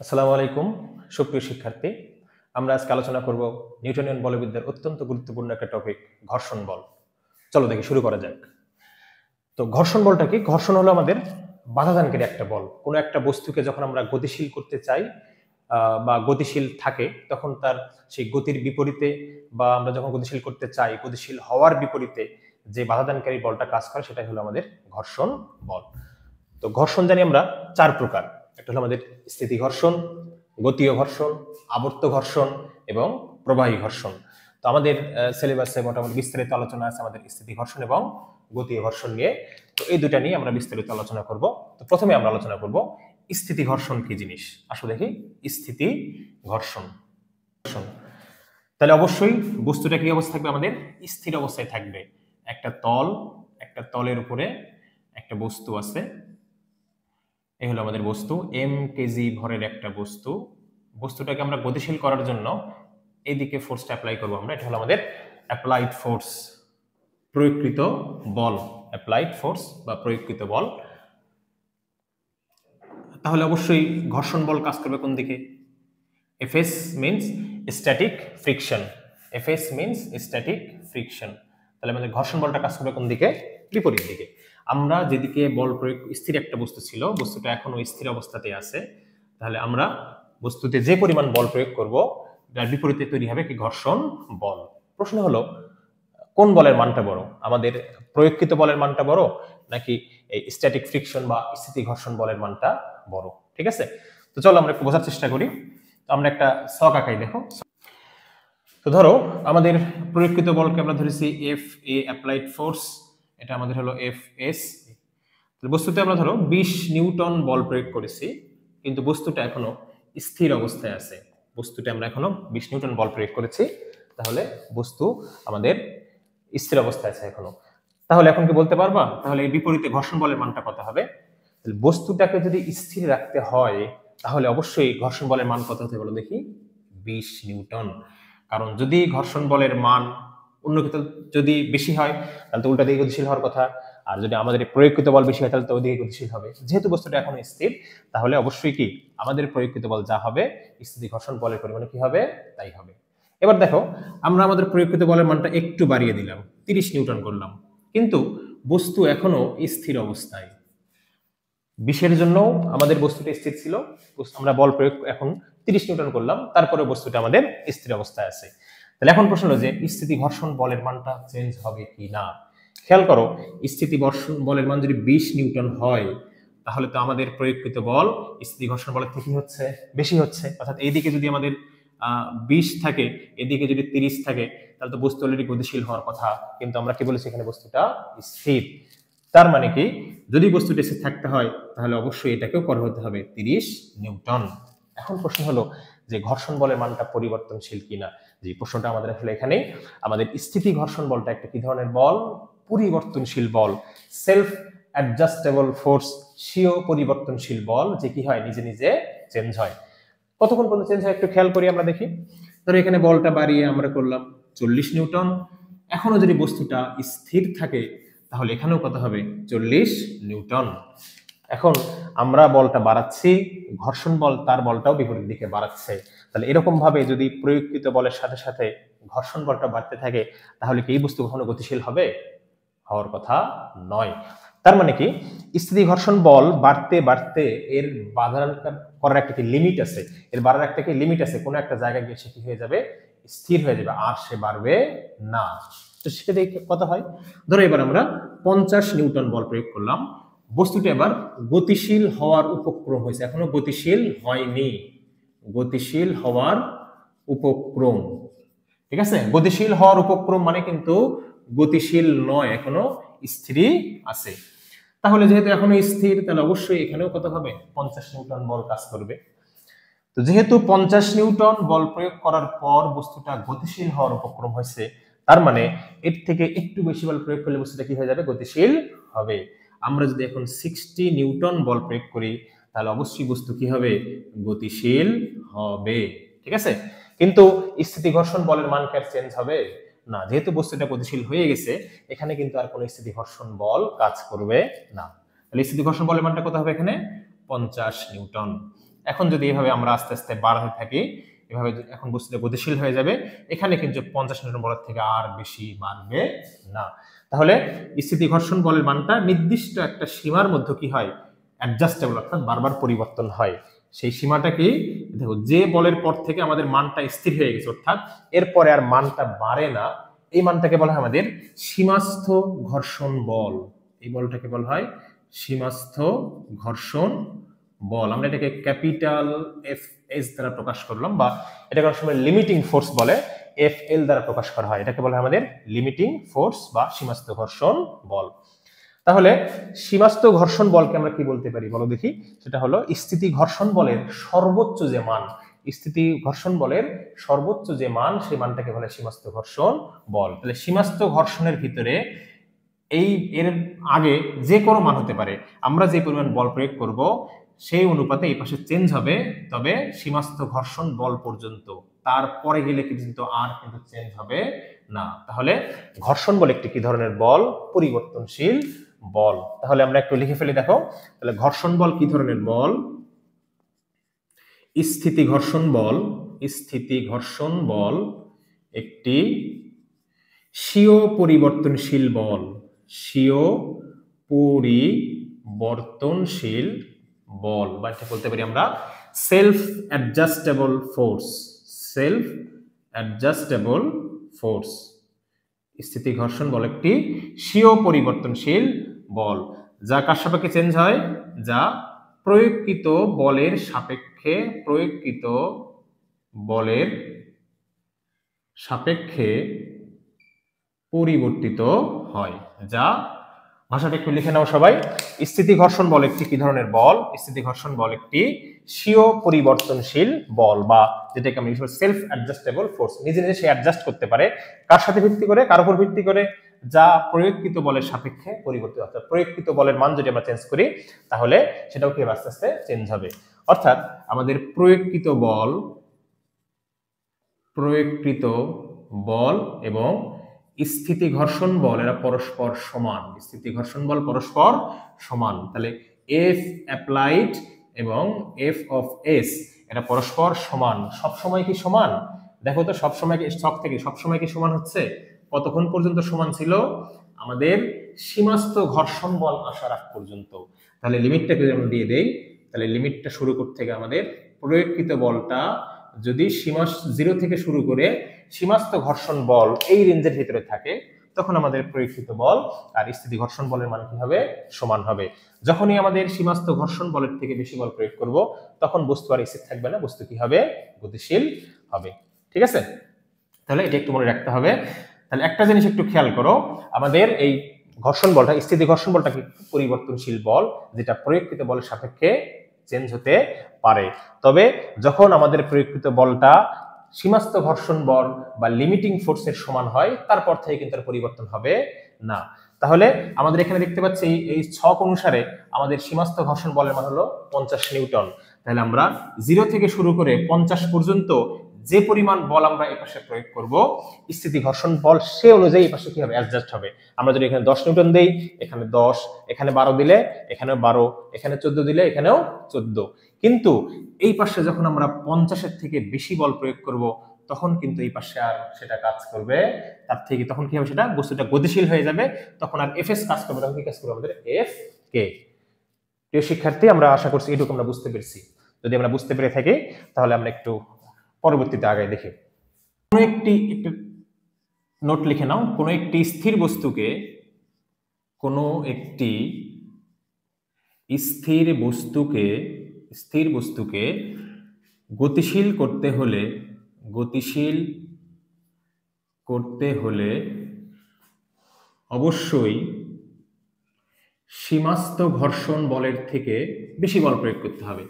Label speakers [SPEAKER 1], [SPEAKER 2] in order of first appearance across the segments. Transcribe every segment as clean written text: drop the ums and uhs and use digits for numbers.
[SPEAKER 1] আসসালামু আলাইকুম সুপ্রিয় শিক্ষার্থী। আমরা আজকে আলোচনা করব নিউটনিয়ান বলবিদ্যার অত্যন্ত গুরুত্বপূর্ণ একটা টপিক, ঘর্ষণ বল। চলো দেখি শুরু করা যাক। তো ঘর্ষণ বলটা কি? ঘর্ষণ হলো আমাদের বাধাদানকারী একটা বল। কোনো একটা বস্তুকে যখন আমরা গতিশীল করতে চাই বা গতিশীল থাকে, তখন তার সেই গতির বিপরীতে বা আমরা যখন গতিশীল করতে চাই, গতিশীল হওয়ার বিপরীতে যে বাধাদানকারী বলটা কাজ করে সেটাই হলো আমাদের ঘর্ষণ বল। তো ঘর্ষণ জানি আমরা চার প্রকার। একটা হলো আমাদের স্থিতি ঘর্ষণ, গতীয় ঘর্ষণ, আবর্ত ঘর্ষণ এবং প্রবাহী ঘর্ষণ। তো আমাদের সিলেবাসে মোটামুটি বিস্তারিত আলোচনা আছে আমাদের স্থিতি ঘর্ষণ এবং গতীয় ঘর্ষণ নিয়ে। তো এই দুটা নিয়ে আমরা বিস্তারিত আলোচনা করব। তো প্রথমে আমরা আলোচনা করব স্থিতি ঘর্ষণ কি জিনিস। আসলে দেখি স্থিতি ঘর্ষণ। তাহলে অবশ্যই বস্তুটা কি অবস্থা থাকবে? আমাদের স্থির অবস্থায় থাকবে। একটা তলের উপরে একটা বস্তু আছে, এই হলো আমাদের বস্তু, এম কেজি ভরের একটা বস্তু। বস্তুটাকে আমরা গতিশীল করার জন্য এইদিকে ফোর্সটা অ্যাপ্লাই করবো আমরা। এটা হলো আমাদের অ্যাপ্লাইড ফোর্স, প্রয়োগকৃত বল। অ্যাপ্লাইড ফোর্স বা প্রয়োগকৃত বল। তাহলে অবশ্যই ঘর্ষণ বল কাজ করবে কোন দিকে? FS means static friction. FS means static friction. তাহলে আমাদের ঘর্ষণ বলটা কাজ করবে কোন দিকে? বিপরীত দিকে। আমরা যেদিকে বল প্রয়োগ, স্থির একটা বস্তু ছিল, বস্তুটা এখনো স্থির অবস্থাতে আছে, তাহলে আমরা বস্তুতে যে পরিমাণ বল প্রয়োগ করব তার বিপরীতে তৈরি হবে কি? ঘর্ষণ বল। প্রশ্ন হলো কোন বলের মানটা বড়? আমাদের প্রয়োগকৃত বলের মানটা বড় নাকি এই স্ট্যাটিক ফ্রিকশন বা স্থিতি ঘর্ষণ বলের মানটা বড়? ঠিক আছে, তো চলো আমরা একটু বোঝার চেষ্টা করি। তো আমরা একটা ছক আঁকাই, দেখো। তো ধরো আমাদের প্রয়োগকৃত বলকে আমরা ধরেছি এফ এ, অ্যাপ্লাইড ফোর্স, এটা আমাদের হলো এফ এস। বস্তুতে আমরা ধরো 20 নিউটন বল প্রয়োগ করেছি, কিন্তু বস্তুটা এখনো স্থির অবস্থায় আছে। বস্তুটা আমরা এখনো 20 নিউটন বল প্রয়োগ করেছি, তাহলে বস্তু আমাদের স্থির অবস্থায় আছে এখনো। তাহলে এখন কি বলতে পারবা তাহলে এই বিপরীতে ঘর্ষণ বলের মানটা কত হবে? বস্তুটাকে যদি স্থির রাখতে হয় তাহলে অবশ্যই ঘর্ষণ বলের মান কত হতে বলো দেখি? 20 নিউটন। কারণ যদি ঘর্ষণ বলের মান অন্য ক্ষেত্রে যদি বেশি হয় তাহলে তো উল্টা দিকে গতিশীল হওয়ার কথা, আর যদি আমাদের প্রয়োগকৃত বল বেশি হয় তাহলে তো ওদিকে গতিশীল হবে। যেহেতু বস্তুটা এখন স্থির, তাহলে অবশ্যই কি আমাদের প্রয়োগকৃত বল যা হবে স্থিতি ঘর্ষণ বলের পরিমাণে কি হবে তাই হবে। এবার দেখো, আমরা আমাদের প্রয়োগকৃত বলের মানটা একটু বাড়িয়ে দিলাম, 30 নিউটন করলাম, কিন্তু বস্তু এখনো স্থির অবস্থায়। 20-এর জন্য আমাদের বস্তুটা স্থির ছিল, আমরা বল প্রয়োগ এখন 30 নিউটন করলাম, তারপরে বস্তুটা আমাদের স্থির অবস্থায় আছে। তাহলে এখন প্রশ্ন হলো যে স্থিতি ঘর্ষণ বলের মানটা চেঞ্জ হবে কি না। খেয়াল করো, স্থিতি ঘর্ষণ বলের মান যদি 20 নিউটন হয় তাহলে তো আমাদের প্রয়োগকৃত বল স্থিতি ঘর্ষণ বলের থেকে হচ্ছে বেশি হচ্ছে। অর্থাৎ এইদিকে যদি আমাদের 20 থাকে, এদিকে যদি 30 থাকে, তাহলে তো বস্তু অলরেডি গতিশীল হওয়ার কথা, কিন্তু আমরা কি বলেছি এখানে বস্তুটা স্থির। তার মানে কি, যদি বস্তুটি স্থির থাকতে হয় তাহলে অবশ্যই এটাকেও করা হতে হবে 30 নিউটন। এখন প্রশ্ন হলো যে ঘর্ষণ বলের মানটা পরিবর্তনশীল কিনা। যে প্রশ্নটা আমাদের আসলে এখানে, আমাদের স্থিতি ঘর্ষণ বলটা একটা কি ধরনের বল? পরিবর্তনশীল বল, সেলফ অ্যাডজাস্টেবল ফোর্স, স্বীয় পরিবর্তনশীল বল, যে কি হয় নিজে নিজে চেঞ্জ হয়। কতক্ষণ পর্যন্ত চেঞ্জ হয় একটু খেয়াল করি আমরা, দেখি। ধরো এখানে বলটা বাড়িয়ে আমরা করলাম 40 নিউটন, এখনো যদি বস্তুটা স্থির থাকে তাহলে এখানেও কত হবে? 40 নিউটন। এখন আমরা বলটা বাড়াচ্ছি, ঘর্ষণ বল তার বলটাও বিপরীত দিকে বাড়াচ্ছে। তাহলে এরকম ভাবে যদি প্রয়োগকৃত বলের সাথে সাথে ঘর্ষণ বলটা বাড়তে থাকে তাহলে কি এই বস্তু কখনো গতিশীল হবে? হওয়ার কথা নয়। তার মানে কি, স্থিতি ঘর্ষণ বল বাড়তে বাড়তে এর বাধা করার একটা কি লিমিট আছে, এর বাড়ার একটা কি লিমিট আছে। কোনো একটা জায়গায় গিয়ে সে কি হয়ে যাবে? স্থির হয়ে যাবে, আর সে বাড়বে না। তো সেটা দিয়ে কত হয়? ধরো এবার আমরা 50 নিউটন বল প্রয়োগ করলাম, বস্তুটি এবার গতিশীল হওয়ার উপক্রম হয়েছে, এখনো গতিশীল হয়নি। গতিশীল হওয়ার উপক্রম, ঠিক আছে? গতিশীল হওয়ার উপক্রম মানে কিন্তু গতিশীল নয়, এখনো স্থিরই আছে। তাহলে যেহেতু এখনো স্থির, তাহলে অবশ্যই এখানেও কত হবে? 50 নিউটন বল কাজ করবে। তো যেহেতু 50 নিউটন বল প্রয়োগ করার পর বস্তুটা গতিশীল হওয়ার উপক্রম হয়েছে, তার মানে এর থেকে একটু বেশি বল প্রয়োগ করলে বস্তুটা কি হয়ে যাবে? গতিশীল হবে। আমরা যদি এখন 60 নিউটন বল প্রয়োগ করি তাহলে অবশ্যই বস্তু কি হবে? গতিশীল হবে। ঠিক আছে, কিন্তু স্থিতি ঘর্ষণ বলের মান কি আর চেঞ্জ হবে না? যেহেতু বস্তুটা গতিশীল হয়ে গেছে, এখানে কিন্তু আর কোনো স্থিতি ঘর্ষণ বল কাজ করবে না। তাহলে স্থিতি ঘর্ষণ বলের মানটা কত হবে এখানে? 50 নিউটন। এখন যদি এভাবে আমরা আস্তে আস্তে বাড়াতে থাকি, এভাবে এখন বস্তুটা গতিশীল হয়ে যাবে, এখানে কিন্তু 50 নিউটন বলের থেকে আর বেশি বাড়বে না। তাহলে স্থিতি ঘর্ষণ বলের মানটা নির্দিষ্ট একটা সীমার মধ্যে কি হয়, অ্যাডজাস্টেবল, অর্থাৎ বারবার পরিবর্তন হয়। সেই সীমাটা কি, দেখো যে বলের পর থেকে আমাদের মানটা স্থির হয়ে গেছে, অর্থাৎ এরপরে আর মানটা বাড়ে না, এই মানটাকে বলা হয় আমাদের সীমাস্থ ঘর্ষণ বল। এই বলটাকে বলা হয় সীমাস্থ ঘর্ষণ বল। আমরা এটাকে ক্যাপিটাল এফ এস দ্বারা প্রকাশ করলাম, বা এটাকে অনেক সময় লিমিটিং ফোর্স বলে, এফ এল দ্বারা প্রকাশ করা হয়। এটাকে বলা হয় আমাদের লিমিটিং ফোর্স বা সীমাস্থ ঘর্ষণ বল। তাহলে সীমাস্থ ঘর্ষণ বলকে আমরা কি বলতে পারি বলো দেখি, সেটা হলো স্থিতি ঘর্ষণ বলের সর্বোচ্চ যে মান, স্থিতি ঘর্ষণ বলের সর্বোচ্চ যে মান, সেই মানটাকে বলে সীমাস্থ ঘর্ষণ বল। তাহলে সীমাস্থ ঘর্ষণের ভিতরে এর আগে যে কোনো মান হতে পারে, আমরা যে পরিমাণ বল প্রয়োগ করব সেই অনুপাতে এই পাশে চেঞ্জ হবে, তবে সীমাস্থ ঘর্ষণ বল পর্যন্ত, তারপরে গেলে কিন্তু আর কিন্তু চেঞ্জ হবে না। তাহলে ঘর্ষণ বল একটি কি ধরনের বল, পরিবর্তনশীল বল। তাহলে আমরা একটু লিখে ফেলি, দেখো তাহলে ঘর্ষণ বল কি ধরনের বল, স্থিতি ঘর্ষণ বল, স্থিতি ঘর্ষণ বল একটি স্বীয় পরিবর্তনশীল বল, স্বীয় পরিবর্তনশীল বল, বা এটা বলতে পারি আমরা self adjustable force, self adjustable force. স্থিতি ঘর্ষণ বল একটি স্বীয় পরিবর্তনশীল বল, যা কার সাপেক্ষে চেঞ্জ হয়, যা প্রয়োগকৃত বলের সাপেক্ষে, প্রয়োগকৃত বলের সাপেক্ষে পরিবর্তিত হয়। যা, ভাষাটা একটু লিখে নাও সবাই, স্থিতি ঘর্ষণ বল একটি কি ধরনের বল, স্থিতি ঘর্ষণ বল একটি স্বীয় পরিবর্তনশীল বল, বা যেটাকে আমরা সেলফ অ্যাডজাস্টেবল ফোর্স, নিজে নিজে সে অ্যাডজাস্ট করতে পারে, কার সাথে ভিত্তি করে, কার উপর ভিত্তি করে, যা প্রয়োগকৃত বলের সাপেক্ষে পরিবর্তিত। অর্থাৎ প্রয়োগকৃত বলের মান যদি আমরা চেঞ্জ করি, তাহলে সেটাও কি আস্তে আস্তে চেঞ্জ হবে। অর্থাৎ আমাদের প্রয়োগকৃত বল, প্রয়োগকৃত বল এবং স্থিতি ঘর্ষণ বল এরা পরস্পর সমান, স্থিতি ঘর্ষণ বল পরস্পর সমান। তাহলে এফ অ্যাপ্লাইড এবং এফ অফ এস এরা পরস্পর সমান। সব সময় কি সমান, দেখো তো সব সময় স্টক থেকে সব সময় কি সমান হচ্ছে, কতক্ষণ পর্যন্ত সমান ছিল, আমাদের সীমাস্থ ঘর্ষণ বল আসার আগ পর্যন্ত। তাহলে লিমিটটাকে যদি আমরা দিয়ে দেই, তাহলে লিমিটটা শুরু করতে থেকে আমাদের প্রয়োগকৃত বলটা যদি সীমা 0 থেকে শুরু করে সীমাস্থ ঘর্ষণ বল এই রেঞ্জের ভিতরে থাকে, তখন আমাদের প্রয়োগকৃত বল আর স্থিতি ঘর্ষণ বলের মান কি হবে, সমান হবে। যখনই আমাদের সীমাস্থ ঘর্ষণ বলের থেকে বেশি বল প্রয়োগ করব, তখন বস্তু আর স্থির থাকবে না, বস্তু কি হবে, গতিশীল হবে। ঠিক আছে, তাহলে এটা একটু মনে রাখতে হবে। তাহলে একটা জিনিস একটু খেয়াল করো, আমাদের এই ঘর্ষণ বলটা, স্থিতি ঘর্ষণ বলটা কি পরিবর্তনশীল বল, যেটা প্রয়োগকৃত বলের সাপেক্ষে চেঞ্জ হতে পারে। তবে যখন আমাদের প্রয়োগকৃত বলটা সীমাস্থ ঘর্ষণ বল বা লিমিটিং ফোর্সের সমান হয়, তারপর থেকে কিন্তু আর পরিবর্তন হবে না। তাহলে আমাদের এখানে দেখতে পাচ্ছি এই ছক অনুসারে আমাদের সীমাস্থ ঘর্ষণ বলের মান হলো 50 নিউটন। তাহলে আমরা 0 থেকে শুরু করে 50 পর্যন্ত যে পরিমাণ বল আমরা এই পাশে প্রয়োগ করব, স্থিতি ঘর্ষণ বল সে অনুযায়ী এই পাশে কি হবে, অ্যাডজাস্ট হবে। আমরা যদি এখানে 10 নিউটন দেই, এখানে 10, এখানে 12 দিলে এখানেও 12, এখানে 14 দিলে এখানেও 14। কিন্তু এই পাশে যখন আমরা 50-এর থেকে বেশি বল প্রয়োগ করব, তখন কিন্তু এই পাশে আর সেটা কাজ করবে, তার থেকে তখন কি হবে, সেটা বস্তুটা গতিশীল হয়ে যাবে, তখন আর এফএস কাজ করবে, তখন কি কাজ করবে আমাদের এফ কে। প্রিয় শিক্ষার্থী, আমরা আশা করছি এটুকু আমরা বুঝতে পেরেছি। যদি আমরা বুঝতে পেরে থাকি, তাহলে আমরা একটু পরবর্তীতে আগায় দেখি। কোনো একটি নোট লিখে নাও, কোনো একটি স্থির বস্তুকে, কোনো একটি স্থির বস্তুকে গতিশীল করতে হলে অবশ্যই সীমাস্থ ঘর্ষণ বলের থেকে বেশি বল প্রয়োগ করতে হবে।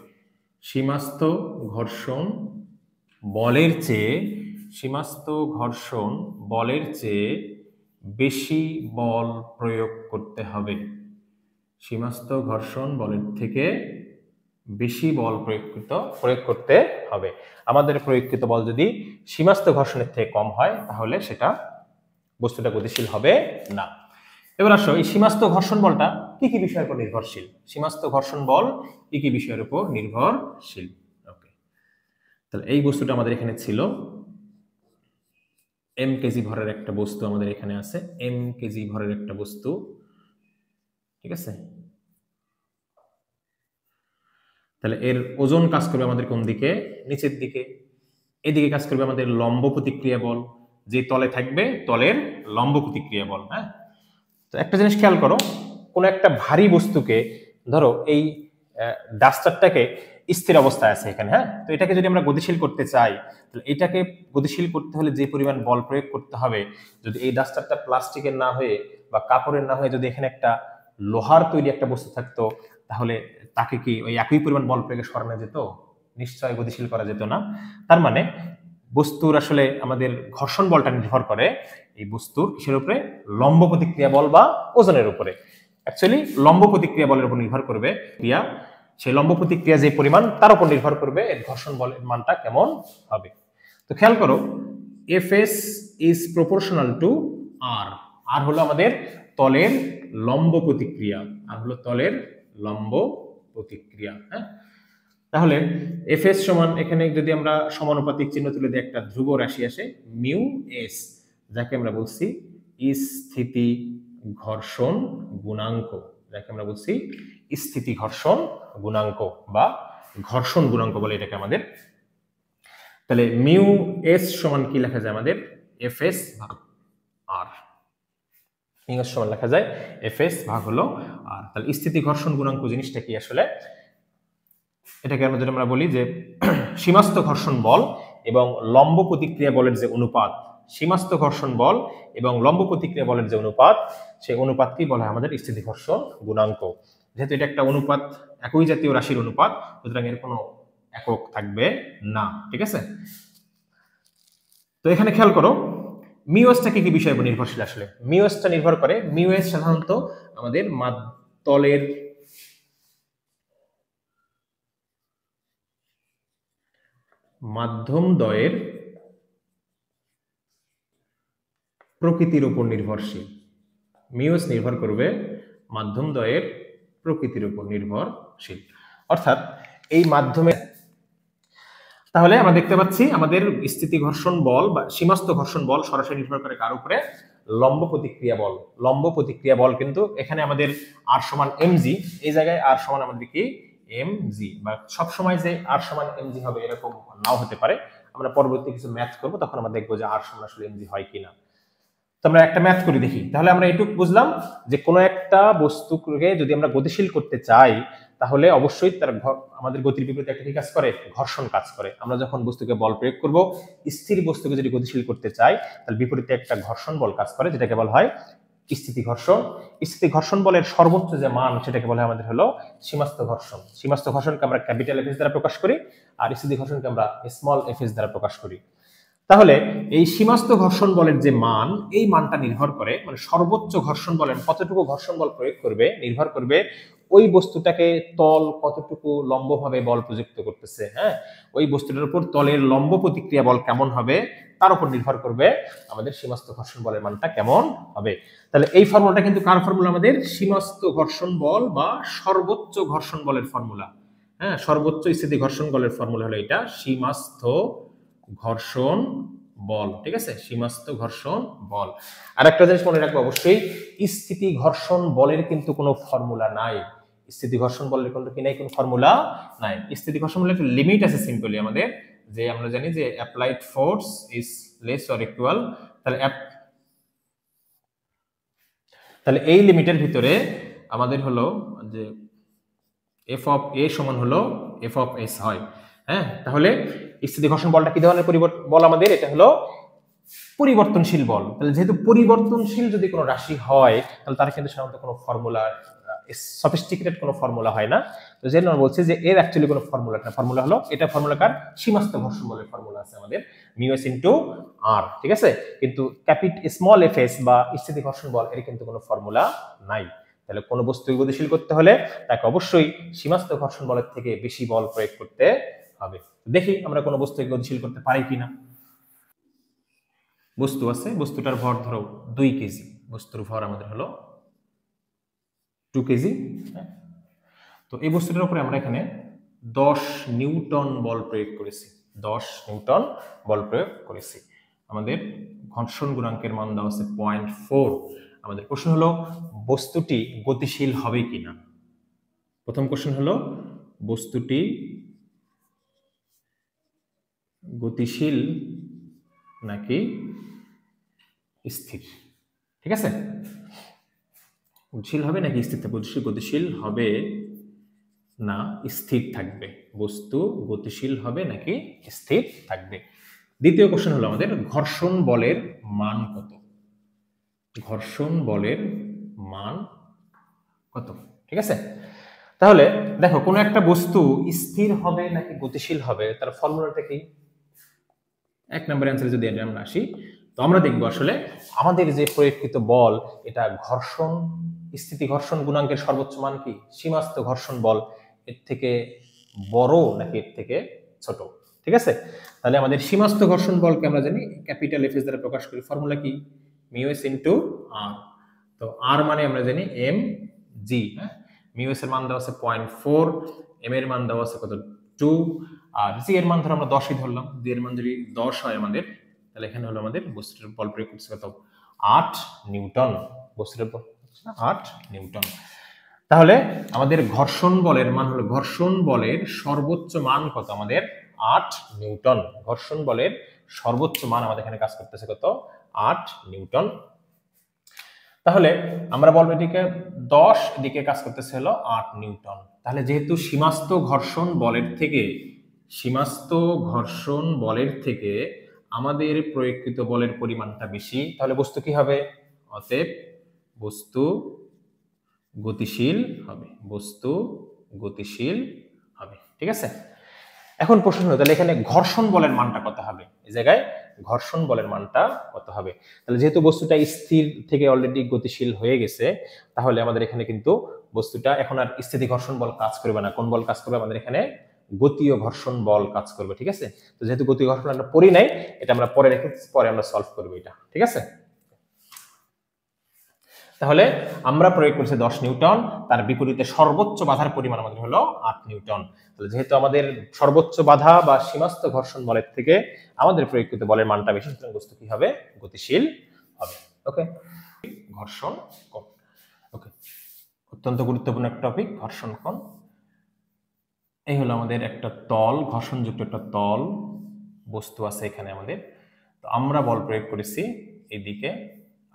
[SPEAKER 1] সীমাস্থ ঘর্ষণ বলের চেয়ে বেশি বল প্রয়োগ করতে হবে। সীমাস্থ ঘর্ষণ বলের থেকে বেশি বল প্রয়োগ করতে হবে। আমাদের প্রয়োগকৃত বল যদি সীমাস্থ ঘর্ষণের থেকে কম হয়, তাহলে সেটা বস্তুটা গতিশীল হবে না। এবার আসো, এই সীমাস্থ ঘর্ষণ বলটা কি কি বিষয়ের উপর নির্ভরশীল, সীমাস্থ ঘর্ষণ বল কি কি বিষয়ের উপর নির্ভরশীল। তাহলে এই বস্তুটা আমাদের এখানে ছিল, m কেজি ভরের একটা বস্তু আমাদের এখানে আছে, m কেজি ভরের একটা বস্তু, ঠিক আছে। তাহলে এর ওজন কাজ করবে আমাদের কোন দিকে? নিচের দিকে। এদিকে কাজ করবে আমাদের লম্ব প্রতিক্রিয়া বল, যে তলে থাকবে তলের লম্ব প্রতিক্রিয়া বল। হ্যাঁ, তো একটা জিনিস খেয়াল করো, কোন একটা ভারী বস্তুকে, ধরো এই ডাস্টারটাকে স্থির অবস্থায় আছে এখানে, হ্যাঁ, তো এটাকে যদি আমরা গতিশীল করতে চাই, তাহলে এটাকে গতিশীল করতে হলে যে পরিমাণ বল প্রয়োগ করতে হবে, যদি এই ডাস্টারটা প্লাস্টিকের না হয়ে বা কাপড়ের না হয়ে যদি এখানে একটা লোহার তৈরি একটা বস্তু থাকতো, তাহলে তাকে কি ওই একই পরিমাণ বল প্রয়োগে সরানো যেত? নিশ্চয় গতিশীল করা যেত না। তার মানে বস্তুর আসলে আমাদের ঘর্ষণ বলটা নির্ভর করে এই বস্তুর কিসের উপরে? লম্ব প্রতিক্রিয়া বল বা ওজনের উপরে। অ্যাকচুয়ালি লম্ব প্রতিক্রিয়া বলের উপর নির্ভর করবে ক্রিয়া, সেই লম্ব প্রতিক্রিয়া যে পরিমাণ তার উপর নির্ভর করবে এর ঘর্ষণ বলের মানটা কেমন হবে। তো খেয়াল করো, Fs ইজ প্রপোর্শনাল টু আর। আর হলো আমাদের তলের লম্ব প্রতিক্রিয়া, আর হলো তলের লম্ব প্রতিক্রিয়া। হ্যাঁ, তাহলে Fs সমান, এখানে যদি আমরা সমানুপাতিক চিহ্ন তুলে দিই, একটা ধ্রুব রাশি আসে মিউ এস, যাকে আমরা বলছি স্থিতি ঘর্ষণ গুণাঙ্ক, যাকে আমরা বলছি স্থিতি ঘর্ষণ গুণাঙ্ক বা ঘর্ষণ গুণাঙ্ক বলে এটাকে আমাদের। তাহলে মিউ এস সমান কি লেখা যায় আমাদের? Fs ভাগ আর। মিউ এস সমান লেখা যায় Fs ভাগ হলো আর। তাহলে স্থিতি ঘর্ষণ গুণাঙ্ক জিনিসটা কি আসলে? এটাকে আমরা যদি আমরা বলি যে সীমাস্থ ঘর্ষণ বল এবং লম্ব প্রতিক্রিয়া বলের যে অনুপাত, সীমাস্থ ঘর্ষণ বল এবং লম্ব প্রতিক্রিয়া বলের যে অনুপাত, সেই অনুপাতকেই বলা হয় আমাদের স্থিতি ঘর্ষণ গুণাঙ্ক। যেহেতু এটা একটা অনুপাত, একই জাতীয় রাশির অনুপাত, সুতরাং এর কোনো একক থাকবে না, ঠিক আছে। তো এখানে খেয়াল করো, মিউএসটা কি কি বিষয়ের উপর নির্ভরশীল? আসলে মিউএসটা নির্ভর করে, মিউএস সাধারণত আমাদের তলের মাধ্যমদ্বয়ের প্রকৃতির উপর নির্ভরশীল। মিউএস নির্ভর করবে মাধ্যমদ্বয়ের প্রকৃতির উপর নির্ভরশীল, অর্থাৎ এই মাধ্যমে। তাহলে আমরা দেখতে পাচ্ছি আমাদের স্থিতি ঘর্ষণ বল বা সীমাস্থ ঘর্ষণ বল সরাসরি নির্ভর করে কার উপরে? লম্ব প্রতিক্রিয়া বল। লম্ব প্রতিক্রিয়া বল কিন্তু এখানে আমাদের আর সমান এমজি, এই জায়গায় আর সমান আমাদের কি? এমজি। বা সবসময় যে আর সমান এমজি হবে এরকম নাও হতে পারে, আমরা পরবর্তী কিছু ম্যাথ করবো, তখন আমরা দেখবো যে আর সমান আসলে এমজি হয় কিনা। তো আমরা একটা ম্যাথ করি দেখি। তাহলে আমরা এটুকু বুঝলাম যে কোনো একটা বস্তুকে যদি আমরা গতিশীল করতে চাই, তাহলে অবশ্যই তার আমাদের গতির বিপরীতে একটা কি কাজ করে? ঘর্ষণ কাজ করে। আমরা যখন বস্তুকে বল প্রয়োগ করব, স্থির বস্তুকে যদি গতিশীল করতে চাই, তাহলে বিপরীতে একটা ঘর্ষণ বল কাজ করে, যেটাকে বলা হয় স্থিতি ঘর্ষণ। স্থিতি ঘর্ষণ বলের সর্বোচ্চ যে মান, সেটাকে বলা হয় আমাদের হলো সীমাস্থ ঘর্ষণ। সীমাস্থ ঘর্ষণকে আমরা ক্যাপিটাল এফএস দ্বারা প্রকাশ করি, আর স্থিতি ঘর্ষণকে আমরা স্মল এফএস দ্বারা প্রকাশ করি। তাহলে এই সীমাস্থ ঘর্ষণ বলের যে মান, এই মানটা নির্ভর করে, মানে সর্বোচ্চ ঘর্ষণ বলের কতটুকু ঘর্ষণ বল প্রয়োগ করবে, নির্ভর করবে ওই বস্তুটাকে তল কতটুকু লম্বভাবে বল প্রযুক্ত করতেছে। হ্যাঁ, ওই বস্তুটার উপর তলের লম্ব প্রতিক্রিয়া বল কেমন হবে, তার উপর নির্ভর করবে আমাদের সীমাস্থ ঘর্ষণ বলের মানটা কেমন হবে। তাহলে এই ফর্মুলাটা কিন্তু কার ফর্মুলা? আমাদের সীমাস্থ ঘর্ষণ বল বা সর্বোচ্চ ঘর্ষণ বলের ফর্মুলা। হ্যাঁ, সর্বোচ্চ স্থিতি ঘর্ষণ বলের ফর্মুলা হলো এটা সীমাস্থ ঘর্ষণ বল, ঠিক আছে, সীমাস্থ ঘর্ষণ বল। আর একটা জিনিস মনে রাখবো, অবশ্যই স্থিতি ঘর্ষণ বলের কিন্তু কোনো ফর্মুলা নাই। স্থিতি ঘর্ষণ বলের কিন্তু কি নাই? কোনো ফর্মুলা নাই। স্থিতি ঘর্ষণ বলের একটা লিমিট আছে সিম্পলি আমাদের, যে আমরা জানি যে applied force is less or equal. তাহলে এই লিমিটের ভিতরে আমাদের হলো যে এফ অফ এ সমান হলো এফ অফ এস হয়। হ্যাঁ, তাহলে স্থিতি ঘর্ষণ বলটা কি ধরনের বল আমাদের? এটা হলো পরিবর্তনশীল বল। তাহলে যেহেতু পরিবর্তনশীল যদি কোনো রাশি হয়, তাহলে তার কিন্তু সাধারণত কোনো ফর্মুলা, সফিস্টিকেটেড কোনো ফর্মুলা হয় না। তো যে আমরা বলছি যে এর অ্যাকচুয়ালি কোনো ফর্মুলা না, ফর্মুলা হলো এটা, ফর্মুলাকার সীমাস্থ ঘর্ষণ বলের ফর্মুলা আছে আমাদের মিউ এস ইনটু আর, ঠিক আছে। কিন্তু স্মল এফ এস বা স্থিতি ঘর্ষণ বল, এর কিন্তু কোনো ফর্মুলা নাই। তাহলে কোনো বস্তুকে গতিশীল করতে হলে তাকে অবশ্যই সীমাস্থ ঘর্ষণ বলের থেকে বেশি বল প্রয়োগ করতে হবে। দেখি আমরা কোনো বস্তুকে গতিশীল করতে পারি কিনা। বস্তু আছে, বস্তুটার ভর ধরো 2 কেজি, বস্তুর ভর আমাদের হলো 2 কেজি। তো এই বস্তুটার উপরে আমরা এখানে 10 নিউটন বল প্রয়োগ করেছি। 10 নিউটন বল প্রয়োগ করেছি। আমাদের ঘর্ষণ গুণাঙ্কের মান দেওয়া আছে 0.4। আমাদের প্রশ্ন হলো বস্তুটি গতিশীল হবে কিনা। প্রথম কোশ্চেন হলো বস্তুটি গতিশীল নাকি স্থির। ঠিক আছে, গতিশীল হবে নাকি স্থির থাকবে। গতিশীল হবে না স্থির থাকবে, বস্তু গতিশীল হবে নাকি স্থির থাকবে। দ্বিতীয় কোশ্চেন হলো আমাদের ঘর্ষণ বলের মান কত। ঘর্ষণ বলের মান কত। ঠিক আছে, তাহলে দেখো কোনো একটা বস্তু স্থির হবে নাকি গতিশীল হবে তার ফর্মুলাটা কি। এক নম্বর অ্যান্সারে যদি আমরা আসি, তো আমরা দেখবো আসলে আমাদের যে প্রয়োগকৃত বল এটা ঘর্ষণ স্থিতি ঘর্ষণ গুণাঙ্কের সর্বোচ্চ মান কি, সীমাস্থ ঘর্ষণ বল এর থেকে বড় নাকি এর থেকে ছোট। ঠিক আছে, তাহলে আমাদের সীমাস্থ ঘর্ষণ বলকে আমরা জানি ক্যাপিটাল এফ এস দ্বারা প্রকাশ করি। ফর্মুলা কি, মিউ এস ইনটু আর। তো আর মানে আমরা জানি এম জি। হ্যাঁ, মিউ এস এর মান দেওয়া আছে 0.4, এম এর মান দেওয়া আছে কত 2, আর জি এর মান ধরো আমরা 10ই ধরলাম। জি এর মান যদি 10 হয় আমাদের, তাহলে এখানে হলো আমাদের বস্তুর বল প্রয়োগ করছে কত 8 নিউটন। বস্তুর 8 নিউটন। তাহলে আমাদের ঘর্ষণ বলের মান হলো, ঘর্ষণ বলের সর্বোচ্চ মান কত আমাদের 8 নিউটন। ঘর্ষণ বলের সর্বোচ্চ মান আমাদের এখানে কাজ করতেছে কত 8 নিউটন। তাহলে আমরা বলবো এদিকে 10, এদিকে কাজ করতেছে হলো 8 নিউটন। তাহলে যেহেতু সীমাস্থ ঘর্ষণ বলের থেকে আমাদের প্রয়োগকৃত বলের পরিমাণটা বেশি, তাহলে বস্তু কি হবে, অতএব বস্তু গতিশীল হবে। বস্তু গতিশীল হবে। ঠিক আছে, এখন প্রশ্ন হলো তাহলে এখানে ঘর্ষণ বলের মানটা কত হবে। এই জায়গায় ঘর্ষণ বলের মানটা কত হবে। তাহলে যেহেতু বস্তুটা স্থির থেকে অলরেডি গতিশীল হয়ে গেছে, তাহলে আমাদের এখানে কিন্তু বস্তুটা এখন আর স্থিতি ঘর্ষণ বল কাজ করবে না। কোন বল কাজ করবে, আমাদের এখানে গতীয় ঘর্ষণ বল কাজ করবে। ঠিক আছে, তো যেহেতু গতীয় ঘর্ষণ আমরা পড়ি নাই, এটা আমরা পরে রেখে পরে আমরা সলভ করবো এটা। ঠিক আছে, তাহলে আমরা প্রয়োগ করছি 10 নিউটন, তার বিপরীতে সর্বোচ্চ বাধার পরিমাণ আমাদের হলো 8 নিউটন। তাহলে যেহেতু আমাদের সর্বোচ্চ বাধা বা সীমাস্থ ঘর্ষণ বলের থেকে আমাদের প্রয়োগকৃত বলের মানটা বেশি, সুতরাং বস্তু কি হবে, গতিশীল হবে। ওকে, ঘর্ষণ কোণ। ওকে, অত্যন্ত গুরুত্বপূর্ণ একটা টপিক ঘর্ষণ কোণ। এই হলো আমাদের একটা তল, ঘর্ষণযুক্ত একটা তল বস্তু আছে এখানে আমাদের। তো আমরা বল প্রয়োগ করেছি এইদিকে,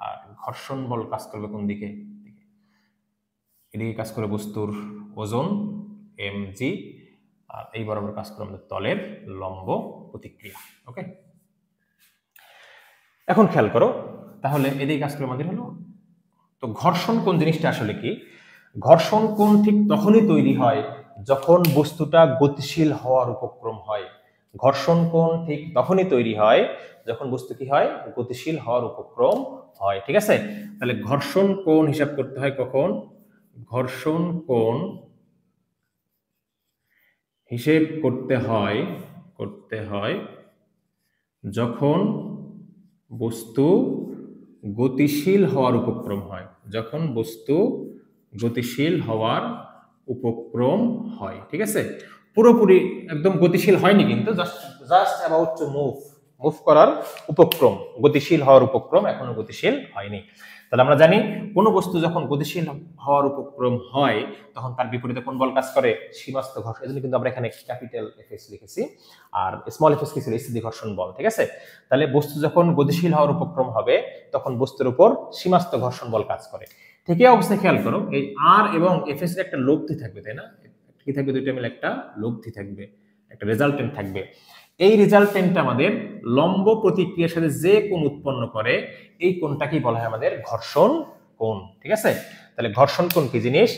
[SPEAKER 1] আর ঘর্ষণ বল কাজ করবে কোন দিকে, এদিকে কাজ করে বস্তুর ওজন এম জি, আর এই বরাবর কাজ করে আমাদের তলের লম্ব প্রতিক্রিয়া। ওকে, এখন খেয়াল করো, তাহলে এদিকে কাজ করে আমাদের হলো, তো ঘর্ষণ কোণ জিনিসটা আসলে কি। ঘর্ষণ কোণ ঠিক তখনই তৈরি হয় যখন বস্তুটা গতিশীল হওয়ার উপক্রম হয়। ঘর্ষণ কোণ ঠিক তখনই তৈরি হয় যখন বস্তু কি হয়, গতিশীল হওয়ার উপক্রম হয়। ঠিক আছে, তাহলে ঘর্ষণ কোণ হিসাব করতে হয় কখন, ঘর্ষণ কোণ হিসেব করতে হয় যখন বস্তু গতিশীল হওয়ার উপক্রম হয়। যখন বস্তু গতিশীল হওয়ার উপক্রম হয়। ঠিক আছে, পুরোপুরি একদম গতিশীল হয়নি কিন্তু জাস্ট অ্যাবাউট টু মুভ করার উপক্রম, গতিশীল হওয়ার উপক্রম, এখনো গতিশীল হয়নি। তাহলে আমরা জানি কোনো বস্তু যখন গতিশীল হওয়ার উপক্রম হয় তখন তার বিপরীতে কোন বল কাজ করে, সীমাস্থ ঘর্ষণ। এজন্য কিন্তু আমরা এখানে ক্যাপিটাল এফ এস লিখেছি, আর স্মল এফ এস কি ছিল, স্থিতি ঘর্ষণ বল। ঠিক আছে, তাহলে বস্তু যখন গতিশীল হওয়ার উপক্রম হবে তখন বস্তুর উপর সীমাস্থ ঘর্ষণ বল কাজ করে। ঠিক এই অবস্থায় খেয়াল করো, এই আর এবং এফ এস এর একটা লব্ধি থাকবে, তাই না, কি থাকবে, দুইটা মিলে একটা লব্ধি থাকবে, একটা রেজাল্টেন্ট থাকবে। এই রেজাল্টেন্টটা আমাদের লম্ব প্রতিক্রিয়ার সাথে যে কোণ উৎপন্ন করে, এই কোণটাকেই বলা হয় আমাদের ঘর্ষণ কোণ। ঠিক আছে, তাহলে ঘর্ষণ কোণ কি জিনিস,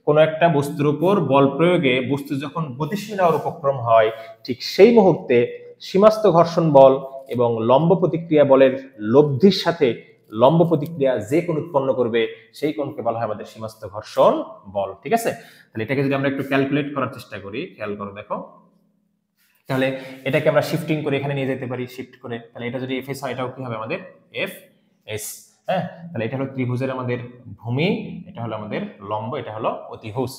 [SPEAKER 1] কোন একটা বস্তুর উপর বল প্রয়োগে বস্তু যখন গতিশীল হওয়ার উপক্রম হয়, ঠিক সেই মুহূর্তে সীমাস্থ ঘর্ষণ বল এবং লম্ব প্রতিক্রিয়া বলের লব্ধির সাথে লম্ব প্রতিক্রিয়া যে কোণ উৎপন্ন করবে সেই কোণকে বলা হয় আমাদের সীমাস্থ ঘর্ষণ বল। ঠিক আছে, তাহলে এটাকে যদি আমরা একটু ক্যালকুলেট করার চেষ্টা করি, খেয়াল করো দেখো, তাহলে এটাকে আমরা শিফটিং করে এখানে নিয়ে যেতে পারি, শিফট করে। তাহলে এটা যদি এফ এস হয়, এটাও কি হবে আমাদের এফ এস। হ্যাঁ, তাহলে এটা হলো ত্রিভুজের আমাদের ভূমি, এটা হলো আমাদের লম্ব, এটা হলো অতিভুজ।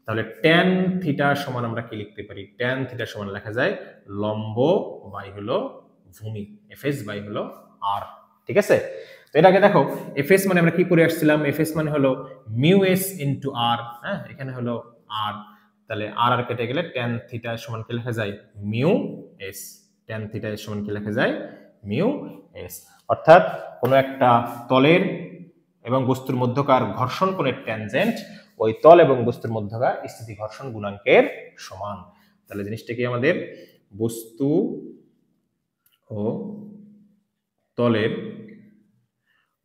[SPEAKER 1] তাহলে ট্যান থিটা সমান আমরা কি লিখতে পারি? ট্যান থিটা সমান লেখা যায় লম্ব বাই হলো ভূমি, এফএস বাই হলো আর। ঠিক আছে, তো এর আগে দেখো এফএস মানে আমরা কি করে আসছিলাম? এফএস মানে হলো মিউ এস ইনটু আর। হ্যাঁ, এখানে হলো আর, তাহলে আর আর কেটে গেলে ট্যান থিটা সমান কি লেখা যায়? Mu S. ট্যান থিটা সমান কি লেখা যায়? Mu S. অর্থাৎ কোনো একটা তলের এবং বস্তুর মধ্যকার ঘর্ষণ কোণের ট্যানজেন্ট ওই তল এবং বস্তুর মধ্যকার স্থিতি ঘর্ষণ গুণাঙ্কের সমান। তাহলে জিনিসটা কি আমাদের? বস্তু ও তলের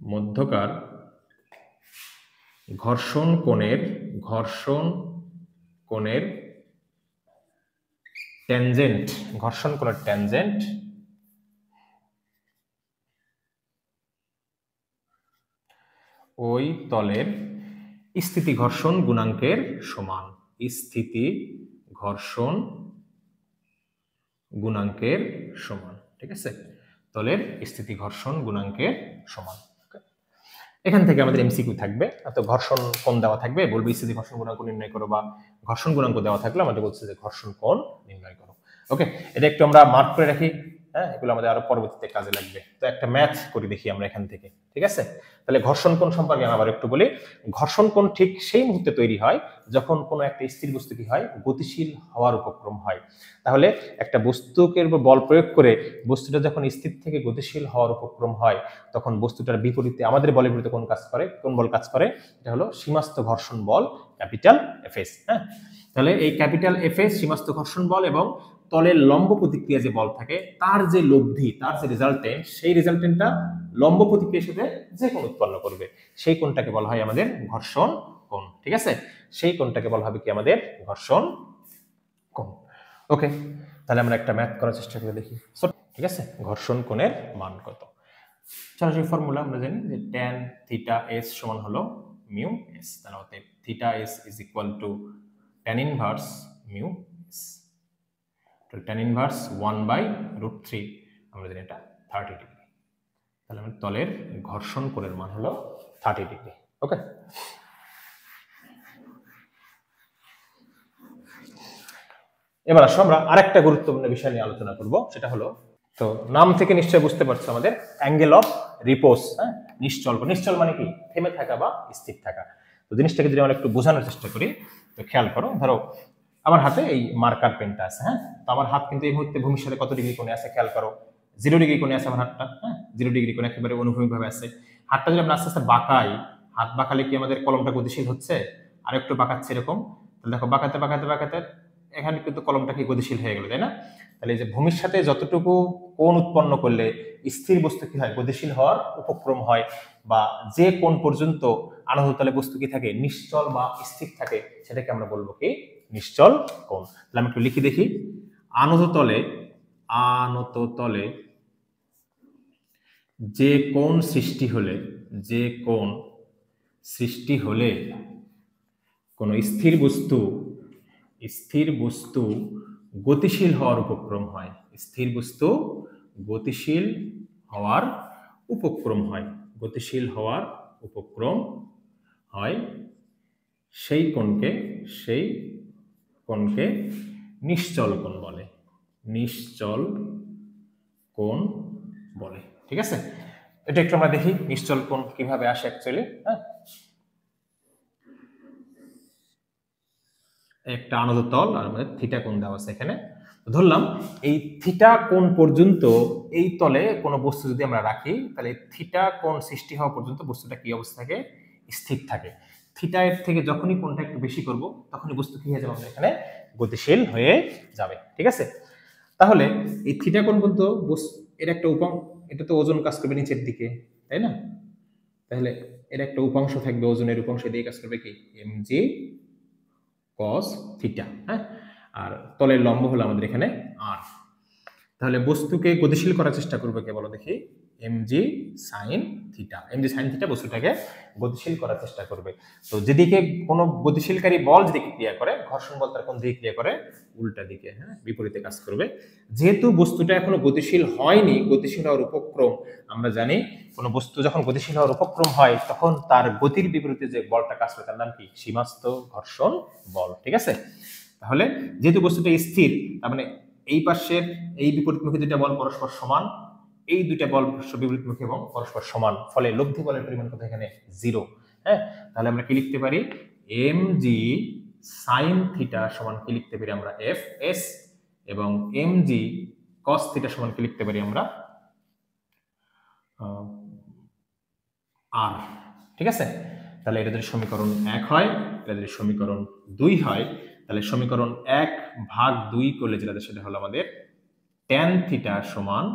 [SPEAKER 1] মধ্যকার ঘর্ষণ কোণের ট্যানজেন্ট, ঘর্ষণ কোণের ট্যানজেন্ট ওই তলের স্থিতি ঘর্ষণ গুণাঙ্কের সমান। স্থিতি ঘর্ষণ গুণাঙ্কের সমান। ঠিক আছে, তলের স্থিতি ঘর্ষণ গুণাঙ্কের সমান। এখান থেকে আমাদের এমসিকিউ থাকবে, তো ঘর্ষণ কোণ দেওয়া থাকবে, বলবে স্থিতি ঘর্ষণ গুণাঙ্ক নির্ণয় করো, বা ঘর্ষণ গুণাঙ্ক দেওয়া থাকলে আমাদের বলছে যে ঘর্ষণ কোণ নির্ণয় করো। ওকে, এটা একটু আমরা মার্ক করে রাখি। হ্যাঁ, এগুলো আমাদের আরো পরবর্তীতে কাজে লাগবে। তো একটা ম্যাথ করে দেখি আমরা এখান থেকে। ঠিক আছে, তাহলে ঘর্ষণ কোণ সম্পর্কে আমি আবার একটু বলি। ঘর্ষণ কোণ ঠিক সেই মুহূর্তে তৈরি হয় যখন কোনো একটা স্থির বস্তু কি হয়? গতিশীল হওয়ার উপক্রম হয়। তাহলে একটা বস্তুকে বল প্রয়োগ করে বস্তুটা যখন স্থির থেকে গতিশীল হওয়ার উপক্রম হয়, তখন বস্তুটার বিপরীতে আমাদের বলের বিপরীতে কোন কাজ করে? কোন বল কাজ করে? এটা হলো সীমাস্থ ঘর্ষণ বল, ক্যাপিটাল এফএস। হ্যাঁ, তাহলে এই ক্যাপিটাল এফএস সীমাস্থ ঘর্ষণ বল এবং তলের লম্ব প্রতিক্রিয়া যে বল থাকে তার যে লব্ধি, তার যে রেজাল্টেন্ট, সেই রেজাল্টেন্টটা লম্ব প্রতিক্রিয়ার সাথে যে কোণ উৎপন্ন করবে সেই কোণটাকে বলা হয় আমাদের ঘর্ষণ কোণ। ঠিক আছে, সেই কোণটাকে বলা হবে কি? আমাদের ঘর্ষণ কোণ। ওকে, তাহলে আমরা একটা ম্যাথ করার চেষ্টা করে দেখি। ঠিক আছে, ঘর্ষণ কোণের মান কত? সরাসরি ফর্মুলা আমরা জানি যে tan থিটা s সমান হলো মিউ s। তাহলে অতএব theta s is equal two tan inverse mu s। তো tan ইনভার্স 1/√3, আমরা জানি এটা 30 ডিগ্রি। তাহলে আমাদের তলের ঘর্ষণ কোণের মান হলো 30 ডিগ্রি। ওকে, এবার আসো আমরা আরেকটা গুরুত্বপূর্ণ বিষয় নিয়ে আলোচনা করব, সেটা হলো, তো নাম থেকে নিশ্চয়ই বুঝতে পারছো আমাদের অ্যাঙ্গেল অফ রিপোজ। হ্যাঁ, নিশ্চল। নিশ্চল মানে কি? থেমে থাকা বা স্থির থাকা। তো জিনিসটাকে যদি আমরা একটু বোঝানোর চেষ্টা করি, তো খেয়াল করো, ধরো আমার হাতে এই মার্কার পেনটা আছে। হ্যাঁ, তো আমার হাত কিন্তু এই মুহূর্তে ভূমির সাথে কত ডিগ্রি কোণে আছে? খেয়াল করো, 0 ডিগ্রি কোণে আছে আমার হাতটা। হ্যাঁ, 0 ডিগ্রি কোণে একেবারে অনুভূমিকভাবে আছে। হাতটা যদি আমরা আস্তে আস্তে বাঁকাই, হাত বাঁকালে কি আমাদের কলমটা গতিশীল হচ্ছে? আর একটু বাঁকাচ্ছে এরকম, তাহলে দেখো বাঁকাতে বাঁকাতে বাঁকাতে এখানে কিন্তু কলমটা কি গতিশীল হয়ে গেল, তাই না? তাহলে এই যে ভূমির সাথে যতটুকু কোণ উৎপন্ন করলে স্থির বস্তু কি হয়? গতিশীল হওয়ার উপক্রম হয়, বা যে কোণ পর্যন্ত আনত তলে বস্তু কি থাকে? নিশ্চল বা স্থির থাকে, সেটাকে আমরা বলবো কি? নিশ্চল কোণ। তাহলে আমি একটু লিখি দেখি। আনত তলে যে কোণ সৃষ্টি হলে কোন স্থির বস্তু গতিশীল হওয়ার উপক্রম হয়, স্থির বস্তু গতিশীল হওয়ার উপক্রম হয়, সেই কোণকে নিশ্চল কোণ বলে। নিশ্চল কোণ বলে। ঠিক আছে, এটা একটু আমরা দেখি নিশ্চল কোণ কিভাবে আসে অ্যাকচুয়ালি। হ্যাঁ, একটা আনত তল আর আমাদের থিটা কোণ দেওয়া আছে এখানে। ধরলাম এই থিটা কোণ পর্যন্ত এই তলে কোনো বস্তু যদি আমরা রাখি, তাহলে থিটা কোণ সৃষ্টি হওয়া পর্যন্ত বস্তুটা কি অবস্থা থাকে? স্থির থাকে। থিটা এর থেকে যখনই কোণটা একটু বেশি করব, তখনই বস্তু কি হয়ে যাবে? আমাদের এখানে গতিশীল হয়ে যাবে। ঠিক আছে, তাহলে এই থিটা কোণ পর্যন্ত এর একটা এটা তো ওজন কাজ করবে নিচের দিকে, তাই না? তাহলে এর একটা উপাংশ থাকবে, ওজনের উপাংশ দিয়ে কাজ করবে কি? mg cos theta. হ্যাঁ, আর তলের লম্ব হলো আমাদের এখানে r। তাহলে বস্তুকে গতিশীল করার চেষ্টা করবে কে? বলো দেখি। mg sin theta. mg sin theta বস্তুটাকে গতিশীল করার চেষ্টা করবে। তো যেদিকে কোনো গতিশীলকারী বল যেদিকে ক্রিয়া করে, ঘর্ষণ বল তার কোন দিকে ক্রিয়া করে? উল্টা দিকে, হ্যাঁ, বিপরীতে কাজ করবে। যেহেতু বস্তুটা এখনো গতিশীল হয়নি, গতিশীল হওয়ার উপক্রম, আমরা জানি কোনো বস্তু যখন গতিশীল হওয়ার উপক্রম হয় তখন তার গতির বিপরীতে যে বলটা কাজ করে তার নাম কি? সীমাস্থ ঘর্ষণ বল। ঠিক আছে? তাহলে যেহেতু বস্তুটা স্থির, তার মানে এই পাশের এই বিপরীতমুখী দুইটা বল পরস্পর সমান, এই দুইটা বল বিপরীতমুখী এবং পরস্পর সমান, ফলে লব্ধি বলের পরিমাণ কত? এখানে 0। হ্যাঁ, তাহলে আমরা কি লিখতে পারি? mg sin থিটা সমান কি লিখতে পারি আমরা? fs, এবং mg cos থিটা সমান কি লিখতে পারি আমরা? r। ঠিক আছে? তাহলে এটা যদি সমীকরণ 1 হয়, এটা যদি সমীকরণ 2 হয়, তাহলে সমীকরণ 1/2 করলে যেটা সেটা হলো আমাদের tan থিটা সমান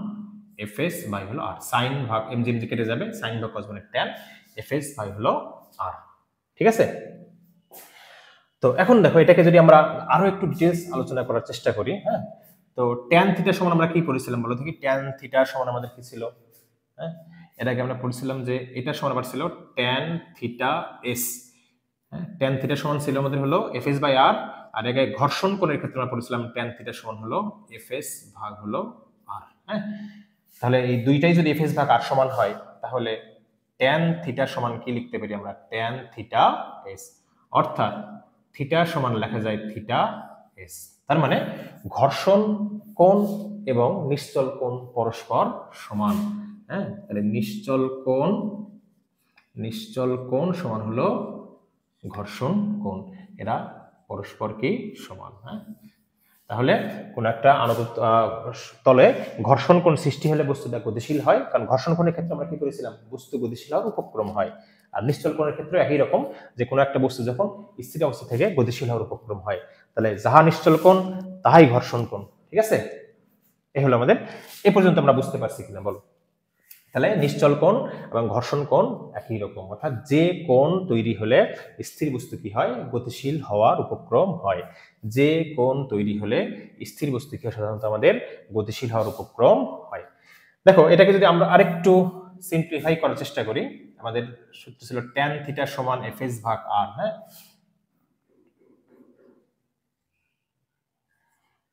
[SPEAKER 1] fs বাই হলো r। sin ভাগ mg কেটে যাবে, sin ভাগ cos মানে tan, fs বাই হলো r। ঠিক আছে? তো এখন দেখো এটাকে যদি আমরা আরো একটু ডিটেইলস আলোচনা করার চেষ্টা করি, হ্যাঁ, তো tan থিটা সমান আমরা কি পড়েছিলাম বলো দেখি? tan থিটা সমান আমাদের কি ছিল? হ্যাঁ, এর আগে আমরা পড়ছিলাম যে এটা সমান আবার ছিল tan থিটা s। হ্যাঁ, tan থিটা সমান ছিল আমাদের হলো fs বাই r, আর আগে ঘর্ষণ কোণের ক্ষেত্রে আমরা পড়েছিলাম tan থিটা সমান হলো fs ভাগ হলো r। হ্যাঁ, তাহলে এই দুইটাই যদি fs ভাগ r সমান হয়, তাহলে tan থিটা সমান কি লিখতে পারি আমরা? tan theta s। অর্থাৎ থিটা সমান লেখা যায় থিটা s। তার মানে ঘর্ষণ কোণ এবং নিশ্চল কোণ পরস্পর সমান। হ্যাঁ, তাহলে নিশ্চল কোণ সমান হলো ঘর্ষণ কোণ, এরা পরস্পর কি? সমান। হ্যাঁ, তাহলে কোন একটা আনত তলে ঘর্ষণ কোণ সৃষ্টি হলে বস্তুটা গতিশীল হয়, কারণ ঘর্ষণ কোণের ক্ষেত্রে আমরা কি করেছিলাম? বস্তু গতিশীল হওয়ার উপক্রম হয়। আর নিশ্চল কোণের ক্ষেত্রে একই রকম, যে কোনো একটা বস্তু যখন স্থির অবস্থা থেকে গতিশীল হওয়ার উপক্রম হয়, তাহলে যাহা নিশ্চল কোণ তাহাই ঘর্ষণ কোণ। ঠিক আছে? এই হলো আমাদের, এ পর্যন্ত আমরা বুঝতে পারছি কিনা বলো? তাহলে নিশ্চল কোণ এবং ঘর্ষণ কোণ একই রকম, অর্থাৎ যে কোণ তৈরি হলে স্থির বস্তু কি হয়? গতিশীল হওয়ার উপক্রম হয়। যে কোণ তৈরি হলে স্থির বস্তু কি হয়? সাধারণত আমাদের গতিশীল হওয়ার উপক্রম হয়। দেখো এটাকে যদি আমরা আরেকটু সিম্পলিফাই করার চেষ্টা করি, আমাদের সূত্র ছিল tan থিটা সমান fs ভাগ r। হ্যাঁ,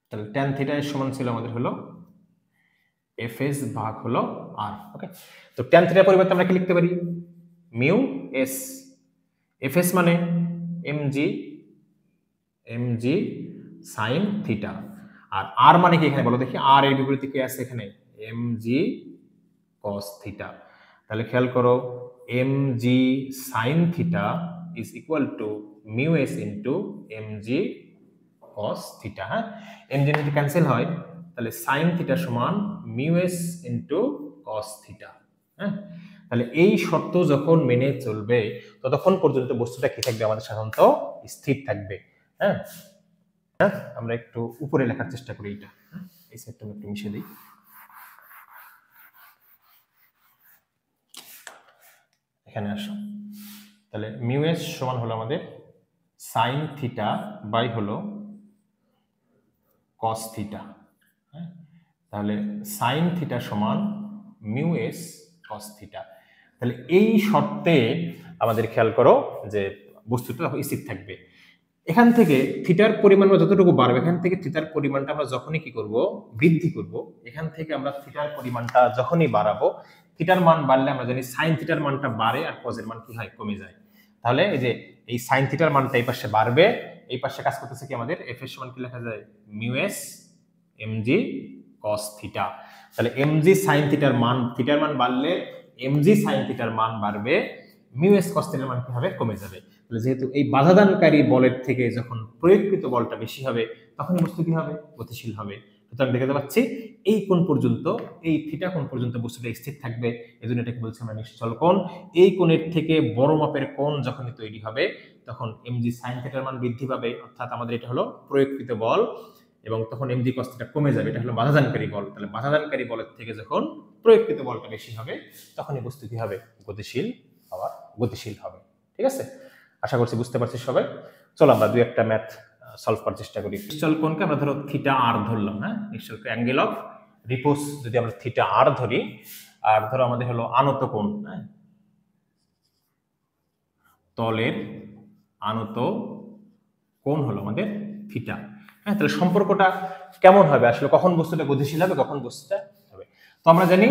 [SPEAKER 1] তাহলে tan থিটা সমান ছিল আমাদের হলো fs ভাগ হলো r। ওকে, তো tan থিটার পরিবর্তে আমরা কি লিখতে পারি? Mu s। fs মানে mg sin থিটা, আর r মানে কি এখানে বলো দেখি? r এর বিপরীতে কি আছে এখানে? mg cos theta. তাহলে খেয়াল করো, mg sin theta is equal two mu s into mg cos theta. হ্যাঁ, mg যদি ক্যান্সেল হয়, তাহলে sin থিটা সমান mu s into cos theta. হ্যাঁ, তাহলে এই শর্ত যখন মেনে চলবে ততক্ষণ পর্যন্ত বস্তুটা কি থাকবে? আমাদের সাধারণত স্থির থাকবে। হ্যাঁ, আমরা একটু উপরে লেখার চেষ্টা করি এটা। এই সেটটা একটু মিশিয়ে দিই। এখানে আসো, তাহলে মিউ এস সমান হলো আমাদের সাইন থিটা বাই হলো কস থিটা। হ্যাঁ, তাহলে সাইন থিটা সমান মিউ এস কস থিটা। তাহলে এই শর্তে আমাদের খেয়াল করো যে বস্তুটা স্থির থাকবে। এখান থেকে থিটার পরিমাণ যতটুকু বাড়বে, এখান থেকে থিটার পরিমাণটা আমরা যখনই কি করব? বৃদ্ধি করব। এখান থেকে আমরা থিটার পরিমাণটা যখনই বাড়াবো, থিটার মান বাড়লে আমরা জানি সাইন থিটার মানটা বাড়ে আর কজের মান কি হয়? কমে যায়। তাহলে এই যে এই সাইন থিটার মানটা এই পাশে বাড়বে, এই পাশে কাজ করতেছে কি আমাদের? এফ এর সমান কি লেখা যায়? Mu S MG cos theta. তাহলে এমজি সাইন থিটার মান, থিটার মান বাড়লে এমজি সাইন থিটার মান বাড়বে, মিউ এস কস থিটার মান কি হবে? কমে যাবে। তাহলে যেহেতু এই বাধাদানকারী বলের থেকে যখন প্রয়োগকৃত বলটা বেশি হবে, তখন বস্তু কি হবে? গতিশীল হবে। সুতরাং দেখতে পাচ্ছি এই কোণ পর্যন্ত, এই থিটা কোণ পর্যন্ত বস্তুটা স্থির থাকবে, এজন্য এটাকে বলছি আমরা নিশ্চল কোণ। এই কোণের থেকে বড় মাপের কোণ যখনই তৈরি হবে, তখন এমজি সাইন থিটার মান বৃদ্ধি পাবে, অর্থাৎ আমাদের এটা হলো প্রয়োগকৃত বল, এবং তখন এমজি কস থিটা কমে যাবে, এটা হলো বাধাদানকারী বল। তাহলে বাধাদানকারী বলের থেকে যখন প্রয়োগকৃত বলটা বেশি হবে, তখনই বস্তু কি হবে? গতিশীল হবে। ঠিক আছে, আশা করছি বুঝতে পারছি সবাই। চলো আমরা দুই একটা ম্যাথ সলভ করার চেষ্টা করি। নিশ্চল কোণকে আমরা ধরো থিটা আর ধরলাম। হ্যাঁ, নিশ্চল অ্যাঙ্গেল অফ রিপোজ যদি আমরা থিটা আর ধরি, আর ধরো আমাদের হলো আনত কোণ, হ্যাঁ, তলের আনত কোণ হলো আমাদের থিটা। হ্যাঁ, তাহলে সম্পর্কটা কেমন হবে আসলে, কখন বস্তুটা গতিশীল হবে, কখন বস্তুটা হবে। তো আমরা জানি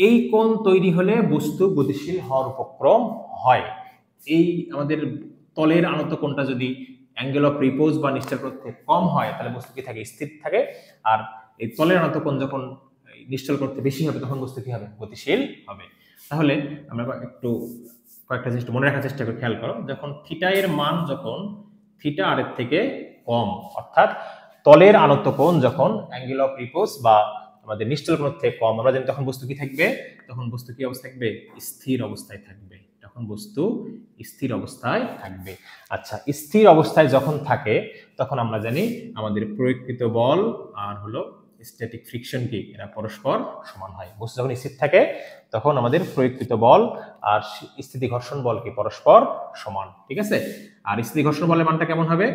[SPEAKER 1] এই কোণ তৈরি হলে বস্তু গতিশীল হওয়ার উপক্রম হয়। এই আমাদের তলের আনত কোণটা যদি অ্যাঙ্গেল অফ রিপোজ বা নিশ্চল কোণ থেকে কম হয় তাহলে বস্তু কি থাকে, স্থির থাকে। আর এই তলের আনত কোণ যখন নিশ্চল কোণ থেকে বেশি হবে তখন বস্তু কি হবে, গতিশীল হবে। তাহলে আমরা একটু কয়েকটা জিনিস মনে রাখার চেষ্টা করে খেয়াল করো। যখন থিটা এর মান যখন থিটা আর এর থেকে কম, অর্থাৎ তলের আনত কোণ যখন অ্যাঙ্গেল অফ রিপোজ বা আমাদের নিশ্চল কোণ থেকে কম, আমরা জানি তখন বস্তু কি থাকবে, তখন বস্তু কি অবস্থায় থাকবে, স্থির অবস্থায় থাকবে। তখন বস্তু স্থির অবস্থায় থাকবে। আচ্ছা, স্থির অবস্থায় যখন থাকে তখন আমরা জানি আমাদের প্রয়োগকৃত বল আর হলো স্ট্যাটিক ফ্রিকশন কি, এরা পরস্পর সমান হয়। বস্তু যখন স্থির থাকে তখন আমাদের প্রয়োগকৃত বল আর স্থিতি ঘর্ষণ বল কি পরস্পর সমান, ঠিক আছে। আর স্থিতি ঘর্ষণ বলের মানটা কেমন হবে,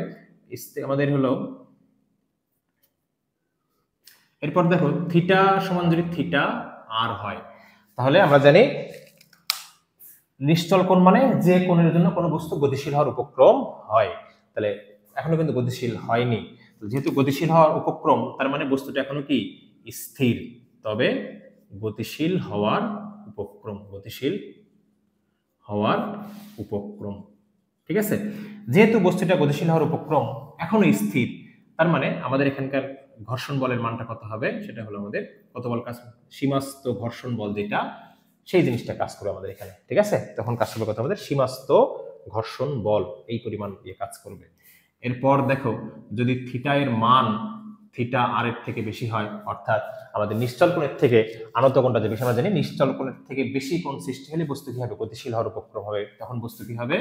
[SPEAKER 1] আমাদের হলো এরপর দেখো থিটা সমান যদি থিটা আর হয় তাহলে আমরা জানি নিশ্চল কোণ মানে যে কোণের জন্য কোনো বস্তু গতিশীল হওয়ার উপক্রম হয়। তাহলে এখনো কিন্তু গতিশীল হয়নি, যেহেতু গতিশীল হওয়ার উপক্রম তার মানে বস্তুটা এখনো কি স্থির, তবে গতিশীল হওয়ার উপক্রম, গতিশীল হওয়ার উপক্রম, ঠিক আছে। যেহেতু বস্তুটা গতিশীল হওয়ার উপক্রম এখনো স্থির, তার মানে আমাদের এখানকার ঘর্ষণ বলের মানটা কত হবে, সেটা হলো আমাদের কত বল কাজ, সীমাস্থ ঘর্ষণ বল যেটা, সেই জিনিসটা কাজ করবে আমাদের এখানে, ঠিক আছে। তখন কাজ করবে কত, আমাদের সীমাস্থ ঘর্ষণ বল এই পরিমাণ দিয়ে কাজ করবে। এরপর দেখো যদি থিটা এর মান থিটা আর এর থেকে বেশি হয়, অর্থাৎ আমাদের নিশ্চল কোণের থেকে আনত কোণটা যে বেশি, আমরা জানি নিশ্চল কোণের থেকে বেশি কোণ সৃষ্টি হলে বস্তু কি হবে, গতিশীল হওয়ার উপক্রম হবে। তখন বস্তু কি হবে,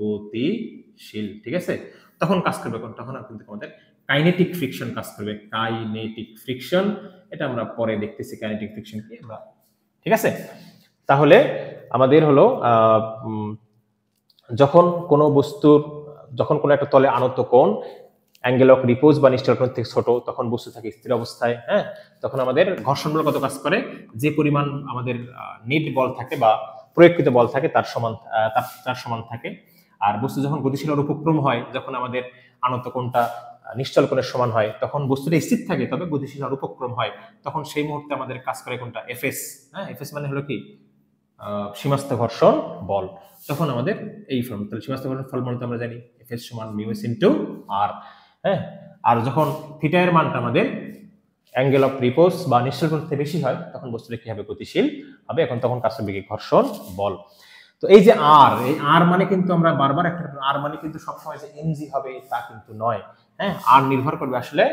[SPEAKER 1] গতিশীল, ঠিক আছে। তখন কাজ করবে কোন, তখন কিন্তু আমাদের কাইনেটিক ফ্রিকশন কাজ করবে, কাইনেটিক ফ্রিকশন। এটা আমরা পরে দেখতেছি কাইনেটিক ফ্রিকশন কি আমরা, ঠিক আছে। তাহলে আমাদের হলো যখন কোনো বস্তুর, যখন কোনো একটা তলে আনত কোণ অ্যাঙ্গেল অফ রিপোজ বা নিশ্চল কোণ থেকে ছোট তখন বস্তু থাকে স্থির অবস্থায়। হ্যাঁ, তখন আমাদের ঘর্ষণ বল কত কাজ করে, যে পরিমাণ আমাদের নেট বল থাকে বা প্রয়োগকৃত বল থাকে তার সমান থাকে। আর বস্তু যখন গতিশীল হওয়ার উপক্রম হয়, যখন আমাদের আনত কোণটা নিশ্চল কোণের সমান হয় তখন বস্তুটা স্থির থাকে তবে গতিশীল হওয়ার উপক্রম হয়। তখন সেই মুহূর্তে আমাদের কাজ করে কোনটা, এফএস। হ্যাঁ, এফএস মানে হলো কি, সীমাস্থ ঘর্ষণ বল। তখন আমাদের এই ফর্মুলা, তাহলে সীমাস্থ ঘর্ষণ ফর্মুলা আমরা জানি এফএস সমান মিউ ইনটু আর। হ্যাঁ, আর যখন থিটা এর মানটা আমাদের অ্যাঙ্গেল অফ রিপোজ বা নিশ্চল কোণ থেকে বেশি হয় তখন বস্তুটা কি হবে, গতিশীল হবে। এখন তখন কাজ করবে কি, ঘর্ষণ বল। তো এই যে আর, এই আর মানে কিন্তু আমরা বারবার একটা, আর মানে কিন্তু সবসময় যে এমজি হবে তা কিন্তু নয়। হ্যাঁ, আর নির্ভর করবে আসলে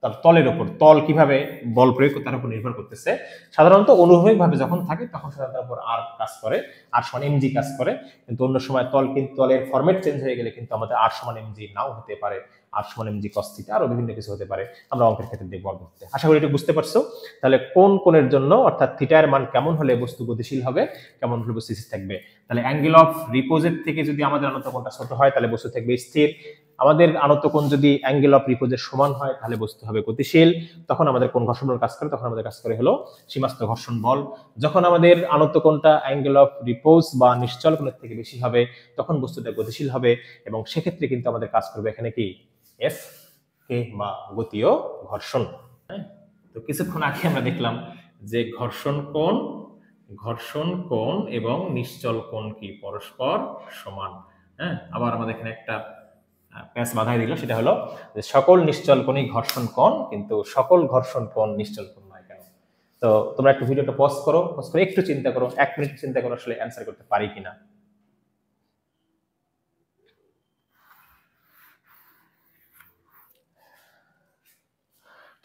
[SPEAKER 1] তার তলের উপর, তল কিভাবে বল প্রয়োগ তার উপর নির্ভর করতেছে। সাধারণত অনুভূমিক ভাবে যখন থাকে তখন সাধারণত তার উপর আর কাজ করে, আর সমান এমজি কাজ করে। কিন্তু অন্য সময় তল কিন্তু তলের ফরম্যাট চেঞ্জ হয়ে গেলে কিন্তু আমাদের আর সমান এমজি নাও হতে পারে, আর সমান এমজি কস থিটা, আরো বিভিন্ন কিছু হতে পারে, আমরা অঙ্কের ক্ষেত্রে দেখব পরবর্তীতে। আশা করি এটা বুঝতে পারছো। তাহলে কোন কোণের জন্য, অর্থাৎ থিটা এর মান কেমন হলে বস্তু গতিশীল হবে, কেমন হলে বস্তু স্থির থাকবে। তাহলে অ্যাঙ্গেল অফ রিপোজের থেকে যদি আমাদের আনত কোণটা ছোট হয় তাহলে বস্তু থাকবে স্থির। আমাদের আনত কোণ যদি অ্যাঙ্গেল অফ রিপোজের সমান হয় তাহলে বস্তু হবে গতিশীল। তখন আমাদের কোন ঘর্ষণ বল কাজ করে, তখন আমাদের কাজ করে হলো সীমাস্থ ঘর্ষণ বল। যখন আমাদের আনত কোণটা অ্যাঙ্গেল অফ রিপোজ বা নিশ্চল কোণের থেকে বেশি হবে তখন বস্তুটা গতিশীল হবে, এবং সেক্ষেত্রে কিন্তু আমাদের কাজ করবে এখানে কি, এফ কে বা গতীয় ঘর্ষণ। হ্যাঁ, তো কিছুক্ষণ আগে আমরা দেখলাম যে ঘর্ষণ কোণ এবং নিশ্চল কোণ কি পরস্পর সমান। হ্যাঁ, আবার আমাদের এখানে একটা প্যাচ বাধাই দিল, সেটা হলো যে সকল নিশ্চল কোণই ঘর্ষণ কোণ, কিন্তু সকল ঘর্ষণ কোণ নিশ্চল কোণ নয় কেন। তো তোমরা একটু ভিডিওটা পজ করো, পজ করে একটু চিন্তা করো, 1 মিনিট চিন্তা করো আসলে অ্যান্সার করতে পারি কিনা।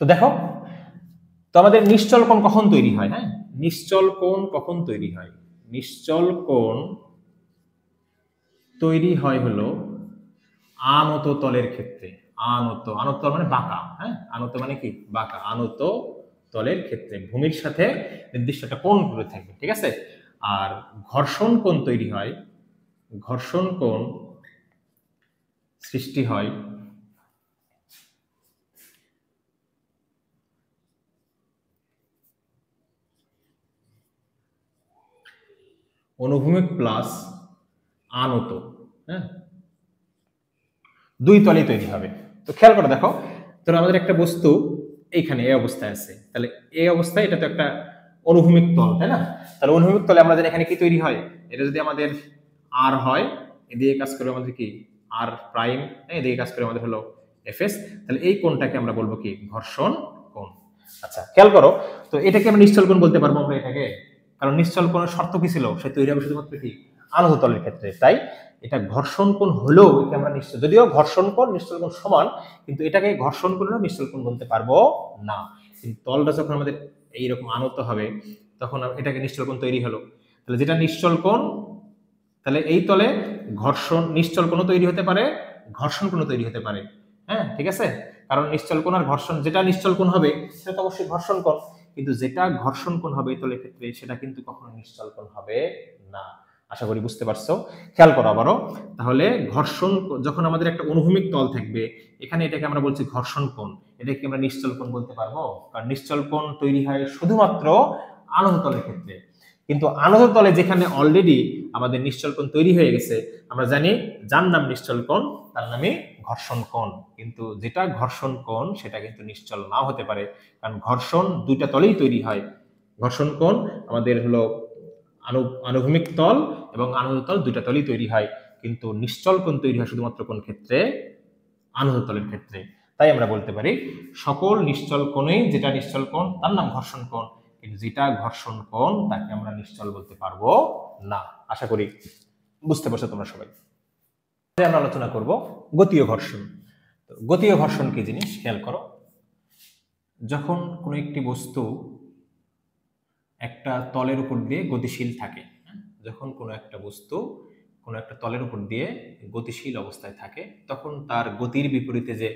[SPEAKER 1] তো দেখো, তো আমাদের নিশ্চল কোণ কখন তৈরি হয়, হ্যাঁ, নিশ্চল কোণ কখন তৈরি হয়, নিশ্চল কোণ তৈরি হয় হলো আনত তলের ক্ষেত্রে। আনত, আনত মানে বাঁকা। হ্যাঁ, আনত মানে কি, বাঁকা। আনত তলের ক্ষেত্রে ভূমির সাথে নির্দিষ্ট একটা কোণ করে থাকবে, ঠিক আছে। আর ঘর্ষণ কোণ তৈরি হয়, ঘর্ষণ কোণ সৃষ্টি হয় অনুভূমিক প্লাস আনত, হ্যাঁ, দুই তলেই তৈরি হবে। তো খেয়াল করে দেখো, ধরো আমাদের একটা বস্তু এইখানে এই অবস্থায় আছে, তাহলে এই অবস্থায় এটা তো একটা অনুভূমিক তল, তাই না? তাহলে অনুভূমিক তলে আমাদের এখানে কি তৈরি হয়, এটা যদি আমাদের আর হয়, এদিকে কাজ করে আমাদের কি আর প্রাইম, এদিকে কাজ করে আমাদের হলো এফএস, তাহলে এই কোণটাকে আমরা বলবো কি ঘর্ষণ কোণ। আচ্ছা খেয়াল করো, তো এটাকে আমরা নিশ্চল কোণ বলতে পারবো আমরা এটাকে, কারণ নিশ্চল কোণের শর্ত কি ছিল, সে তৈরি হবে শুধুমাত্র কি আনত তলের ক্ষেত্রে, তাই এটা ঘর্ষণ কোণ হলেও একে আমরা নিশ্চল, যদিও ঘর্ষণ কোণ নিশ্চল কোণ সমান, কিন্তু এটাকে ঘর্ষণ কোণ নিশ্চল কোণ বলতে পারবো না। তলটা যখন আমাদের এইরকম আনত হবে তখন এটাকে নিশ্চল কোণ তৈরি হলো, তাহলে যেটা নিশ্চল কোণ, তাহলে এই তলে ঘর্ষণ নিশ্চল কোণ তৈরি হতে পারে, ঘর্ষণ কোণ তৈরি হতে পারে, হ্যাঁ ঠিক আছে, কারণ নিশ্চল কোণ আর ঘর্ষণ, যেটা নিশ্চল কোণ হবে সেটা তো অবশ্যই ঘর্ষণ কোণ, কিন্তু যেটা ঘর্ষণ কোণ হবে এই তলের ক্ষেত্রে সেটা কিন্তু কখনো নিশ্চল কোণ হবে না। আশা করি বুঝতে পারছো। খেয়াল করো আবারও, তাহলে ঘর্ষণ যখন আমাদের একটা অনুভূমিক তল থাকবে, এখানে এটাকে আমরা বলছি ঘর্ষণ কোণ, এটাকে আমরা নিশ্চল কোণ বলতে পারবো, কারণ নিশ্চল কোণ তৈরি হয় শুধুমাত্র আনত তলের ক্ষেত্রে, কিন্তু আনত তলে যেখানে অলরেডি আমাদের নিশ্চল কোণ তৈরি হয়ে গেছে, আমরা জানি যার নাম নিশ্চল কোণ তার নামে ঘর্ষণ কোণ, কিন্তু যেটা ঘর্ষণ কোণ সেটা কিন্তু নিশ্চল নাও হতে পারে, কারণ ঘর্ষণ দুইটা তলেই তৈরি হয়। ঘর্ষণ কোণ আমাদের হলো আনুভূমিক তল এবং আনত তল দুইটা তলই তৈরি হয়, কিন্তু নিশ্চল কোণ তৈরি হয় শুধুমাত্র কোন ক্ষেত্রে, আনত তলের ক্ষেত্রে। তাই আমরা বলতে পারি সকল নিশ্চল কোণেই যেটা নিশ্চল কোণ তার নাম ঘর্ষণ কোণ, কিন্তু যেটা ঘর্ষণ কোণ তাকে আমরা নিশ্চল বলতে পারবো না। আশা করি বুঝতে পারছো তোমরা সবাই। আমরা আলোচনা করব গতীয় ঘর্ষণ। গতীয় ঘর্ষণ কি জিনিস খেয়াল করো, যখন কোনো একটি বস্তু একটা তলের উপর দিয়ে গতিশীল থাকে, যখন কোনো একটা বস্তু কোনো একটা তলের উপর দিয়ে গতিশীল অবস্থায় থাকে, তখন তার গতির বিপরীতে যে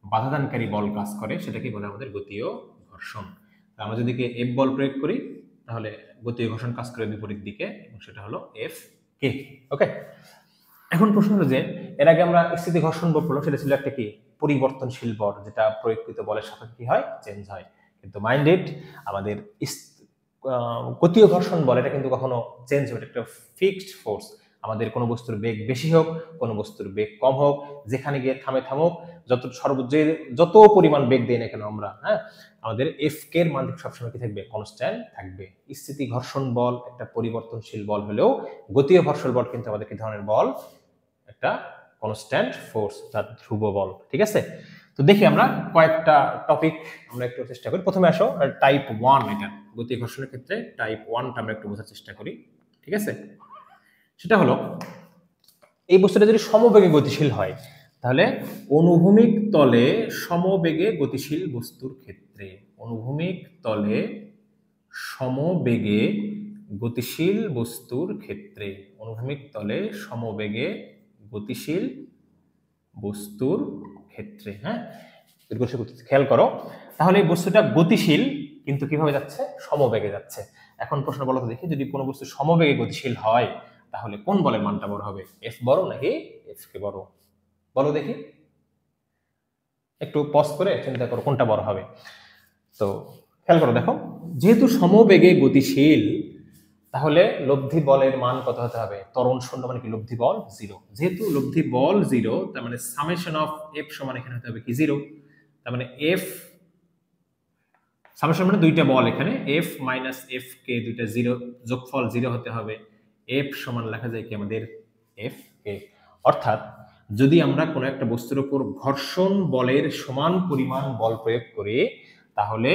[SPEAKER 1] বাধাদানকারী বল কাজ করে সেটাকে বলে আমাদের গতীয় ঘর্ষণ। আমরা যদি এফ বল প্রয়োগ করি তাহলে গতীয় ঘর্ষণ কাজ করে বিপরীত দিকে, এবং সেটা হলো এফ কে। ওকে, এখন প্রশ্ন হলো যে এর আগে আমরা স্থিতি ঘর্ষণ বল পড়লাম, সেটা ছিল একটা কি পরিবর্তনশীল বল, যেটা প্রয়োগকৃত বলের সাথে কি হয় চেঞ্জ হয়, কিন্তু মাইন্ডেড আমাদের গতীয় ঘর্ষণ বল এটা কিন্তু কখনো চেঞ্জ হবে, একটা ফিক্সড ফোর্স, আমাদের কোনো বস্তুর বেগ বেশি হোক কোনো বস্তুর বেগ কম হোক, যেখানে গিয়ে থামুক, যত পরিমাণ বেগ দেয় না কেন আমরা, হ্যাঁ, আমাদের এফ কে এর মান সবসময় কি থাকবে, কনস্ট্যান্ট থাকবে। স্থিতি ঘর্ষণ বল একটা পরিবর্তনশীল বল হলেও গতীয় ঘর্ষণ বল কিন্তু আমাদের কি ধরনের বল, একটা কনস্ট্যান্ট ফোর্স, তার ধ্রুব বল। ঠিক আছে, তো দেখি আমরা কয়েকটা টপিক আমরা একটু চেষ্টা করি। প্রথমে আসো টাইপ 1, এটা গতীয় ঘর্ষণের ক্ষেত্রে টাইপ 1টা আমরা একটু বোঝার চেষ্টা করি। ঠিক আছে, সেটা হলো এই বস্তুটা যদি সমবেগে গতিশীল হয়, তাহলে অনুভূমিক তলে সমবেগে গতিশীল বস্তুর ক্ষেত্রে, অনুভূমিক তলে সমবেগে গতিশীল বস্তুর ক্ষেত্রে, অনুভূমিক তলে সমবেগে গতিশীল বস্তুর ক্ষেত্রে, হ্যাঁ, খেয়াল করো, তাহলে এই বস্তুটা গতিশীল কিন্তু কিভাবে যাচ্ছে, সমবেগে যাচ্ছে। এখন প্রশ্ন বলো তো দেখি, যদি কোনো বস্তু সমবেগে গতিশীল হয় তাহলে কোন বলের মানটা বড় হবে, এফ বড় নাকি এফ কে বড়, বলো দেখি, একটু পজ করে চিন্তা করো কোনটা বড় হবে। তো খেয়াল করো, দেখো যেহেতু সমবেগে গতিশীল তাহলে লব্ধি বলের মান কত হতে হবে, ত্বরণ শূন্য মানে কি লব্ধি বল 0, যেহেতু লব্ধি বল 0 তার মানে সামেশন অফ এফ সমান এখানে হতে হবে কি 0, তার মানে এফ সামেশন মানে দুইটা বল এখানে এফ মাইনাস এফ কে, দুইটা 0 যোগফল 0 হতে হবে, এফ সমান লেখা যায় কি আমাদের এফ কে। অর্থাৎ যদি আমরা কোনো একটা বস্তুর উপর ঘর্ষণ বলের সমান পরিমাণ বল প্রয়োগ করি তাহলে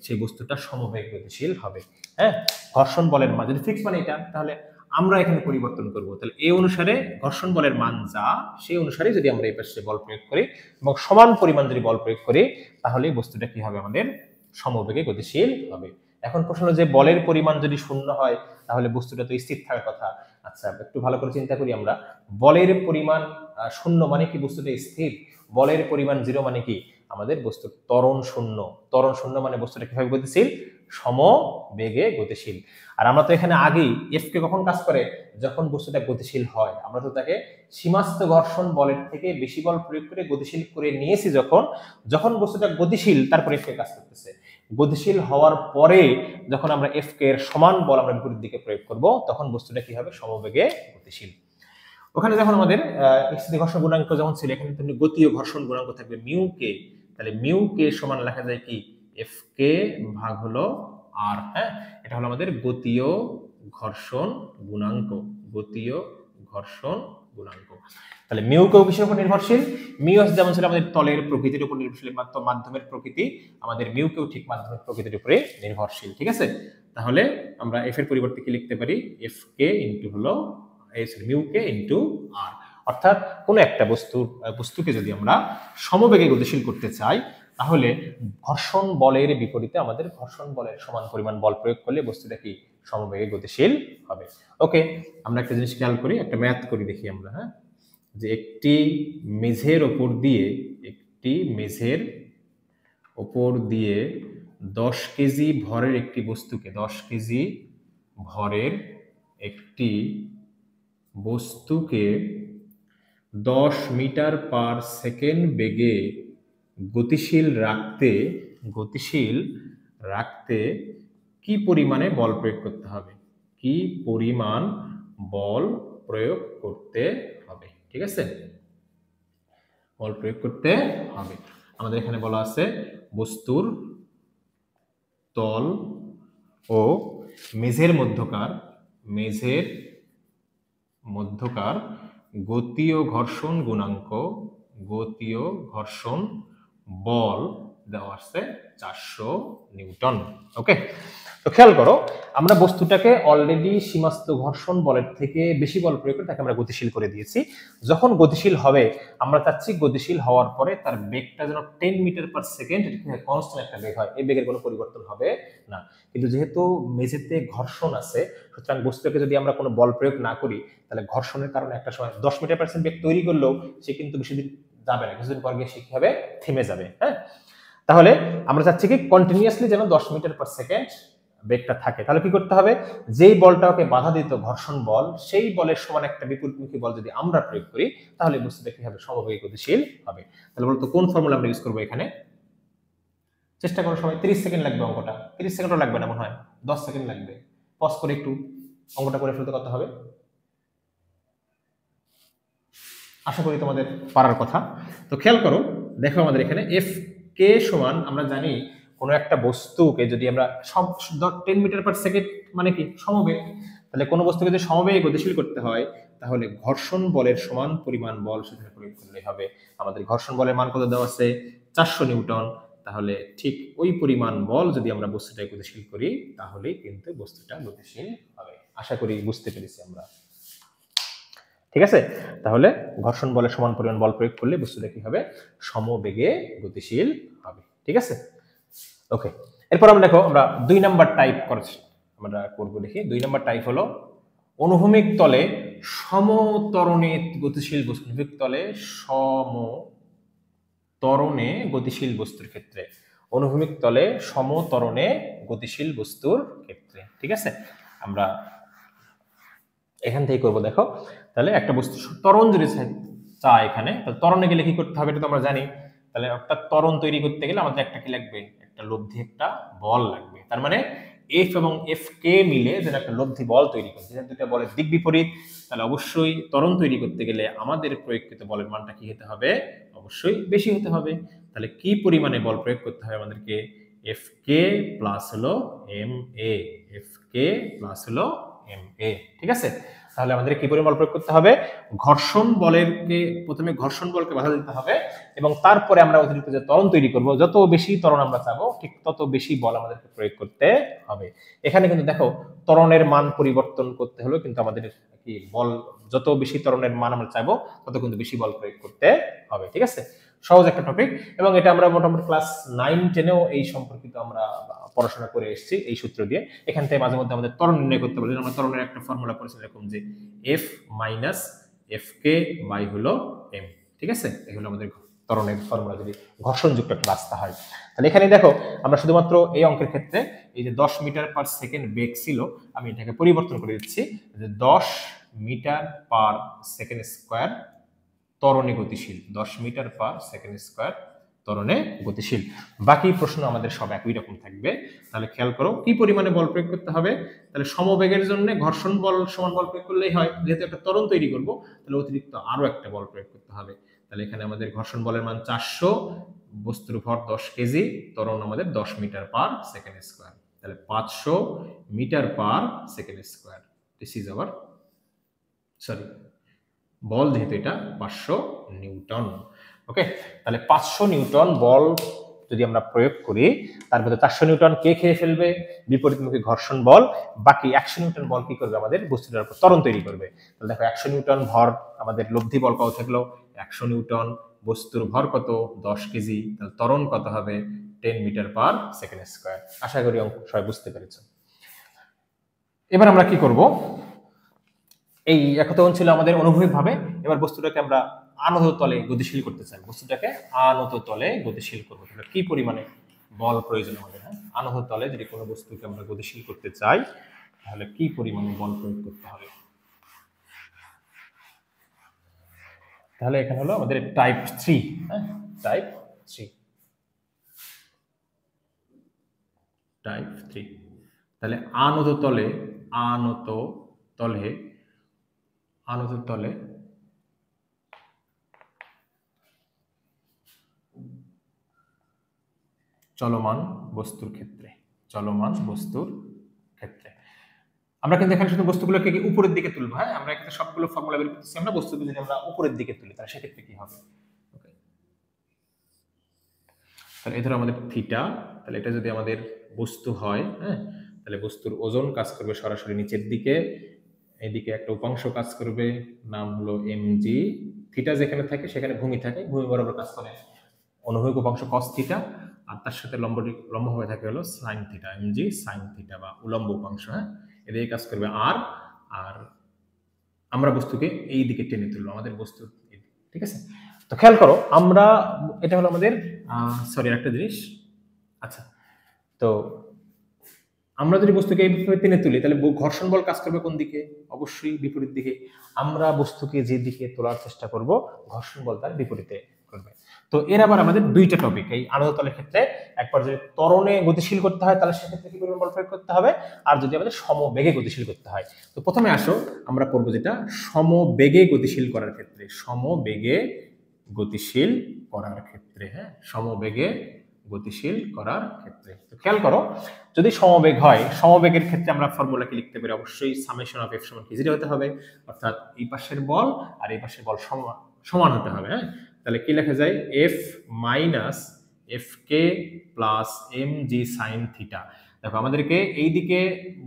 [SPEAKER 1] সেই বস্তুটা সমবেগ গতিশীল হবে। হ্যাঁ, ঘর্ষণ বলের মান যদি ফিক্স মানে এটা, তাহলে আমরা এখানে পরিবর্তন করব, তাহলে এই অনুসারে ঘর্ষণ বলের মান যা সেই অনুসারে যদি আমরা এই পাশে বল প্রয়োগ করি এবং সমান পরিমাণ যদি বল প্রয়োগ করি তাহলে বস্তুটা কি হবে, আমাদের সমবেগে গতিশীল হবে। এখন প্রশ্ন হলো যে বলের পরিমাণ যদি শূন্য হয় তাহলে বস্তুটা তো স্থির থাকার কথা। আচ্ছা একটু ভালো করে চিন্তা করি আমরা, বলের পরিমাণ শূন্য মানে কি বস্তুটা স্থির, বলের পরিমাণ 0 মানে কি আমাদের বস্তুর ত্বরণ শূন্য, ত্বরণ শূন্য মানে বস্তুটা কিভাবে গতিশীল, সমবেগে গতিশীল। আর আমরা তো এখানে আগেই এফ কে কখন কাজ করে, যখন বস্তুটা গতিশীল হয়, আমরা তো তাকে সীমাস্থ ঘর্ষণ বলের থেকে বেশি বল প্রয়োগ করে গতিশীল করে নিয়েছি, যখন যখন বস্তুটা গতিশীল তারপর এফ কে কাজ করতেছে। গতিশীল হওয়ার পরে যখন আমরা এফ কে এর সমান বল আমরা বিপরীত দিকে প্রয়োগ করব তখন বস্তুটা কি হবে সমবেগে গতিশীল। ওখানে যখন আমাদের স্থিতি ঘর্ষণ গুণাঙ্ক যখন ছিল এখানে তেমনি গতীয় ঘর্ষণ গুণাঙ্ক থাকবে মিউ কে, তাহলে মিউ কে সমান লেখা যায় কি এফ কে ভাগ হলো আর। হ্যাঁ, এটা হলো আমাদের গতীয় ঘর্ষণ গুণাঙ্ক, গতীয় ঘর্ষণ গুণাঙ্ক। তাহলে মিউ কেও কিসের উপর নির্ভরশীল? মিউ যেমন ছিল আমাদের তলের প্রকৃতির উপর নির্ভরশীল, মাত্র মাধ্যমের প্রকৃতি, আমাদের মিউ কেও ঠিক মাধ্যমের প্রকৃতির উপরে নির্ভরশীল। ঠিক আছে, তাহলে আমরা এফ এর পরিবর্তে কি লিখতে পারি? এফ কে ইনটু হলো মিউ কে ইনটু আর। অর্থাৎ কোন একটা বস্তুকে যদি আমরা সমবেগে গতিশীল করতে চাই তাহলে ঘর্ষণ বলের বিপরীতে আমাদের ঘর্ষণ বলের সমান পরিমাণ বল প্রয়োগ করলে বস্তুটা কি সমবেগে গতিশীল হবে। ওকে, আমরা একটা জিনিস খেয়াল করি, একটা ম্যাথ করি দেখি আমরা। হ্যাঁ, যে একটি মেঝের ওপর দিয়ে 10 কেজি ভরের একটি বস্তুকে 10 কেজি ভরের একটি বস্তুকে 10 মিটার পার সেকেন্ড বেগে গতিশীল রাখতে কি পরিমাণে বল প্রয়োগ করতে হবে? কি পরিমাণ বল প্রয়োগ করতে হবে? ঠিক আছে, বল প্রয়োগ করতে হবে। আমাদের এখানে বলা আছে বস্তুর তল ও মেঝের মধ্যকার গতীয় ঘর্ষণ গুণাঙ্ক, গতীয় ঘর্ষণ বল দেওয়া আছে 400 নিউটন। ওকে, তো খেয়াল করো আমরা বস্তুটাকে অলরেডি সীমাস্থ ঘর্ষণ বলের থেকে বেশি বল প্রয়োগ করে তাকে আমরা গতিশীল করে দিয়েছি। যখন গতিশীল হবে আমরা চাচ্ছি গতিশীল হওয়ার পরে তার বেগটা যেন 10 মিটার পার সেকেন্ড কনস্ট্যান্ট একটা বেগ হয়, এই বেগের কোনো পরিবর্তন হবে না। কিন্তু যেহেতু মেঝেতে ঘর্ষণ আছে সুতরাং বস্তুকে যদি আমরা কোনো বল প্রয়োগ না করি তাহলে ঘর্ষণের কারণে একটা সময় 10 মিটার পার সেকেন্ড বেগ তৈরি করলেও সে কিন্তু বেশি দিন যাবে না, কিছুদিন পর গিয়ে সে কি হবে? থেমে যাবে। হ্যাঁ, তাহলে আমরা চাচ্ছি কি কন্টিনিউয়াসলি যেন 10 মিটার পার সেকেন্ড বেগটা থাকে। তাহলে কি করতে হবে? যেই বলটাকে বাধা দিত ঘর্ষণ বল সেই বলের সমান একটা বিপরীতমুখী বল যদি আমরা প্রয়োগ করি তাহলে বস্তুটা কি হবে? সমবেগে গতিশীল হবে। তাহলে বলতো কোন ফর্মুলা আমরা ইউজ করবো এখানে? চেষ্টা করো সবাই, 30 সেকেন্ড লাগবে অঙ্কটা, 30 সেকেন্ডও লাগবে না মনে হয়, 10 সেকেন্ড লাগবে। পজ করে একটু অঙ্কটা করে ফেলতে কত হবে? আশা করি তোমাদের পারার কথা। তো খেয়াল করো, দেখো আমাদের এখানে এফ কে সমান আমরা জানি কোনো একটা বস্তুকে যদি আমরা 10 মিটার পার সেকেন্ড মানে কি সমবেগ, তাহলে কোনো বস্তুকে যদি সমবেগে গতিশীল করতে হয় তাহলে ঘর্ষণ বলের সমান পরিমাণ বল সেখানে প্রয়োগ করলে হবে। আমাদের ঘর্ষণ বলের মান কত দেওয়া আছে? 400 নিউটন। তাহলে ঠিক ওই পরিমাণ বল যদি আমরা বস্তুটাকে গতিশীল করি তাহলে কিন্তু বস্তুটা গতিশীল হবে। আশা করি বুঝতে পেরেছি আমরা। ঠিক আছে, তাহলে ঘর্ষণ বলের সমান পরিমাণ বল প্রয়োগ করলে বস্তুটা কি হবে? সমবেগে গতিশীল হবে। ঠিক আছে, ওকে। এরপর আমরা দেখো আমরা 2 নাম্বার টাইপ করছি, আমরা করব দেখি। 2 নাম্বার টাইপ হলো অনুভূমিক তলে সমত্বরণে গতিশীল বস্তু, অনুভূমিক তলে সমত্বরণে গতিশীল বস্তুর ক্ষেত্রে, অনুভূমিক তলে সমত্বরণে গতিশীল বস্তুর ক্ষেত্রে। ঠিক আছে, আমরা এখান থেকে করব। দেখো তাহলে একটা বস্তু ত্বরণ যদি চাই এখানে, তাহলে ত্বরণে গেলে কি করতে হবে এটা তো আমরা জানি। তাহলে একটা ত্বরণ তৈরি করতে গেলে আমাদের একটা কি লাগবে? একটা লব্ধি, একটা বল লাগবে। তার মানে এফ এবং এফ কে মিলে যেন একটা লব্ধি বল তৈরি করে, যেটা দুটো বলের দিক বিপরীত। তাহলে অবশ্যই ত্বরণ তৈরি করতে গেলে আমাদের প্রয়োগকৃত বলের মানটা কি হতে হবে? অবশ্যই বেশি হতে হবে। তাহলে কি পরিমাণে বল প্রয়োগ করতে হবে আমাদেরকে? এফ কে প্লাস হলো M A, F k plus হলো এম এ। ঠিক আছে, তাহলে আমাদের কি পরিমাণ বল প্রয়োগ করতে হবে? ঘর্ষণ বলেরকে প্রথমে ঘর্ষণ বলকে বাধা দিতে হবে এবং তারপরে আমরা অতিরিক্ত যে ত্বরণ তৈরি করব, যত বেশি ত্বরণ আমরা চাবো ঠিক তত বেশি বল আমাদেরকে প্রয়োগ করতে হবে। এখানে কিন্তু দেখো ত্বরণের মান পরিবর্তন করতে হলো কিন্তু আমাদের কি বল যত বেশি ত্বরণের মান আমরা চাইবো তত কিন্তু বেশি বল প্রয়োগ করতে হবে। ঠিক আছে, সহজ একটা টপিক এবং এটা আমরা মোটামুটি ক্লাস 9-10-এও এই সম্পর্কিত আমরা পড়াশোনা করে এসেছি এই সূত্র দিয়ে। এখান থেকে মাঝে মধ্যে আমাদের ত্বরণ নির্ণয় করতে পারি। আমরা ত্বরণের একটা ফর্মুলা পড়েছি এরকম যে F minus F K by হলো এম। ঠিক আছে, এগুলো আমাদের ত্বরণের ফর্মুলা যদি ঘর্ষণযুক্ত একটা রাস্তা হয়। তাহলে এখানে দেখো আমরা শুধুমাত্র এই অঙ্কের ক্ষেত্রে এই যে 10 মিটার পার সেকেন্ড বেগ ছিল আমি এটাকে পরিবর্তন করে দিচ্ছি যে 10 মিটার পার সেকেন্ড স্কয়ার ত্বরণে গতিশীল, 10 মিটার পার সেকেন্ড স্কয়ার ত্বরণে গতিশীল। বাকি প্রশ্ন আমাদের সব একই রকম থাকবে। তাহলে খেয়াল করো কি পরিমাণে বল প্রয়োগ করতে হবে। তাহলে সমবেগের জন্য ঘর্ষণ বল সমান বল প্রয়োগ করলেই হয়, যেহেতু একটা ত্বরণ তৈরি করব তাহলে অতিরিক্ত আরো একটা বল প্রয়োগ করতে হবে। তাহলে এখানে আমাদের ঘর্ষণ বলের মান 400, বস্তুর ভর 10 কেজি, ত্বরণ আমাদের 10 মিটার পার সেকেন্ড স্কয়ার। তাহলে 500 metre per second square. This is our বল, যেহেতু এটা 500 নিউটন। ওকে, তাহলে 500 নিউটন বল যদি আমরা প্রয়োগ করি, তার মধ্যে 400 নিউটন কে খেয়ে ফেলবে? বিপরীতমুখী ঘর্ষণ বল। বাকি 100 নিউটন বল কি করবে? আমাদের বস্তুটার উপর ত্বরণ তৈরি করবে। তাহলে দেখো 100 নিউটন ভর আমাদের লব্ধি বল কত থাকলো? 100 নিউটন। বস্তুর ভর কত? 10 কেজি। তাহলে ত্বরণ কত হবে? 10 মিটার পার সেকেন্ড স্কয়ার। আশা করি অঙ্ক সবাই বুঝতে পেরেছো। এবার আমরা কি করব? এই একতন ছিল আমাদের অনুভূমিকভাবে। এবার বস্তুটাকে আমরা আনত তলে গতিশীল করতে চাই। বস্তুটাকে আনত তলে গতিশীল করব। তাহলে কি পরিমাণে বল প্রয়োজন আমাদের? আনত তলে যদি কোনো বস্তুকে আমরা গতিশীল করতে চাই তাহলে কি পরিমাণে বল প্রয়োগ করতে হবে? তাহলে এখানে হলো আমাদের টাইপ 3, টাইপ 3। তাহলে আনত তলে চলমান বস্তুর ক্ষেত্রে আমরা কিন্তু এখানে শুধু বস্তুগুলোকে উপরের দিকে তুলবো। হ্যাঁ, আমরা এখানে সবগুলো ফর্মুলা বের করতেছি। আমরা বস্তুকে যদি আমরা উপরের দিকে তুলি তাহলে সেক্ষেত্রে কি হবে? তাহলে এই ধরো আমাদের থিটা। তাহলে এটা যদি আমাদের বস্তু হয়, হ্যাঁ, তাহলে বস্তুর ওজন কাজ করবে সরাসরি নিচের দিকে। এইদিকে একটা উপাংশ কাজ করবে, নাম হলো mg। থিটা যেখানে থাকে সেখানে ভূমি থাকে, ভূমি বরাবর কাজ করে অনুভূমিক উপাংশ cos থিটা, আর তার সাথে লম্ব হয়ে থাকে হলো sin theta, mg sin theta বা উলম্ব উপাংশ। হ্যাঁ, এদিকে কাজ করবে r, আর আমরা বস্তুকে এই দিকে টেনে তুলবো, আমাদের বস্তু। ঠিক আছে, তো খেয়াল করো আমরা, এটা হলো আমাদের একটা জিনিস। আচ্ছা, তো আমরা যদি বস্তুকে এইভাবে টেনে তুলি তাহলে ঘর্ষণ বল কাজ করবে কোন দিকে? অবশ্যই বিপরীত দিকে। আমরা বস্তুকে যে দিকে তোলার চেষ্টা করব ঘর্ষণ বল তার বিপরীতে করবে। তো এর আবার আমাদের দুইটা টপিক এই আনত তলের ক্ষেত্রে। একবার যদি ত্বরণে গতিশীল করতে হয় তাহলে সেক্ষেত্রে কি পরিমাণ বল প্রয়োগ করতে হবে, আর যদি আমাদের সমবেগে গতিশীল করতে হয়। তো প্রথমে আসো আমরা পড়বো যেটা সমবেগে গতিশীল করার ক্ষেত্রে। হ্যাঁ, সমবেগে গতিশীল করার ক্ষেত্রে। তো খেয়াল করো, যদি সমবেগ হয়, সমবেগের ক্ষেত্রে আমরা ফর্মুলা কি লিখতে পারি? অবশ্যই সামেশন অফ f সমান k0 হতে হবে, অর্থাৎ এই পাশের বল আর এই পাশের বল সমান হতে হবে। হ্যাঁ, তাহলে কি লেখা যায়? f minus fk plus mg sin theta. দেখো আমাদেরকে এইদিকে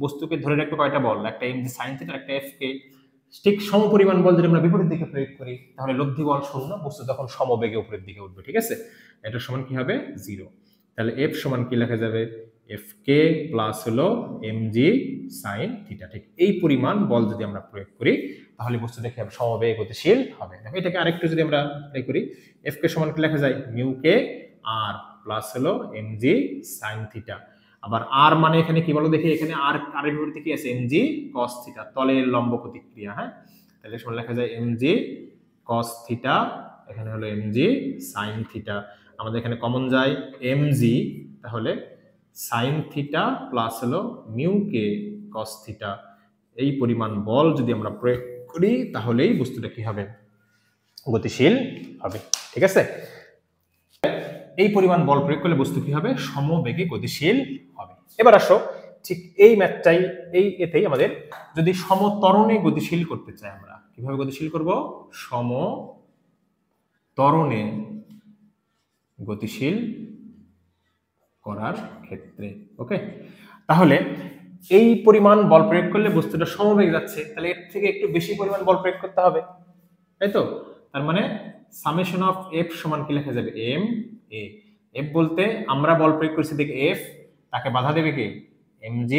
[SPEAKER 1] বস্তুকে ধরে রাখতে কয়টা বল? একটা mg sin থিটা, একটা fk। ঠিক সমপরিমাণ বল যদি আমরা বিপরীত দিকে প্রয়োগ করি তাহলে লব্ধি বল 0, বস্তু তখন সমবেগে উপরের দিকে উঠবে। ঠিক আছে, এটা সমান কি হবে? 0। তাহলে f সমান কি লেখা যাবে? fk প্লাস হলো mg sin থিটা। ঠিক এই পরিমাণ বল যদি আমরা প্রয়োগ করি তাহলে বস্তুটা কি হবে? সমবেগে গতিশীল হবে। দেখো এটাকে আরেকটু যদি আমরা ট্রাই করি, fk সমান কি লেখা যায়? μk আর প্লাস হলো mg sin থিটা। আবার r মানে এখানে কি বলো দেখি? এখানে r এর বিপরীতে কি আছে? mg cos থিটা, তলের লম্ব প্রতিক্রিয়া। হ্যাঁ, তাহলে সমান লেখা যায় mg cos থিটা, এখানে হলো mg sin থিটা। আমাদের এখানে কমন যায় mg, তাহলে sin থিটা প্লাস হলো μk cos থিটা। এই পরিমাণ বল যদি আমরা প্রয়োগ করি তাহলেই বস্তুটা কি হবে? গতিশীল হবে। ঠিক আছে, এই পরিমাণ বল প্রয়োগ করলে বস্তু কি হবে? সমবেগে গতিশীল হবে। এবার আসো ঠিক এই ম্যাথটাই, এতেই আমাদের যদি সমত্বরণে গতিশীল করতে চাই আমরা কিভাবে গতিশীল করব? সমত্বরণে গতিশীল করার ক্ষেত্রে। ওকে, তাহলে এই পরিমাণ বল প্রয়োগ করলে বস্তুটা সমবেগে যাচ্ছে, তাহলে এর থেকে একটু বেশি পরিমাণ বল প্রয়োগ করতে হবে, তাই তো? তার মানে সামেশন অফ f সমান কি লেখা যাবে? m a। f বলতে আমরা বল প্রয়োগ করছি দেখে f, তাকে বাধা দেবে কি? mg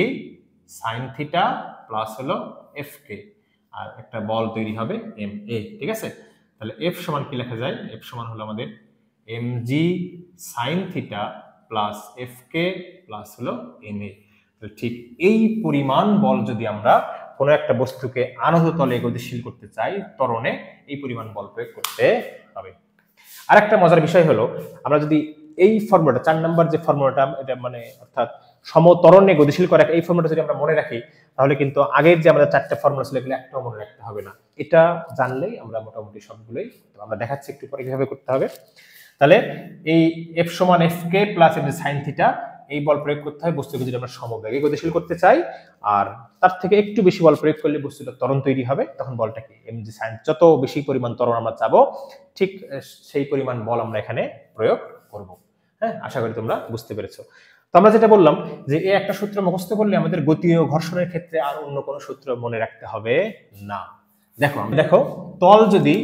[SPEAKER 1] sin থিটা প্লাস হলো fk, আর একটা বল তৈরি হবে ma। ঠিক আছে, তাহলে f সমান কি লেখা যায়? f সমান হলো আমাদের mg sin theta plus fk plus হলো ma। ঠিক এই পরিমাণ বল যদি আমরা কোনো একটা বস্তুকে আনত তলে গতিশীল করতে চাই ত্বরণে, এই পরিমাণ বল প্রয়োগ করতে হবে। আর একটা মজার বিষয় হলো, আমরা যদি এই ফর্মুলাটা 4 নাম্বার যে ফর্মুলাটা, এটা মানে অর্থাৎ সমত্বরণে গতিশীল করা, এই ফর্মুলাটা যদি আমরা মনে রাখি তাহলে কিন্তু আগের যে আমাদের 4টা ফর্মুলা ছিল এগুলো একটাও মনে রাখতে হবে না। এটা জানলেই আমরা মোটামুটি সবগুলোই, আমরা দেখাচ্ছি একটু পরে কিভাবে করতে হবে। তাহলে এই F সমান Fk plus mg sin theta এই বল প্রয়োগ করতে হয় বস্তুকে যদি আমরা সমবেগে গতিশীল করতে চাই, আর তার থেকে একটু বেশি বল প্রয়োগ করলে বস্তুটা ত্বরণ তৈরি হবে, তখন বলটা কি mg sin, যত বেশি পরিমাণ ত্বরণ আমরা চাবো ঠিক সেই পরিমাণ বল আমরা এখানে প্রয়োগ করব। হ্যাঁ, আশা করি তোমরা বুঝতে পেরেছো। তো আমরা যেটা বললাম যে এই একটা সূত্র মুখস্থ করলে আমাদের গতি ও ঘর্ষণের ক্ষেত্রে আর অন্য কোনো সূত্র মনে রাখতে হবে না। দেখো তল যদি,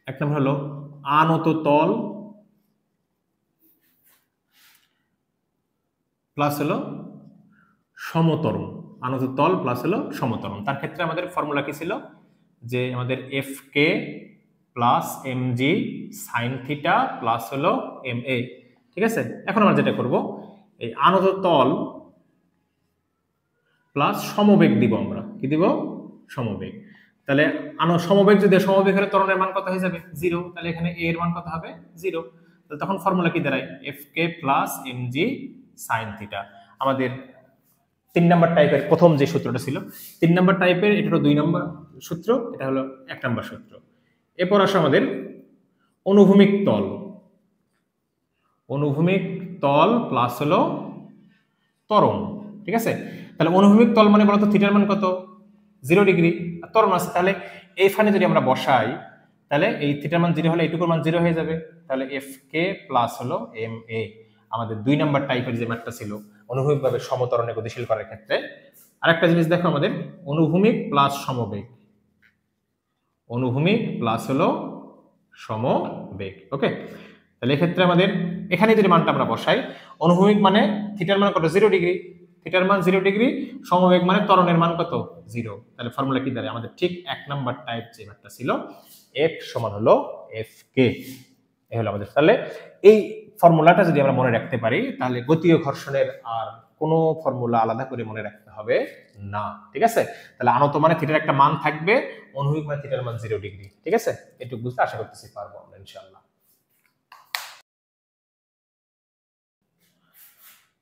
[SPEAKER 1] এক নম্বর হলো আনত তল প্লাস হলো সমতরণ, আনত তল প্লাস হলো সমতরণ, তার ক্ষেত্রে আমাদের ফর্মুলা কি ছিল যে আমাদের Fk plus mg sin theta plus হলো ma। ঠিক আছে, এখন আমরা যেটা করব এই আনত তল প্লাস সমবেগ দিব, আমরা কি দিব, সমবেগ। তাহলে সমবেগ যদি সমবেগ হলে ত্বরণের মান কত হয়ে যাবে 0, তাহলে এখানে a এর মান কত হবে 0, তাহলে তখন ফর্মুলা কি দাঁড়ায় Fk plus mg sin theta. আমাদের 3 নাম্বার টাইপের প্রথম যে সূত্রটা ছিল 3 নাম্বার টাইপের, এটা হলো 2 নাম্বার সূত্র, এটা হলো 1 নাম্বার সূত্র। এরপর আসে আমাদের অনুভূমিক তল, অনুভূমিক তল প্লাস হলো ত্বরণ। ঠিক আছে, তাহলে অনুভূমিক তল মানে বলতো থিটার মান কত 0 ডিগ্রি, আর ত্বরণ আছে, তাহলে এইখানে যদি আমরা বসাই তাহলে এই থিটার মান 0 হলে এইটুকুর মান 0 হয়ে যাবে, তাহলে Fk প্লাস হলো ma। আমাদের 2 নাম্বার টাইপের যে ম্যাথটা ছিল অনুভূমিকভাবে সমতরণে গতিশীল করার ক্ষেত্রে। আরেকটা জিনিস দেখো, আমাদের অনুভূমিক প্লাস সমবেগ, অনুভূমিক প্লাস হলো সমবেগ। ওকে, তাহলে এক্ষেত্রে আমাদের এখানে যদি মানটা আমরা বসাই, অনুভূমিক মানে থিটার মান কত 0 ডিগ্রি, থিটার মান 0 ডিগ্রি, সমবেগ মানে ত্বরণের মান কত 0, তাহলে ফর্মুলা কি দাঁড়ায় আমাদের ঠিক 1 নাম্বার টাইপ যে ম্যাথটা ছিল F সমান হলো Fk, এই হলো আমাদের। তাহলে এই ফর্মুলাটা যদি আমরা মনে রাখতে পারি তাহলে গতি ও ঘর্ষণের আর কোনো ফর্মুলা আলাদা করে মনে রাখতে হবে না। ঠিক আছে, তাহলে আনত মানে থিটার একটা মান থাকবে, অনুভূমিক মানে থিটার মান 0 ডিগ্রি। ঠিক আছে, এটুকু বুঝতে আশা করতেছি পারবো আমরা ইনশাআল্লাহ।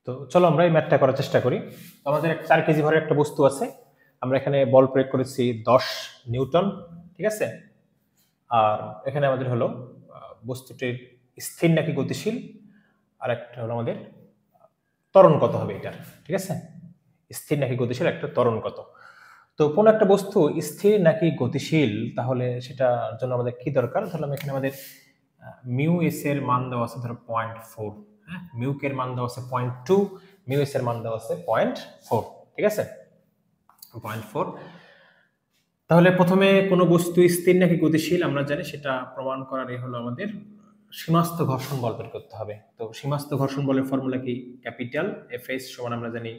[SPEAKER 1] তো চলো আমরা এই ম্যাথটা করার চেষ্টা করি। আমাদের 4 কেজি ভরের একটা বস্তু আছে, আমরা এখানে বল প্রয়োগ করেছি 10 নিউটন। ঠিক আছে, আর এখানে আমাদের হলো বস্তুটির স্থির নাকি গতিশীল, আর একটা হলো আমাদের ত্বরণ কত হবে এটার। ঠিক আছে, স্থির নাকি গতিশীল, একটা ত্বরণ কত। তো কোনো একটা বস্তু স্থির নাকি গতিশীল, তাহলে সেটার জন্য আমাদের কি দরকার, ধরলাম এখানে আমাদের মিউ এস এর মান দেওয়া আছে ধরো 0.4, হ্যাঁ, মিউ কে এর মান দেওয়া আছে 0.2, মিউ এস এর মান দেওয়া আছে 0.4। ঠিক আছে, 0.4। তাহলে প্রথমে কোনো বস্তু স্থির নাকি গতিশীল আমরা জানি, সেটা প্রমাণ করার এই হলো আমাদের সীমাস্থ ঘর্ষণ বল বের করতে হবে। তো সীমাস্থ ঘর্ষণ বলের ফর্মুলা কি, ক্যাপিটাল Fs সমান আমরা জানি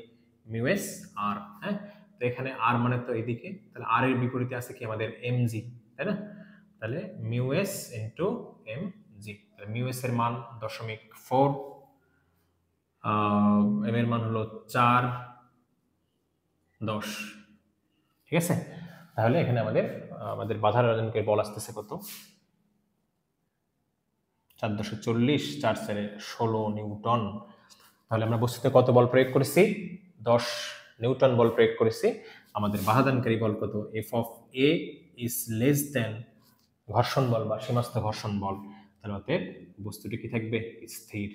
[SPEAKER 1] মিউ এস আর, হ্যাঁ, তো এখানে আর মানে তো এদিকে, তাহলে আর এর বিপরীতে আছে কি আমাদের mg, তাই না, তাহলে মিউ এস ইনটু mg, তাহলে মিউ এস এর মান 0.4, এম এর মান হলো 4.10। ঠিক আছে, তাহলে এখানে আমাদের বাধার আধানকে বল আসতেছে কত 440, 4/16 নিউটন। তাহলে আমরা বস্তুতে কত বল প্রয়োগ করেছি 10 নিউটন বল প্রয়োগ করেছি। আমাদের বাধাদানকারী বল কত, F of A is less than ঘর্ষণ বল বা সীমাস্থ ঘর্ষণ বল। তাহলে অতএব বস্তুটি কি থাকবে, স্থির,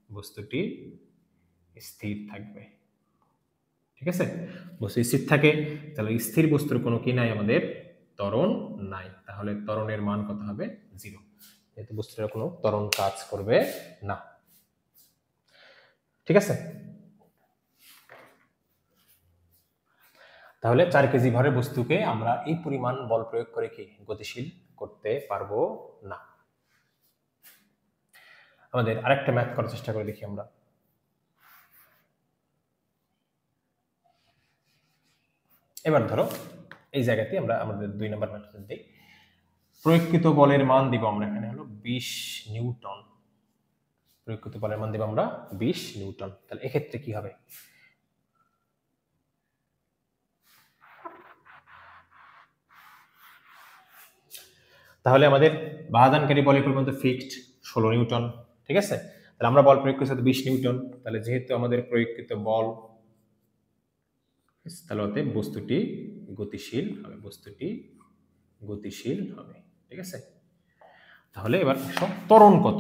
[SPEAKER 1] বস্তুটি স্থির থাকবে। ঠিক আছে, বস্তু স্থির থাকে, তাহলে স্থির বস্তুর কোনো কি নাই, আমাদের ত্বরণ নাই, তাহলে ত্বরণের মান কত হবে 0, যেহেতু বস্তুটার কোনো ত্বরণ কাজ করবে না। ঠিক আছে, তাহলে 4 কেজি ভরের বস্তুকে আমরা এই পরিমাণ বল প্রয়োগ করে কি গতিশীল করতে পারবো না। আমাদের আরেকটা ম্যাথ করার চেষ্টা করে দেখি আমরা। এবার ধরো এই জায়গাতে আমরা আমাদের 2 নম্বর ম্যাথটা দিই, প্রয়োগকৃত বলের মান দিব আমরা এখানে হলো 20 নিউটন, প্রয়োগকৃত বলের মান দিব আমরা 20 নিউটন। তাহলে এক্ষেত্রে কি হবে, তাহলে আমাদের বাধাদানকারী বলের পরিমাণ তো ফিক্সড, 16 নিউটন। ঠিক আছে, তাহলে আমরা বল প্রয়োগ করছি 20 নিউটন। তাহলে যেহেতু আমাদের প্রয়োগকৃত বল, তাহলে অতএব বস্তুটি গতিশীল হবে, বস্তুটি গতিশীল হবে। ঠিক আছে, তাহলে এবার ত্বরণ কত,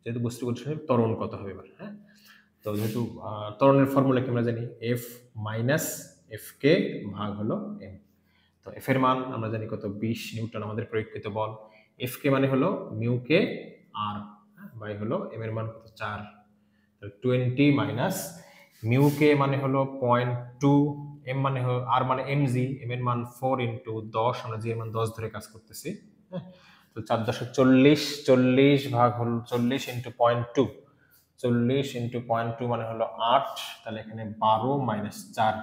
[SPEAKER 1] যেহেতু বস্তু গতিশীল ত্বরণ কত হবে এবার। হ্যাঁ, তো যেহেতু ত্বরণের ফর্মুলা কি আমরা জানি, এফ মাইনাস এফ কে ভাগ হলো এম। তো এফ এর মান আমরা জানি কত, 20 নিউটন আমাদের প্রয়োগকৃত বল। এফ কে মানে হলো মিউ কে আর বাই হলো এম এর মান কত 4, 20 মাইনাস মিউ কে মানে হলো 0.2, এম মানে হলো আর মানে এম জি, এম এর মান 4 ইন্টু 10, আমরা জি এর মান 10 ধরে কাজ করতেছি। হ্যাঁ, তো 4×10 40 ভাগ হলো 40 ইন্টু 0.2, 40 ইন্টু 0.2 মানে হলো 8, তাহলে এখানে 12 মাইনাস 4,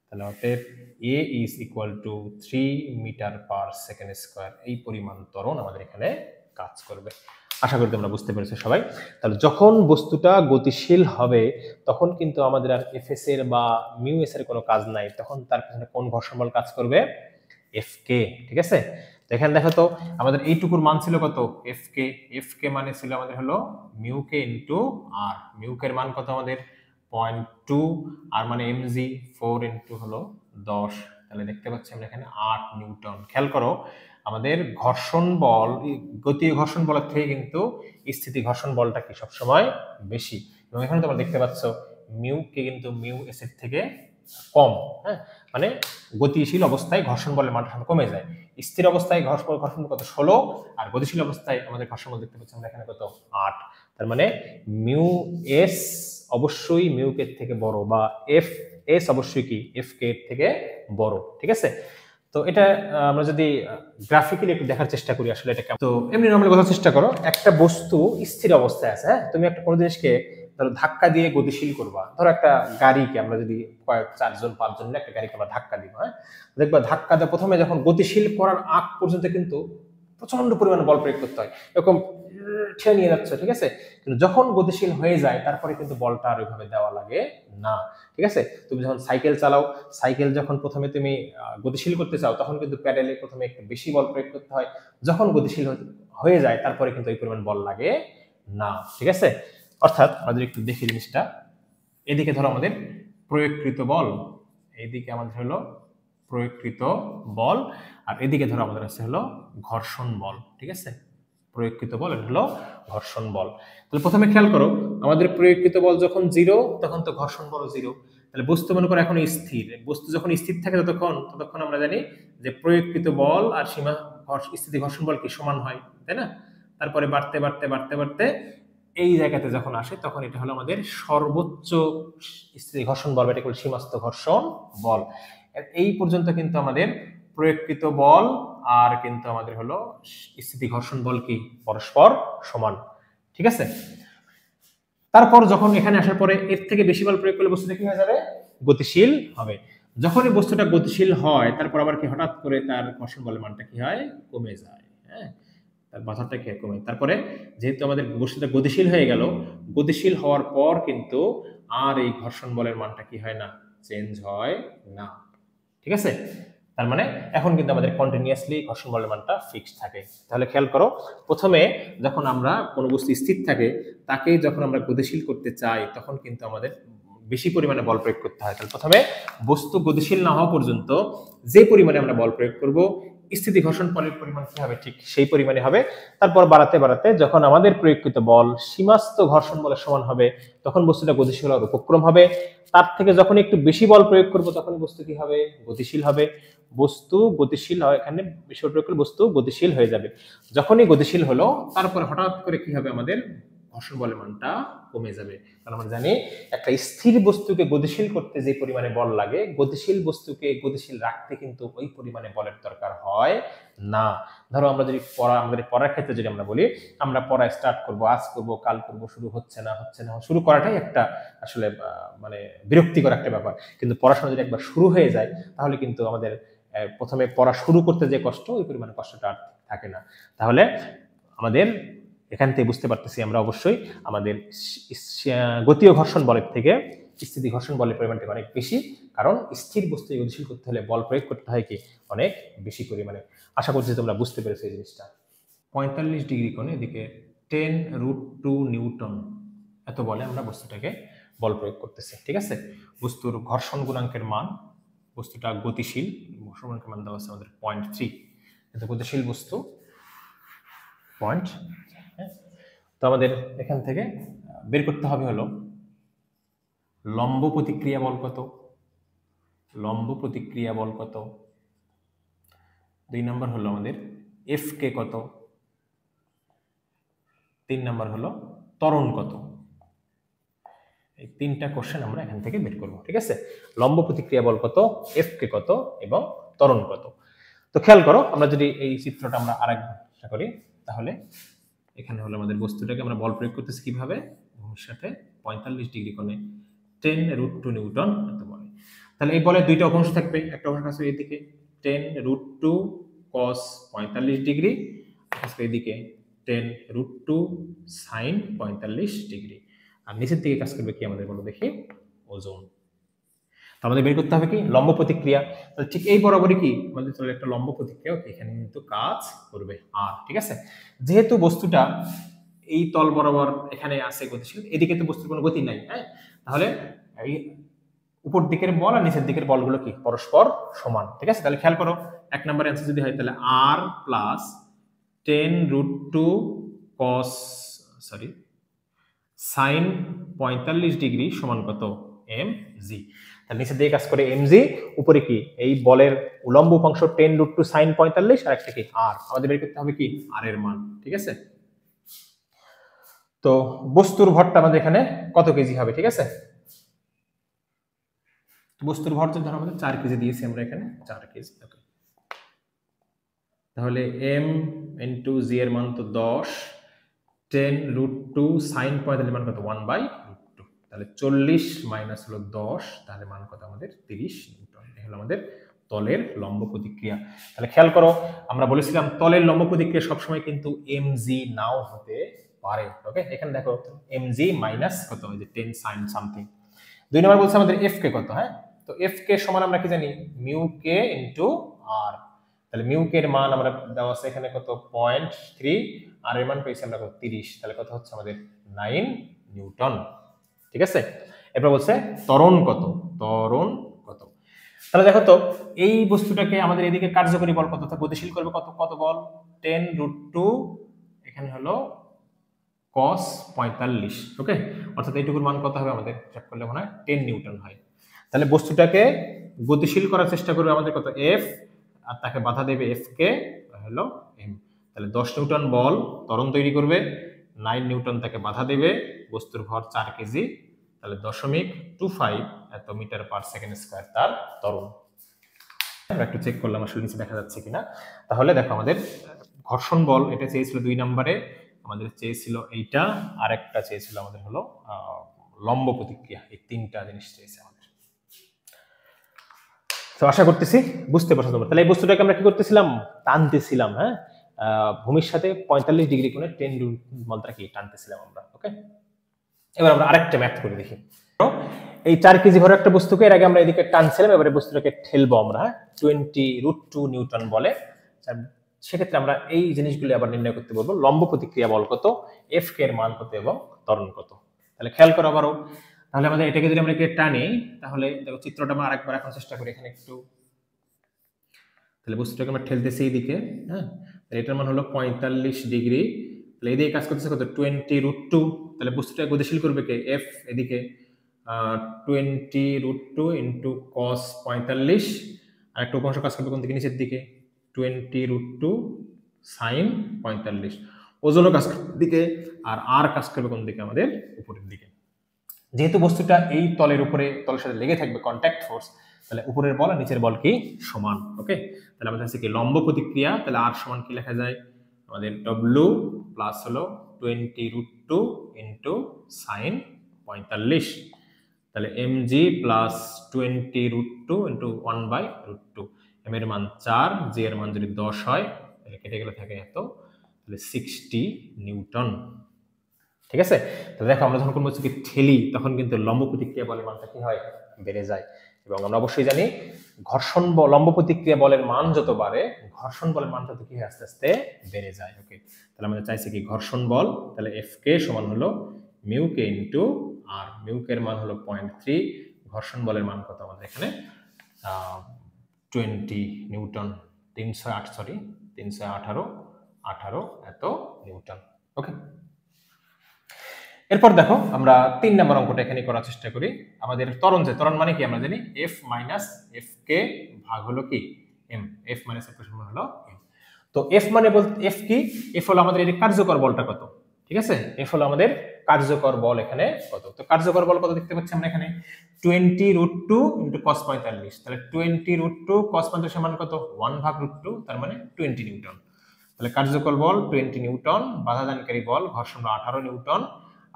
[SPEAKER 1] তাহলে অতএব a is equal to 3 metre per second square. এই পরিমাণ ত্বরণ আমাদের এখানে কাজ করবে। আশা করি তোমরা বুঝতে পেরেছো সবাই। তাহলে যখন বস্তুটা গতিশীল হবে তখন কিন্তু আমাদের আর এফএস এর বা মিউ এস এর কোনো কাজ নাই, তখন তার পিছনে কোন ঘর্ষণ বল কাজ করবে, এফ কে। ঠিক আছে, তো এখানে দেখো তো আমাদের এইটুকুর মান ছিল কত, এফ কে। এফ কে মানে ছিল আমাদের হলো মিউ কে ইন্টু আর, মিউ কে এর মান কত আমাদের 0.2, আর মানে এমজি 4 ইন্টু হলো 10, তাহলে দেখতে পাচ্ছি আমরা এখানে 8 নিউটন। খেয়াল করো আমাদের ঘর্ষণ বল, গতীয় ঘর্ষণ বলের থেকে কিন্তু স্থিতি ঘর্ষণ বলটা কি সবসময় বেশি, এবং এখানে তোমরা দেখতে পাচ্ছ মিউ কে কিন্তু মিউ এস এর থেকে কম। হ্যাঁ, মানে গতিশীল অবস্থায় ঘর্ষণ বলের মানটা কমে যায়, স্থির অবস্থায় ঘর্ষণ কত 16, আর গতিশীল অবস্থায় আমাদের ঘর্ষণ বল দেখতে পাচ্ছি আমরা এখানে কত 8। তার মানে মিউ এস অবশ্যই মিউ কে থেকে বড়, বা এফ এস অবশ্যই কি এফ কে থেকে বড়। ঠিক আছে, তো এটা আমরা যদি গ্রাফিক্যালি একটু দেখার চেষ্টা করি আসলে এটা কেমন। তো এমনি নরমালি বোঝার চেষ্টা করো, একটা বস্তু স্থির অবস্থায় আছে। হ্যাঁ, তুমি একটা কোনো জিনিসকে ধরো ধাক্কা দিয়ে গতিশীল করবা, ধরো একটা গাড়িকে আমরা যদি কয়েক 4জন 5জন একটা গাড়িকে আমরা ধাক্কা দিব, হ্যাঁ, দেখবা ধাক্কা দিয়ে প্রথমে যখন গতিশীল করার আগ পর্যন্ত কিন্তু প্রচন্ড পরিমাণে বল প্রয়োগ করতে হয়, এরকম ঠেলে নিয়ে যাচ্ছে। ঠিক আছে, কিন্তু যখন গতিশীল হয়ে যায় তারপরে কিন্তু বলটা আর ওইভাবে দেওয়া লাগে না। ঠিক আছে, তুমি যখন সাইকেল চালাও, সাইকেল যখন প্রথমে তুমি গতিশীল করতে চাও তখন কিন্তু প্যাডেলে প্রথমে একটু বেশি বল প্রয়োগ করতে হয়, যখন গতিশীল হয়ে যায় তারপরে কিন্তু এই পরিমাণ বল লাগে না। ঠিক আছে, অর্থাৎ আমাদের একটু দেখি জিনিসটা, এদিকে ধরো আমাদের প্রয়োগকৃত বল, এইদিকে আমাদের হলো প্রয়োগকৃত বল, আর এদিকে ধরো আমাদের আছে হলো ঘর্ষণ বল। ঠিক আছে, প্রয়োগকৃত বল এটা হলো ঘর্ষণ বল। তাহলে প্রথমে খেয়াল করো আমাদের প্রয়োগকৃত বল যখন 0 তখন তো ঘর্ষণ বল 0। তাহলে বস্তু মনে করো এখন স্থির, বস্তু যখন স্থির থাকে ততক্ষণ আমরা জানি যে প্রয়োগকৃত বল আর সীমা স্থিতি ঘর্ষণ বল কি সমান হয়, তাই না? তারপরে বাড়তে বাড়তে বাড়তে বাড়তে এই জায়গাতে যখন আসে তখন এটা হলো আমাদের সর্বোচ্চ স্থিতি ঘর্ষণ বল, এটা হলো সীমাস্থ ঘর্ষণ বল। এই পর্যন্ত কিন্তু আমাদের প্রয়োগকৃত বল আর কিন্তু আমাদের হলো স্থিতি ঘর্ষণ বল কি পরস্পর সমান। ঠিক আছে, তারপর যখন এখানে আসার পরে এর থেকে বেশি বল প্রয়োগ করলে বস্তুটা কি হয়ে যাবে, গতিশীল হবে। যখনই বস্তুটা গতিশীল হয় তারপর আবার কি হঠাৎ করে তার ঘর্ষণ বলের মানটা কি হয়, কমে যায়। হ্যাঁ, তার মাথাটা কি কমে, তারপরে যেহেতু আমাদের বস্তুটা গতিশীল হয়ে গেল, গতিশীল হওয়ার পর কিন্তু আর এই ঘর্ষণ বলের মানটা কি হয় না, চেঞ্জ হয় না। ঠিক আছে, তার মানে এখন কিন্তু আমাদের কন্টিনিউয়াসলি ঘর্ষণ বলের মানটা ফিক্সড থাকে। তাহলে খেয়াল করো প্রথমে যখন আমরা কোনো বস্তু স্থির থাকে তাকে যখন আমরা গতিশীল করতে চাই তখন কিন্তু আমাদের বেশি পরিমাণে বল প্রয়োগ করতে হয়। তাহলে প্রথমে বস্তু গতিশীল না হওয়া পর্যন্ত যে পরিমাণে আমরা বল প্রয়োগ করব স্থিতি ঘর্ষণ বলের পরিমাণ কি হবে, ঠিক সেই পরিমাণে হবে। তারপর বাড়াতে বাড়াতে যখন আমাদের প্রয়োগকৃত বল সীমাস্থ ঘর্ষণ বলের সমান হবে তখন বস্তুটা গতিশীল হওয়ার উপক্রম হবে। তার থেকে যখন একটু বেশি বল প্রয়োগ করব তখন বস্তু কি হবে, গতিশীল হবে। বস্তু গতিশীল হয়, এখানে বেশি বল প্রয়োগ করলে বস্তু গতিশীল হয়ে যাবে। যখনই গতিশীল হলো তারপরে হঠাৎ করে কি হবে, আমাদের ঘর্ষণ বলের মানটা কমে যাবে। কারণ আমরা জানি একটা স্থির বস্তুকে গতিশীল করতে যে পরিমাণে বল লাগে, গতিশীল বস্তুকে গতিশীল রাখতে কিন্তু ওই পরিমাণে বলের দরকার হয় না। ধরো আমরা যদি আমাদের পড়ার ক্ষেত্রে যদি আমরা বলি, আমরা পড়া স্টার্ট করব, আজ করব, কাল করব, শুরু হচ্ছে না, শুরু করাটাই একটা আসলে মানে বিরক্তিকর একটা ব্যাপার। কিন্তু পড়াশোনা যদি একবার শুরু হয়ে যায় তাহলে কিন্তু আমাদের প্রথমে পড়া শুরু করতে যে কষ্ট, ওই পরিমাণে কষ্টটা আর থাকে না। তাহলে আমাদের এখান থেকে বুঝতে পারতেছি আমরা অবশ্যই আমাদের গতীয় ঘর্ষণ বলের থেকে স্থিতি ঘর্ষণ বলের পরিমাণটা অনেক বেশি, কারণ স্থির বস্তু গতিশীল করতে হলে বল প্রয়োগ করতে হয় কি অনেক বেশি পরিমাণে। আশা করছি তোমরা বুঝতে পেরেছো এই জিনিসটা। 45 ডিগ্রি কোণে এদিকে 10√2 নিউটন এত বলে আমরা বস্তুটাকে বল প্রয়োগ করতেছি। ঠিক আছে, বস্তুর ঘর্ষণ গুণাঙ্কের মান, বস্তুটা গতিশীল, ঘর্ষণ গুণাঙ্কের মান দেওয়া আছে আমাদের 0.3, কিন্তু গতিশীল বস্তু 0. তো আমাদের এখান থেকে বের করতে হবে হলো লম্ব প্রতিক্রিয়া বল কত, লম্ব প্রতিক্রিয়া বল কত। 2 নম্বর হলো আমাদের এফ কে কত, 3 নম্বর হলো ত্বরণ কত। এই 3টা কোশ্চেন আমরা এখান থেকে বের করব। ঠিক আছে, লম্ব প্রতিক্রিয়া বল কত, এফ কে কত এবং ত্বরণ কত। তো খেয়াল করো, আমরা যদি এই চিত্রটা আমরা আরেকবার করি, তাহলে এখানে হলো আমাদের বস্তুটাকে আমরা বল প্রয়োগ করতেছি কিভাবে, ভূমির সাথে 45 ডিগ্রি কোণে 10√2 নিউটন এত বলে। তাহলে এই বলের দুইটা অংশ থাকবে, একটা অংশ আছে এদিকে 10√2 cos 45 ডিগ্রি, আছে এদিকে 10√2 sin 45 ডিগ্রি, আর নিচের দিকে কাজ করবে কি আমাদের বলো দেখি, ওজন। তো আমাদের বের করতে হবে কি লম্ব প্রতিক্রিয়া। তাহলে ঠিক এই বরাবরই কি আমাদের চলে একটা লম্ব প্রতিক্রিয়া, এখানে কিন্তু কাজ করবে আর। ঠিক আছে, যেহেতু বস্তুটা এই তল বরাবর এখানে আছে গতিশীল, এদিকে তো বস্তুর কোনো গতি নাই, হ্যাঁ, তাহলে এই উপর দিকের বল আর নিচের দিকের বলগুলো কি পরস্পর সমান। ঠিক আছে, তাহলে খেয়াল করো, 1 নম্বর অ্যান্সার যদি হয় তাহলে r plus 10√2 cos sin 45 degree সমান কত, mg। তাহলে নিচের দিকে কাজ করে mg, উপরে কি এই বলের উলম্ব উপাংশ 10√2 sin 45 আর একটা কি r, আমাদের বের করতে হবে কি r এর মান। ঠিক আছে, তো বস্তুর ভরটা আমাদের এখানে কত কেজি হবে। ঠিক আছে, বস্তুর ভর ধরো আমাদের 4 কেজি দিয়েছি আমরা এখানে 4 কেজি। ওকে, তাহলে m ইনটু g এর মান তো 10, 10√2 sin 45 মান কত 1/√2, তাহলে 40 মাইনাস হলো 10, তাহলে মান কত আমাদের 30 নিউটন। এই হলো আমাদের তলের লম্ব প্রতিক্রিয়া। তাহলে খেয়াল করো, আমরা বলেছিলাম তলের লম্ব প্রতিক্রিয়া সবসময় কিন্তু mg নাও হতে পারে। ওকে, এখানে দেখো mg মাইনাস কত, ওই যে 10 sin সামথিং। 2 নম্বর বলছে আমাদের f কে কত, হ্যাঁ, তো f কে সমান আমরা কি জানি মিউ কে ইনটু r। তাহলে মিউ কে এর মান আমরা দেওয়া আছে এখানে কত 0.3, আর এর মান পেয়েছি আমরা কত 30, তাহলে কত হচ্ছে আমাদের 9 নিউটন। ঠিক আছে, এরপর বলছে ত্বরণ কত, ত্বরণ কত। তাহলে দেখো তো এই বস্তুটাকে আমাদের এদিকে কার্যকরী বল কত, গতিশীল করবে কত, কত বল 10√2, এখানে হলো cos 45। ওকে, অর্থাৎ এইটুকুর মান কত হবে আমাদের হিসাব করলে মনে হয় 10 নিউটন হয়। তাহলে বস্তুটাকে গতিশীল করার চেষ্টা করবে আমাদের কত f, আর তাকে বাধা দেবে f কে হলো m। তাহলে 10 নিউটন বল ত্বরণ তৈরি করবে, 9 নিউটন তাকে বাধা দেবে, বস্তুর ভর 4 কেজি, তাহলে 0.25 এত মিটার পার সেকেন্ড স্কয়ার তার ত্বরণ। আমরা একটু চেক করলাম আসলে নিচে দেখা যাচ্ছে কিনা। তাহলে দেখো আমাদের ঘর্ষণ বল এটা চেয়েছিল 2 নম্বরে, আমাদের চেয়েছিল এইটা, আর একটা চেয়েছিল আমাদের হলো লম্ব প্রতিক্রিয়া, এই 3টা জিনিস চেয়েছে আমাদের। তো আশা করতেছি বুঝতে পারছো তোমরা। তাহলে এই বস্তুটাকে আমরা কি করতেছিলাম, টানতেছিলাম, হ্যাঁ, ভূমির সাথে 45 ডিগ্রি কোণে 10 বলটা কি টানতেছিলাম আমরা। ওকে, এবার আমরা আরেকটা ম্যাথ করে দেখি। এই 4 কেজি ভরের একটা বস্তুকে এর আগে আমরা এদিকে টানছিলাম, এবারে বস্তুটাকে ঠেলবো আমরা 20√2 নিউটন বলে। সেক্ষেত্রে আমরা এই জিনিসগুলো আবার নির্ণয় করতে বলবো, লম্ব প্রতিক্রিয়া বল কত, এফ কে এর মান কত এবং ত্বরণ কত। তাহলে খেয়াল করো আবারও, তাহলে আমাদের এটাকে যদি আমরা টানি, তাহলে দেখো চিত্রটা আমরা আরেকবার এখন চেষ্টা করি এখানে একটু। তাহলে বস্তুটাকে আমরা ঠেলতেছি এইদিকে, হ্যাঁ, তাহলে এটার মান হলো 45 ডিগ্রি, তাহলে এদিকে কাজ করতেছে কত 20√2, তাহলে বস্তুটা গতিশীল করবে কে এফ, এদিকে 20√2 ইন্টু cos 45, আর একটা উপাংশ কাজ করবে কোন দিকে, নিচের দিকে 20√2 sin 45, ওজনও কাজ করবে দিকে, আর আর কাজ করবে কোন দিকে আমাদের উপরের দিকে। যেহেতু বস্তুটা এই তলের উপরে তলের সাথে লেগে থাকবে কন্ট্যাক্ট ফোর্স, তাহলে উপরের বল আর নিচের বল কি সমান। ওকে, তাহলে আমাদের কাছে কি লম্ব প্রতিক্রিয়া, তাহলে আর সমান কি লেখা যায় আমাদের w প্লাস হলো 20√2 ইনটু sin 45, তাহলে mg প্লাস 20√2 ইনটু 1/√2, m এর মান 4, g এর মান যদি 10 হয় তাহলে কেটে গেলে থাকে এত, তাহলে 60 নিউটন। ঠিক আছে, তো দেখো আমরা যখন কোনো বস্তুকে ঠেলি তখন কিন্তু লম্ব প্রতিক্রিয়া বলের মানটা কি হয়, বেড়ে যায়। এবং আমরা অবশ্যই জানি ঘর্ষণ বল লম্ব প্রতিক্রিয়া বলের মান যত বাড়ে ঘর্ষণ বলের মান তত কি আস্তে আস্তে বেড়ে যায়। ওকে, তাহলে আমাদের চাইছে কি ঘর্ষণ বল, তাহলে এফ কে সমান হলো মিউ কে ইন্টু আর, মিউ কে এর মান হলো 0.3, ঘর্ষণ বলের মান কত আমাদের এখানে 20 নিউটন, 318 এত নিউটন। ওকে, এরপর দেখো আমরা 3 নম্বর অঙ্কটা এখানে করার চেষ্টা করি। আমাদের ত্বরণ, যে ত্বরণ মানে কি আমরা জানি এফ মাইনাস এফ কে ভাগ হলো কি এম, এফ মাইনাস এফ সমান হলো এম। তো এফ মানে বলতে এফ কি, এফ হলো আমাদের এই কার্যকর বলটা কত, ঠিক আছে, এফ হলো আমাদের কার্যকর বল এখানে কত। তো কার্যকর বল কত দেখতে পাচ্ছি আমরা এখানে 20√2 × cos 45, তাহলে 20√2 cos 45 সমান কত 1/√2, তার মানে 20 নিউটন। তাহলে কার্যকর বল 20 নিউটন, বাধাদানকারী বল ঘর্ষণ 18 নিউটন,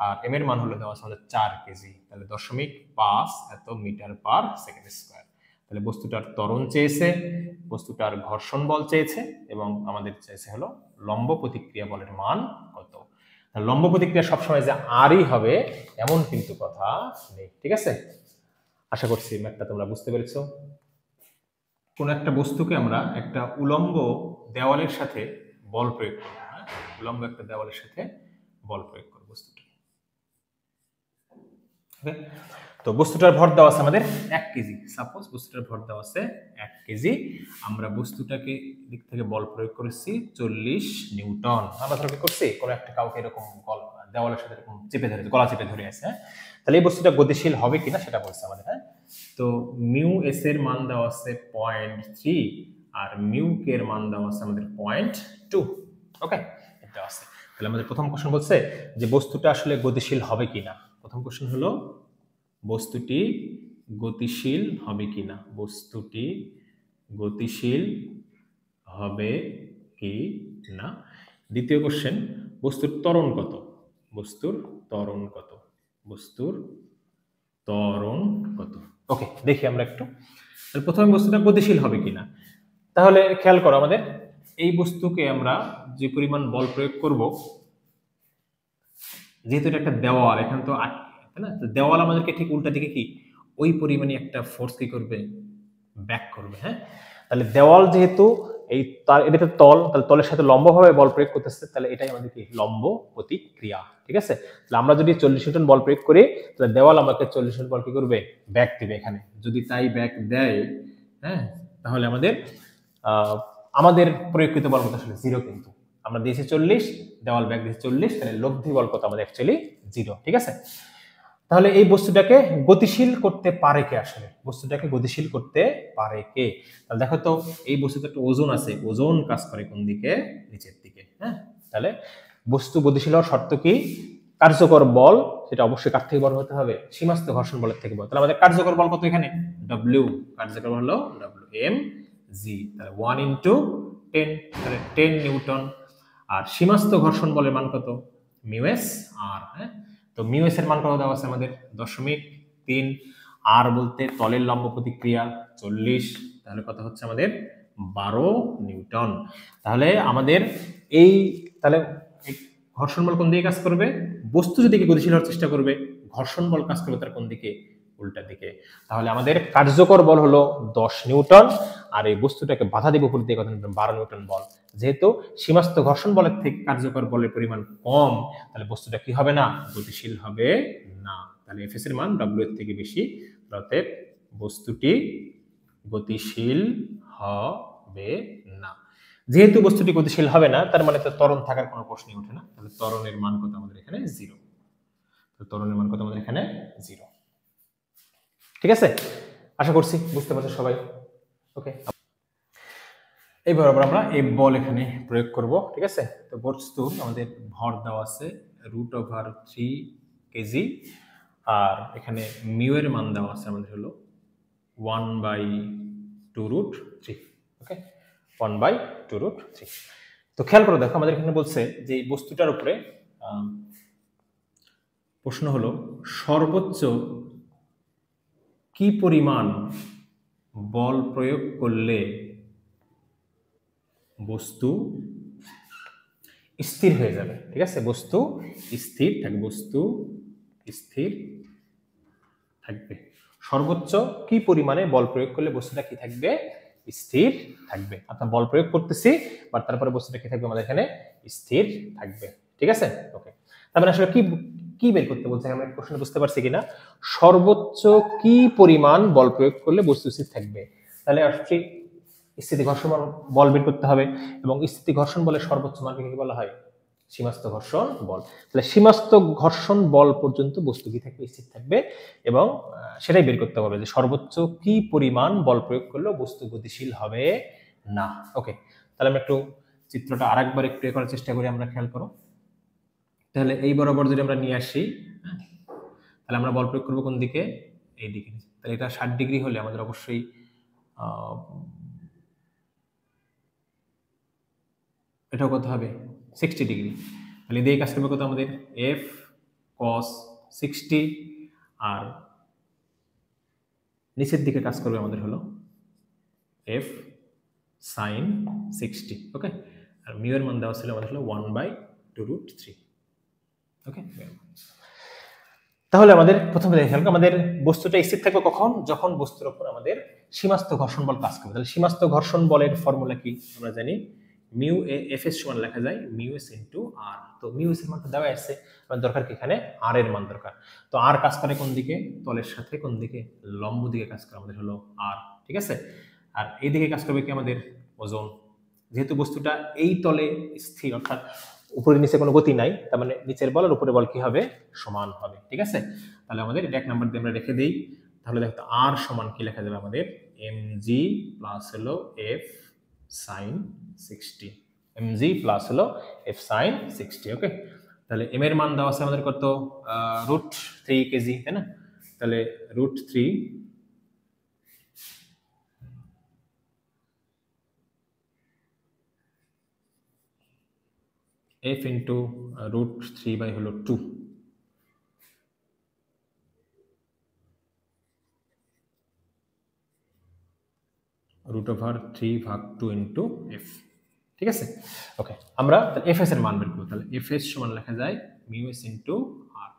[SPEAKER 1] আর এম এর মান হলো দেওয়া আছে আমাদের 4 কেজি, তাহলে 0.5 এত মিটার পার সেকেন্ড স্কয়ার। তাহলে বস্তুটার ত্বরণ চেয়েছে, বস্তুটার ঘর্ষণ বল চেয়েছে, এবং আমাদের চেয়েছে হলো লম্ব প্রতিক্রিয়া বলের মান কত। লম্ব প্রতিক্রিয়া সবসময় যে আরই হবে এমন কিন্তু কথা নেই, ঠিক আছে। আশা করছি ম্যাথটা তোমরা বুঝতে পেরেছো। কোন একটা বস্তুকে আমরা একটা উলম্ব দেওয়ালের সাথে বল প্রয়োগ করব, উলম্ব একটা দেওয়ালের সাথে বল প্রয়োগ করব বস্তুটা। ওকে, তো বস্তুটার ভর দেওয়া আছে আমাদের 1 কেজি, সাপোজ বস্তুটার ভর দেওয়া আছে 1 কেজি, আমরা বস্তুটাকে দিক থেকে বল প্রয়োগ করেছি 40 নিউটন। আমরা ধরো কি করছি, কোন একটা কাউকে এরকম দেওয়ালের সাথে এরকম চেপে ধরে, গলা চেপে ধরে আছে, তাহলে এই বস্তুটা গতিশীল হবে কিনা সেটা বলছে আমাদের। হ্যাঁ, তো মিউ এস এর মান দেওয়া আছে 0.3 আর মিউ কে এর মান দেওয়া আছে আমাদের 0.2। ওকে, এটা আছে। তাহলে আমাদের প্রথম কোশ্চেন বলছে যে বস্তুটা আসলে গতিশীল হবে কিনা। প্রথম কোশ্চেন হলো বস্তুটি গতিশীল হবে কিনা, বস্তুটি গতিশীল হবে কি না। দ্বিতীয় কোশ্চেন বস্তুর ত্বরণ কত, বস্তুর ত্বরণ কত, বস্তুর ত্বরণ কত। ওকে, দেখি আমরা একটু। প্রথমে বস্তুটা গতিশীল হবে কিনা, তাহলে খেয়াল করো আমাদের এই বস্তুকে আমরা যে পরিমাণ বল প্রয়োগ করব, যেহেতু এটা একটা দেওয়াল, এখানে তো তাই না, তো দেওয়াল আমাদেরকে ঠিক উল্টা দিকে কি ওই পরিমাণে একটা ফোর্স কি করবে, ব্যাক করবে। হ্যাঁ, তাহলে দেওয়াল যেহেতু এই তার এটাতে তল, তাহলে তলের সাথে লম্বভাবে বল প্রয়োগ করতেছে, তাহলে এটাই আমাদের কি লম্ব প্রতিক্রিয়া, ঠিক আছে। তাহলে আমরা যদি 40 নিউটন বল প্রয়োগ করি, তাহলে দেওয়াল আমাকে 40 নিউটন বল কি করবে, ব্যাক দিবে এখানে। যদি তাই ব্যাক দেয়, হ্যাঁ, তাহলে আমাদের প্রয়োগকৃত বল কত আসলে 0, কিন্তু আমরা দিয়েছি 40, দেওয়াল ব্যাক দিয়েছি 40, তাহলে লব্ধি বল কত আমাদের অ্যাকচুয়ালি 0, ঠিক আছে। তাহলে এই বস্তুটাকে গতিশীল করতে পারে কে, আসলে বস্তুটাকে গতিশীল করতে পারে কে। তাহলে দেখো তো এই বস্তুতে একটা ওজন আছে, ওজন কাজ করে কোন দিকে, নিচের দিকে। হ্যাঁ, তাহলে বস্তু গতিশীল হওয়ার শর্ত কি, কার্যকর বল সেটা অবশ্যই কার থেকে বড় হতে হবে, সীমাস্থ ঘর্ষণ বলের থেকে বড়। তাহলে আমাদের কার্যকর বল কত এখানে, W, কার্যকর বল হলো WmG, তাহলে 1 × 10, তাহলে 10 নিউটন। আর সীমাস্থ ঘর্ষণ বলের মান কত, μs r। হ্যাঁ, তো μs এর মান কত দেওয়া আছে আমাদের 0.3, আর বলতে তলের লম্ব প্রতিক্রিয়া 40, তাহলে কত হচ্ছে আমাদের 12 নিউটন। তাহলে আমাদের এই তাহলে ঘর্ষণ বল কোন দিকে কাজ করবে, বস্তু যেদিকে গতিশীল হওয়ার চেষ্টা করবে, ঘর্ষণ বল কাজ করবে তার কোন দিকে, উল্টা দিকে। তাহলে আমাদের কার্যকর বল হলো 10 নিউটন, আর এই বস্তুটাকে বাধা দিব উপর দিয়ে কত নিউটন, 12 নিউটন বল। যেহেতু সীমাস্থ ঘর্ষণ বলের থেকে কার্যকর বলের পরিমাণ কম, তাহলে বস্তুটা কি হবে না, গতিশীল হবে না। তাহলে এফএস এর মান ডব্লিউ এর থেকে বেশি, অতএব বস্তুটি গতিশীল হবে না। যেহেতু বস্তুটি গতিশীল হবে না, তার মানে তো ত্বরণ থাকার কোনো প্রশ্নই ওঠে না। তাহলে ত্বরণের মান কত আমাদের এখানে 0, তো ত্বরণের মান কত আমাদের এখানে 0, ঠিক আছে। আশা করছি বুঝতে পারছো সবাই। ওকে, এইবার আমরা এই বল এখানে প্রয়োগ করব, ঠিক আছে। তো বস্তুর আমাদের ভর দেওয়া আছে √3 কেজি, আর এখানে মিউ এর মান দেওয়া আছে আমাদের হলো 1/2√3। ওকে, 1/2√3। তো খেয়াল করে দেখো আমাদের এখানে বলছে যে এই বস্তুটার উপরে প্রশ্ন হলো সর্বোচ্চ কি পরিমাণ বল প্রয়োগ করলে বস্তু স্থির হয়ে যাবে, ঠিক আছে, বস্তু স্থির থাকবে, বস্তু স্থির থাকবে। সর্বোচ্চ কি পরিমাণে বল প্রয়োগ করলে বস্তুটা কি থাকবে, স্থির থাকবে। আপনার বল প্রয়োগ করতেছি বাট তারপরে বস্তুটা কি থাকবে আমাদের এখানে, স্থির থাকবে। ঠিক আছে, ওকে। তারপরে আসলে কি কি বের করতে বলছে, আমরা প্রশ্ন বুঝতে পারছি কিনা? সর্বোচ্চ কি পরিমাণ বল প্রয়োগ করলে বস্তু স্থির থাকবে, তাহলে আসলে স্থিতি ঘর্ষণ বল বের করতে হবে, এবং স্থিতি ঘর্ষণ বলের সর্বোচ্চ মানকে কি বলা হয়, সীমাস্থ ঘর্ষণ বল। তাহলে সীমাস্থ ঘর্ষণ বল পর্যন্ত বস্তু কি থাকবে, স্থির থাকবে, এবং সেটাই বের করতে হবে যে সর্বোচ্চ কি পরিমাণ বল প্রয়োগ করলে বস্তু গতিশীল হবে না। ওকে, তাহলে আমরা একটু চিত্রটা আরেকবার একটু করার চেষ্টা করি, আমরা খেয়াল করো। তাহলে এই বরাবর যদি আমরা নিয়ে আসি, তাহলে আমরা বল প্রয়োগ করবো কোন দিকে, এই দিকে। তাহলে এটা 60 ডিগ্রি হলে আমাদের অবশ্যই এটাও কত হবে, 60 ডিগ্রি। তাহলে দিয়ে কাজ করবে কত আমাদের, এফ কস 60, আর নিচের দিকে কাজ করবে আমাদের হলো এফ সাইন 60। ওকে, আর মিউ এর মান দেওয়া ছিল আমাদের হলো 1/2√3। ওকে, তাহলে আমাদের প্রথমে দেখে আমাদের বস্তুটা স্থির থাকবে কখন, যখন বস্তুর উপর আমাদের সীমাস্থ ঘর্ষণ বল কাজ করবে। তাহলে সীমাস্থ ঘর্ষণ বলের ফর্মুলা কি আমরা জানি, মিউ এ এফ এস সমান লেখা যায় মিউ এস ইনটু আর। তো মিউ এস এর মানটা দেওয়া আছে, আমার দরকার কি এখানে আর এর মান দরকার। তো আর কাজ করে কোন দিকে, তলের সাথে কোন দিকে, লম্ব দিকে কাজ করে আমাদের হলো আর। ঠিক আছে, আর এই দিকে কাজ করবে কি আমাদের ওজন। যেহেতু বস্তুটা এই তলে স্থির, অর্থাৎ উপরে নিচে কোনো গতি নাই, তার মানে নিচের বল আর উপরে বল কি হবে, সমান হবে। ঠিক আছে, তাহলে আমাদের এটা 1 নাম্বার দিয়ে আমরা রেখে দিই। তাহলে দেখো আর সমান কি লেখা যাবে আমাদের, mg প্লাস হলো f sin 60, mg প্লাস হলো f sin 60। ওকে, তাহলে m এর মান দেওয়া আছে আমাদের কত, √3 কেজি, তাই না? তাহলে √3 f ইন্টু √3 বাই হলো 2, √3 ভাগ 2 ইন্টু f। ঠিক আছে, ওকে। আমরা এফ এস এর মান বের করব। তাহলে এফ এস সমান লেখা যায় মিউ এস ইন্টু আর।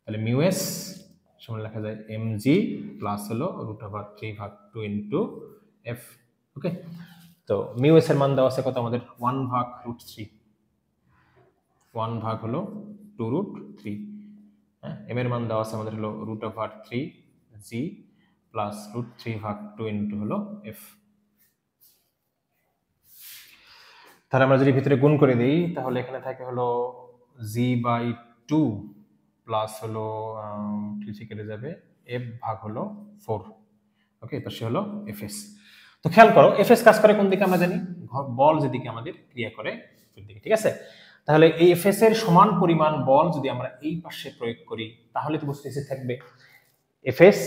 [SPEAKER 1] তাহলে মিউ এস সমান লেখা যায় mg প্লাস হলো √3 ভাগ 2 ইন্টু f। ওকে, তো মিউ এস এর মান দেওয়া আছে কত আমাদের, 1 ভাগ √3, 1 ভাগ হলো 2√3। হ্যাঁ, এম এর মান দেওয়া আছে আমাদের হলো √3 g প্লাস √3 ভাগ 2 ইন্টু হলো f। তাহলে আমরা যদি ভিতরে গুণ করে দিই, তাহলে এখানে থাকে হলো g/2 প্লাস হলো 3 কেটে যাবে, f ভাগ হলো 4। ওকে, পাশে হলো fs। তো খেয়াল করো fs কাজ করে কোন দিকে আমরা জানি, বল যেদিকে আমাদের ক্রিয়া করে সেদিকে। ঠিক আছে, তাহলে এই fs এর সমান পরিমাণ বল যদি আমরা এই পাশে প্রয়োগ করি, তাহলে তো বস্তু স্থির থাকবে। fs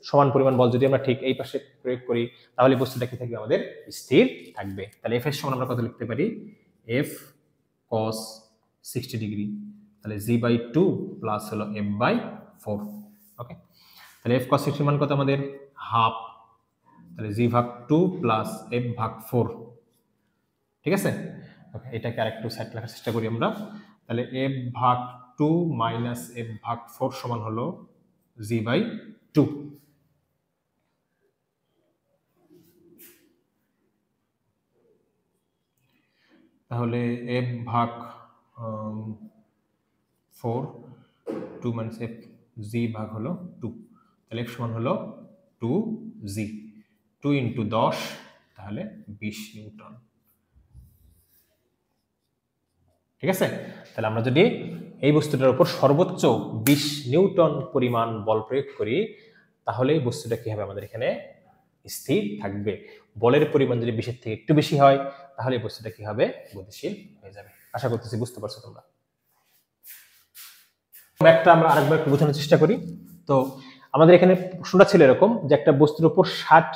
[SPEAKER 1] সমান পরিমাণ বল যদি আমরা ঠিক এই পাশে প্রয়োগ করি, তাহলে বস্তুটা কি থাকবে, আমাদের স্থির থাকবে। তাহলে fs সমান আমরা কত লিখতে পারি, f cos 60 ডিগ্রি, তাহলে g/2 প্লাস হলো f/4। ওকে, তাহলে f cos 60 মান কত আমাদের, হাফ, তাহলে g ভাগ 2 প্লাস f ভাগ 4। ঠিক আছে, ওকে, এটাকে আরেকটু সাইড লেখার চেষ্টা করি আমরা। তাহলে f ভাগ 2 মাইনাস f ভাগ 4 সমান হলো g/2। তাহলে f ভাগ 4, 2 মাইনাস f, g ভাগ হলো 2, তাহলে f সমান হলো 2g, 2 ইন্টু 10, তাহলে 20 নিউটন। ঠিক আছে, তাহলে আমরা যদি এই বস্তুটার উপর সর্বোচ্চ 20 নিউটন পরিমাণ বল প্রয়োগ করি, তাহলে এই বস্তুটা কি হবে, আমাদের এখানে স্থির থাকবে। বলের পরিমাণ যদি 20 এর থেকে একটু বেশি হয়, তাহলে এই বস্তুটা কি হবে, গতিশীল হয়ে যাবে। আশা করতেছি বুঝতে পারছো তোমরা। একটা আমরা আরেকবার একটু বোঝানোর চেষ্টা করি। তো আমাদের এখানে প্রশ্নটা ছিল এরকম যে একটা বস্তুর উপর 60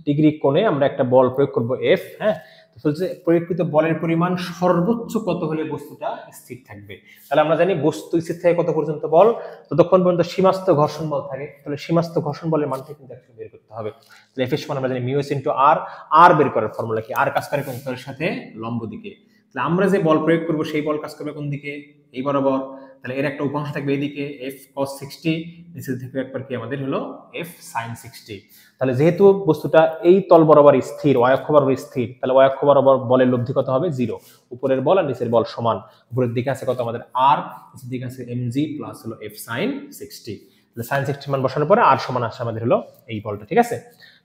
[SPEAKER 1] ডিগ্রি কোণে আমরা একটা বল প্রয়োগ করব f। হ্যাঁ, তো বলছে প্রয়োগকৃত বলের পরিমাণ সর্বোচ্চ কত হলে বস্তুটা স্থির থাকবে। তাহলে আমরা জানি বস্তু স্থির থাকে কত পর্যন্ত বল, ততক্ষণ পর্যন্ত সীমাস্থ ঘর্ষণ বল থাকে। তাহলে সীমাস্থ ঘর্ষণ বলের মানটা কিন্তু একসাথে বের করতে হবে। তাহলে f এর সমান আমরা জানি মিউ এস ইনটু আর। আর বের করার ফর্মুলা কি, আর কাজ করে কোন তলের সাথে, লম্ব দিকে। তাহলে আমরা যে বল প্রয়োগ করব সেই বল কাজ করবে কোন দিকে, এই বরাবর, তাহলে এর একটা উপাংশ থাকবে এইদিকে f cos 60, নিচের থেকে একবার কি আমাদের হলো f sin 60। তাহলে যেহেতু বস্তুটা এই তল বরাবর স্থির, y অক্ষ বরাবর স্থির, তাহলে y অক্ষ বরাবর বলের লব্ধি কত হবে 0, উপরের বল আর নিচের বল সমান, উপরের দিকে আছে কত আমাদের r, নিচের দিকে আছে mg প্লাস হলো f sin 60। তাহলে sin 60 মান বসানোর পরে r সমান আসে আমাদের হলো এই বলটা, ঠিক আছে।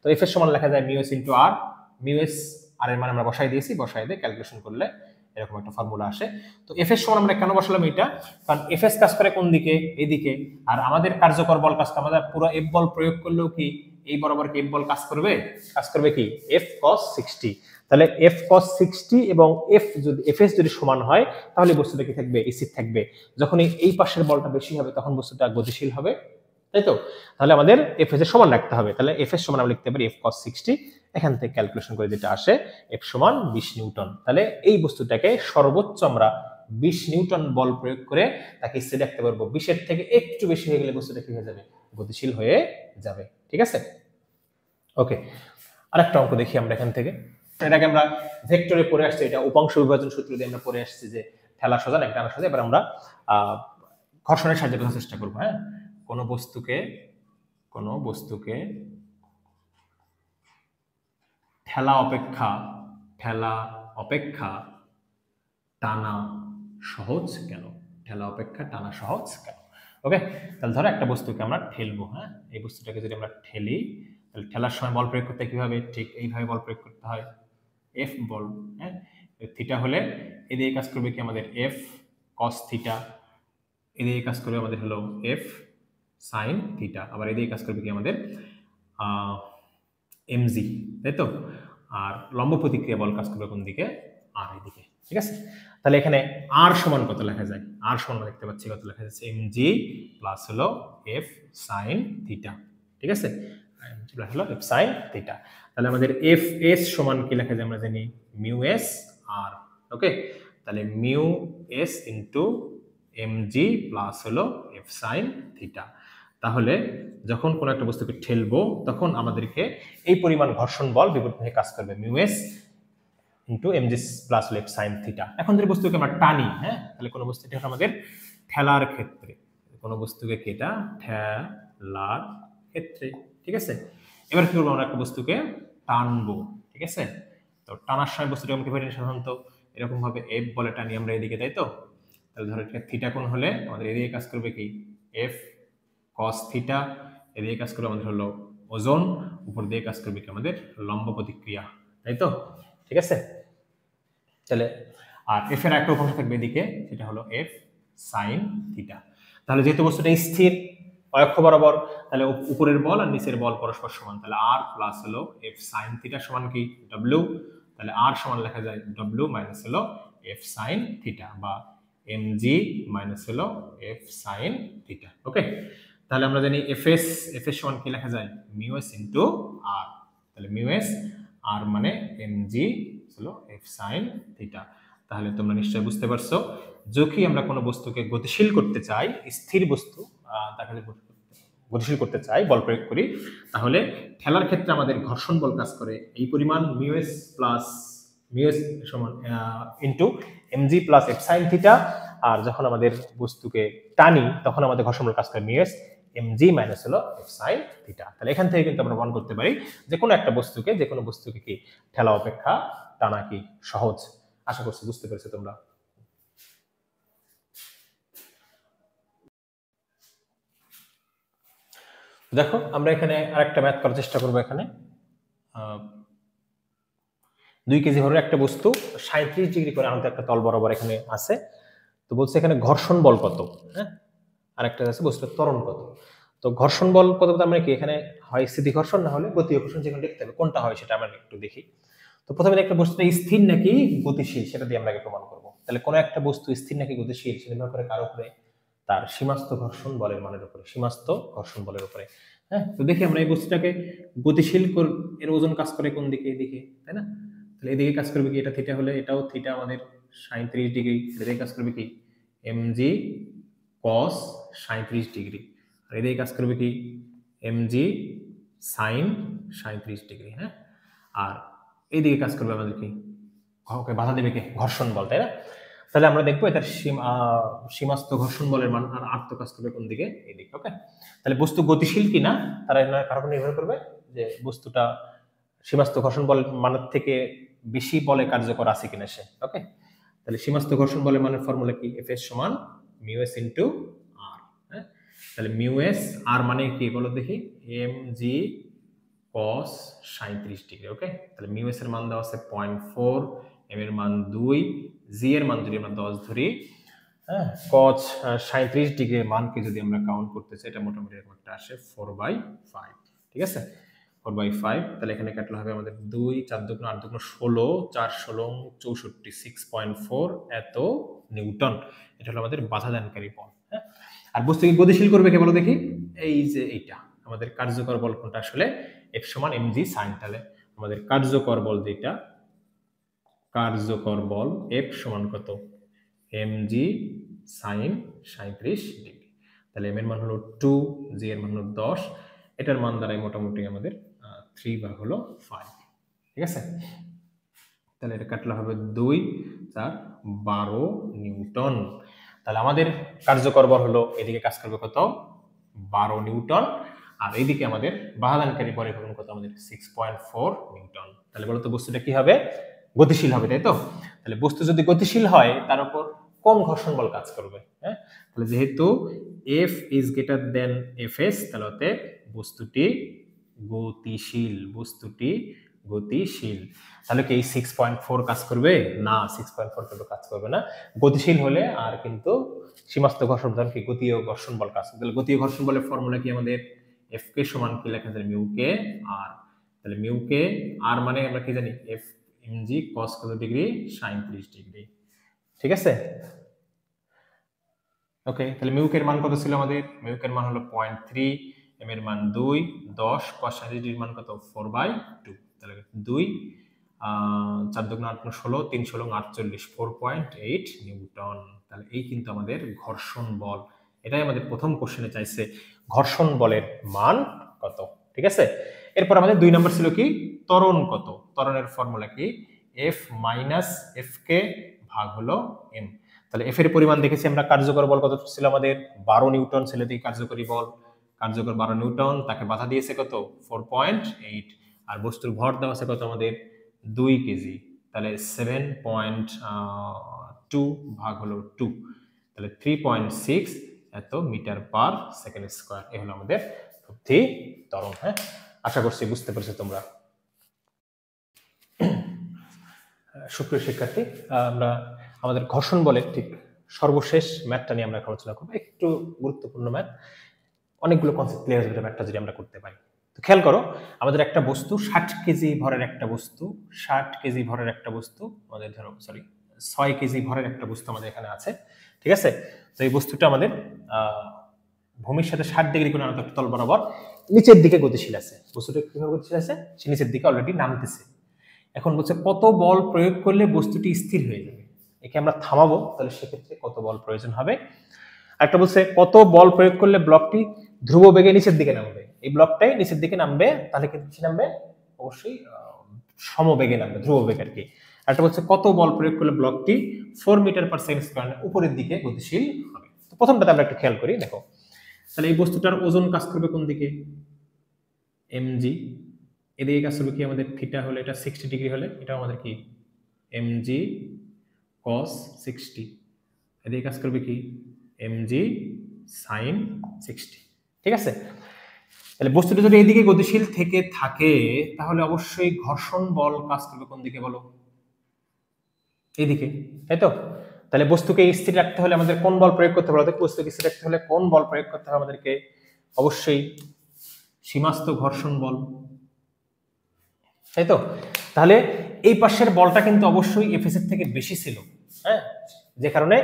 [SPEAKER 1] তো f এর সমান লেখা যায় μs into r, μs r এর মান আমরা বসাই দিয়েছি, বসাই দিয়ে ক্যালকুলেশন করলে এরকম একটা ফর্মুলা আসে। তো এফ এর সমান আমরা কেন বসালাম এটা, কারণ এফ এস কাজ করে কোন দিকে, এইদিকে, আর আমাদের কার্যকর বল কাজ করে, আমাদের পুরো এফ বল প্রয়োগ করলেও কি এই বরাবর কি এফ বল কাজ করবে, কাজ করবে কি এফ cos 60। তাহলে এফ cos 60 এবং এফ যদি এফ এস যদি সমান হয় তাহলে বস্তুটা কি থাকবে, স্থির থাকবে। যখন এই পাশের বলটা বেশি হবে তখন বস্তুটা গতিশীল হবে, তাই তো। তাহলে আমাদের এফ এস এর সমান রাখতে হবে, তাহলে এফ এস সমান আমরা লিখতে পারি এফ cos 60, এখান থেকে ক্যালকুলেশন করে যেটা আসে এফ সমান 20 নিউটন। তাহলে এই বস্তুটাকে সর্বোচ্চ আমরা 20 নিউটন বল প্রয়োগ করে তাকে স্থির রাখতে পারবো। 20 এর থেকে একটু বেশি হয়ে গেলে বস্তুটা কি হয়ে যাবে, গতিশীল হয়ে যাবে, ঠিক আছে। ওকে, আরেকটা অঙ্ক দেখি আমরা এখান থেকে। এটাকে আমরা ভেক্টরে পড়ে আসছি, এটা উপাংশ বিভাজন সূত্র দিয়ে আমরা পড়ে আসছি যে ঠেলা সজান একটা টানা সজান। এবার আমরা ঘর্ষণের সাহায্যে বোঝার চেষ্টা করবো। হ্যাঁ, কোনো বস্তুকে ঠেলা অপেক্ষা টানা সহজ কেন, ঠেলা অপেক্ষা টানা সহজ কেন। ওকে, তাহলে ধরো একটা বস্তুকে আমরা ঠেলবো। হ্যাঁ, এই বস্তুটাকে যদি আমরা ঠেলি তাহলে ঠেলার সময় বল প্রয়োগ করতে কিভাবে, ঠিক এইভাবে বল প্রয়োগ করতে হয়, এফ বল। হ্যাঁ, থিটা হলে এদিকে কাজ করবে কি আমাদের এফ cos থিটা, এদিকে কাজ করবে আমাদের হলো এফ sin থিটা, আবার এদিকে কাজ করবে কি আমাদের mg, তাই তো। আর লম্ব প্রতিক্রিয়া বল কাজ করবে কোন দিকে, আর এদিকে, ঠিক আছে। তাহলে এখানে r সমান কত লেখা যায়, r সমান দেখতে পাচ্ছি কত লেখা যাচ্ছে, mg প্লাস হলো f sin থিটা, ঠিক আছে, প্লাস হলো f sin থিটা। তাহলে আমাদের f s সমান কি লেখা যায় আমরা জানি মিউ s r। ওকে, তাহলে mu s into mg plus হলো f sin থিটা। তাহলে যখন কোনো একটা বস্তুকে ঠেলবো তখন আমাদেরকে এই পরিমাণ ঘর্ষণ বল বিপরীত দিকে কাজ করবে, mu S into MG plus left sine theta. এখন যদি বস্তুকে আমরা টানি, হ্যাঁ, তাহলে কোনো বস্তুটা আমাদের ঠেলার ক্ষেত্রে, কোনো বস্তুকে কেটা ঠেলার ক্ষেত্রে, ঠিক আছে। এবার কি করবো, আমরা একটা বস্তুকে টানবো, ঠিক আছে। তো টানার সময় বস্তুটা আমাকে সাধারণত এরকম ভাবে এফ বলে টানি আমরা এদিকে, তাই তো। তাহলে ধরো থিটা কোণ হলে আমাদের এদিকে কাজ করবে কি এফ cos থিটা, এদিকে কাজ করবে আমাদের হলো ওজন, উপর দিয়ে কাজ করবে কি আমাদের লম্ব প্রতিক্রিয়া, তাই তো, ঠিক আছে। তাহলে আর এফ এর একটা উপাংশ থাকবে এদিকে, সেটা হলো এফ sin থিটা। তাহলে যেহেতু বস্তুটা স্থির অক্ষ বরাবর, তাহলে উপরের বল আর নিচের বল পরস্পর সমান, তাহলে আর প্লাস হলো এফ sin থিটা সমান কি ডব্লিউ। তাহলে আর সমান লেখা যায় ডব্লিউ মাইনাস হলো এফ sin থিটা, বা mg মাইনাস হলো এফ sin থিটা। ওকে, তাহলে আমরা জানি এফ এস সমান কি লেখা যায় মিউ এস ইনটু আর। তাহলে মিউ এস আর মানে mg হলো এফ sin থিটা। তাহলে তোমরা নিশ্চয়ই বুঝতে পারছো, যখনই আমরা কোনো বস্তুকে গতিশীল করতে চাই, স্থির বস্তু তাকে গতিশীল করতে চাই, বল প্রয়োগ করি, তাহলে ঠেলার ক্ষেত্রে আমাদের ঘর্ষণ বল কাজ করে এই পরিমাণ mu S plus mu S সমান into mg plus F sin theta. আর যখন আমাদের বস্তুকে টানি তখন আমাদের ঘর্ষণ বল কাজ করে মিউ এস mg মাইনাস হলো এফ sin থিটা। তাহলে এখান থেকে কিন্তু আমরা প্রমাণ করতে পারি যে কোনো একটা বস্তুকে, যে কোনো বস্তুকে কি ঠেলা অপেক্ষা টানা কি সহজ। আশা করছি বুঝতে পেরেছো তোমরা। দেখো আমরা এখানে আরেকটা ম্যাথ করার চেষ্টা করবো। এখানে 2 কেজি ভরের একটা বস্তু 37 ডিগ্রি করে আনতে একটা তল বরাবর এখানে আছে। তো বলছে এখানে ঘর্ষণ বল কত, হ্যাঁ, আরেকটা আছে বস্তুর ত্বরণ কত। তো ঘর্ষণ বল কত আমরা কি এখানে হয় স্থিতি ঘর্ষণ না হলে গতি ঘর্ষণ, যেখানে দেখতে হবে কোনটা হয় সেটা আমরা একটু দেখি। তো প্রথমে একটা বস্তুটা স্থির নাকি গতিশীল সেটা দিয়ে আমরা প্রমাণ করব। তাহলে কোনো একটা বস্তু স্থির নাকি গতিশীল সেটা নির্ভর করে কার উপরে, তার সীমাস্থ ঘর্ষণ বলের মানের উপরে, সীমাস্থ ঘর্ষণ বলের উপরে। হ্যাঁ, তো দেখি আমরা এই বস্তুটাকে গতিশীল এর ওজন কাজ করে কোন দিকে, এদিকে, তাই না। তাহলে এদিকে কাজ করবে কি, এটা থিটা হলে এটাও থিটা আমাদের 37 ডিগ্রি, এদিকে কাজ করবে কি mg cos 37 ডিগ্রি, আর এদিকে কাজ করবে কি mg sin 37 ডিগ্রি। হ্যাঁ, আর এইদিকে কাজ করবে আমাদের কি, বাধা দেবে কি ঘর্ষণ বল, তাই না। তাহলে আমরা দেখবো এটার সীমাস্থ ঘর্ষণ বলের মান আর আত্ম কাজ করবে কোন দিকে, এদিকে। ওকে, তাহলে বস্তু গতিশীল কিনা তারা কার উপর নির্ভর করবে, যে বস্তুটা সীমাস্থ ঘর্ষণ বলের মানের থেকে বেশি বলে কার্যকর আছে কিনা সে। ওকে, তাহলে সীমাস্থ ঘর্ষণ বলের মানের ফর্মুলা কি, Fs সমান μs ইনটু r। হ্যাঁ, তাহলে μs r মানে কি বলো দেখি, mg cos 37 ডিগ্রি। ওকে, তাহলে μs এর মান দেওয়া আছে 0.4, m এর মান 2, g এর মান যদি আমরা 10 ধরি, হ্যাঁ, cos 37 ডিগ্রির মানকে যদি আমরা কাউন্ট করতে চাই, এটা মোটামুটি এরকম একটা আসে 4/5। ঠিক আছে, 4/5। তাহলে এখানে কাটলে হবে আমাদের 2 4 দুগুণ 8 দুগুণ 16, 4 16 64, 6.4 এত নিউটন। এটা হলো আমাদের বাধা দানকারী বল। হ্যাঁ, আর বস্তুকে গতিশীল করবে কে বলো দেখি, এই যে এইটা আমাদের কার্যকর বল কোনটা আসলে, F সমান mg sin। তাহলে আমাদের কার্যকর বল যেটা, কার্যকর বল F সমান কত, mg sin 37 ডিগ্রি। তাহলে m এর মান হলো 2, g এর মান হলো 10, এটার মান দ্বারাই মোটামুটি আমাদের 3 ভাগ হলো 5। ঠিক আছে, তাহলে এটা কাটলে হবে 2 4 12 নিউটন। তাহলে আমাদের কার্যকর বল হলো এদিকে কাজ করবে কত, 12 নিউটন, আর এইদিকে আমাদের বাধাদানকারী বলের পরিমাণ কত, আমাদের 6.4 নিউটন। তাহলে বলতো বস্তুটা কি হবে, গতিশীল হবে, তাই তো? তাহলে বস্তু যদি গতিশীল হয় তার উপর কম ঘর্ষণ বল কাজ করবে। হ্যাঁ, তাহলে যেহেতু F is greater than Fs, তাহলে বস্তুটি গতিশীল, বস্তুটি গতিশীল। তাহলে কি এই 6.4 কাজ করবে না, 6.4 কিন্তু কাজ করবে না। গতিশীল হলে আর কিন্তু সীমাস্থ ঘর্ষণ ধরন কি গতীয় ঘর্ষণ বল কাজ করবে। তাহলে গতীয় ঘর্ষণ বলের ফর্মুলা কি আমাদের, F কে সমান কি লেখা যায়, মিউ কে আর। তাহলে মিউ কে আর মানে আমরা কি জানি, F mg cos কত ডিগ্রি, 37 ডিগ্রি। ঠিক আছে, ওকে। তাহলে মিউ এর মান কত ছিল আমাদের, মিউ এর মান হলো 0.3, m এর মান 2, 10 cos 37 ডিগ্রির মান কত, 4/2। তাহলে 2 4 দুগুণ 8 16, 3 16 48, 4.8 নিউটন। তাহলে এই কিন্তু আমাদের ঘর্ষণ বল। এটাই আমাদের প্রথম কোশ্চেনে চাইছে, ঘর্ষণ বলের মান কত। ঠিক আছে, এরপর আমাদের 2 নাম্বার ছিল কি, ত্বরণ কত। ত্বরণের ফর্মুলা কি, F মাইনাস Fk ভাগ হলো m। তাহলে F এর পরিমাণ দেখেছি আমরা, কার্যকর বল কত ছিল আমাদের, 12 নিউটন ছিল এই কার্যকরী বল, কার্যকর 12 নিউটন, তাকে বাধা দিয়েছে কত, 4.8, আর বস্তুর ভর দেওয়া আছে কত আমাদের, 2 কেজি। তাহলে 7.2 ভাগ হলো 2, তাহলে 3.6 এত মিটার পার সেকেন্ড স্কয়ার। এই হলো আমাদের বুদ্ধি ত্বরণ। হ্যাঁ, আশা করছি বুঝতে পেরেছো তোমরা। সুপ্রিয় শিক্ষার্থী, আমরা আমাদের ঘর্ষণ বলের ঠিক সর্বশেষ ম্যাথটা নিয়ে আমরা আলোচনা করবো। একটু গুরুত্বপূর্ণ ম্যাথ, অনেকগুলো কনসেপ্ট ক্লিয়ার হবে ম্যাথটা যদি আমরা করতে পারি। তো খেয়াল করো, আমাদের একটা বস্তু 60 কেজি ভরের একটা বস্তু, 60 কেজি ভরের একটা বস্তু আমাদের, ধরো 6 কেজি ভরের একটা বস্তু আমাদের এখানে আছে। ঠিক আছে, তো এই বস্তুটা আমাদের ভূমির সাথে 60 ডিগ্রি কোণে আনত তল বরাবর নিচের দিকে গতিশীল আছে। বস্তুটা কিভাবে গতিশীল আছে, সে নিচের দিকে অলরেডি নামতেছে। এখন বলছে কত বল প্রয়োগ করলে বস্তুটি স্থির হয়ে যাবে। একে আমরা থামাবো, তাহলে সেক্ষেত্রে কত বল প্রয়োজন হবে। একটা বলছে কত বল প্রয়োগ করলে ব্লকটি ধ্রুব বেগে নিচের দিকে নামবে। এই ব্লকটাই নিচের দিকে নামবে, তাহলে কিন্তু কি নামবে, অবশ্যই সমবেগে নামবে, ধ্রুব বেগ আর কি। একটা বলছে কত বল প্রয়োগ করলে ব্লকটি 4 মিটার পার সেকেন্ড স্কয়ার উপরের দিকে গতিশীল হবে। তো প্রথমটাতে আমরা একটু খেয়াল করি, দেখো তাহলে এই বস্তুটার ওজন কাজ করবে কোন দিকে, mg। এদিকে কাজ করবে কি আমাদের, থিটা হলে এটা 60 ডিগ্রি হলে এটা আমাদের কি mg cos 60, এদিকে কাজ করবে কি mg sin 60। ঠিক আছে, তাহলে বস্তুটা যদি এইদিকে গতিশীল থেকে থাকে তাহলে অবশ্যই ঘর্ষণ বল কাজ করবে কোন দিকে বলো, এইদিকে, তাই তো? তাহলে বস্তুকে স্থির রাখতে হলে আমাদের কোন বল প্রয়োগ করতে হবে, বস্তুকে স্থির রাখতে হলে কোন বল প্রয়োগ করতে হবে আমাদেরকে, অবশ্যই সীমাস্থ ঘর্ষণ বল, তাই তো? তাহলে এই পাশের বলটা কিন্তু অবশ্যই Fs এর থেকে বেশি ছিল, হ্যাঁ, যে কারণে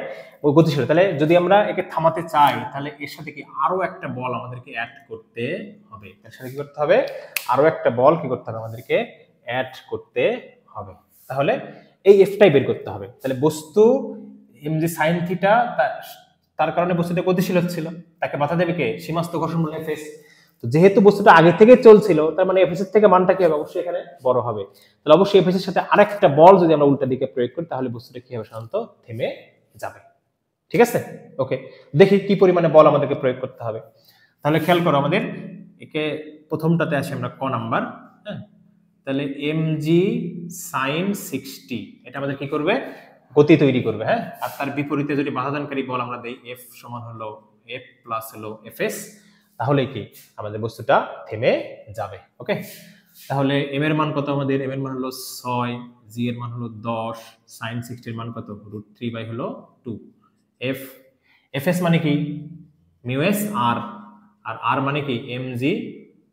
[SPEAKER 1] ওই গতিশীল। তাহলে যদি আমরা একে থামাতে চাই তাহলে এর সাথে কি আরো একটা বল আমাদেরকে অ্যাড করতে হবে। এর সাথে কি করতে হবে, আরো একটা বল কি করতে হবে আমাদেরকে অ্যাড করতে হবে। তাহলে এই এফটাই বের করতে হবে। তাহলে বস্তু mg sin থিটা, তার কারণে বস্তুটা গতিশীল হচ্ছিল, তাকে বাধা দেবে কে, সীমাস্থ ঘর্ষণ বল Fs। তো যেহেতু বস্তুটা আগে থেকে চলছিল, তার মানে Fs এর থেকে মানটা কি হবে, অবশ্যই এখানে বড় হবে। তাহলে অবশ্যই Fs এর সাথে আরেকটা বল যদি আমরা উল্টা দিকে প্রয়োগ করি তাহলে বস্তুটা কি হবে, সাধারণত থেমে যাবে। ঠিক আছে, ওকে, দেখি কি পরিমাণে বল আমাদেরকে প্রয়োগ করতে হবে। তাহলে খেয়াল করো, আমাদের একে প্রথমটাতে আসি আমরা ক নাম্বার। হ্যাঁ, তাহলে mg sin 60 এটা আমাদের কি করবে, গতি তৈরি করবে। হ্যাঁ, আর তার বিপরীতে যদি বাধাদানকারী বল আমরা দেই f সমান হলো f প্লাস হলো fs, তাহলে কি আমাদের বস্তুটা থেমে যাবে। ওকে, তাহলে m এর মান কত, আমাদের m এর মান হলো 6, g এর মান হলো 10, sin 60 এর মান কত, √3 বাই হলো 2, f fs মানে কি μs r, আর r মানে কি mg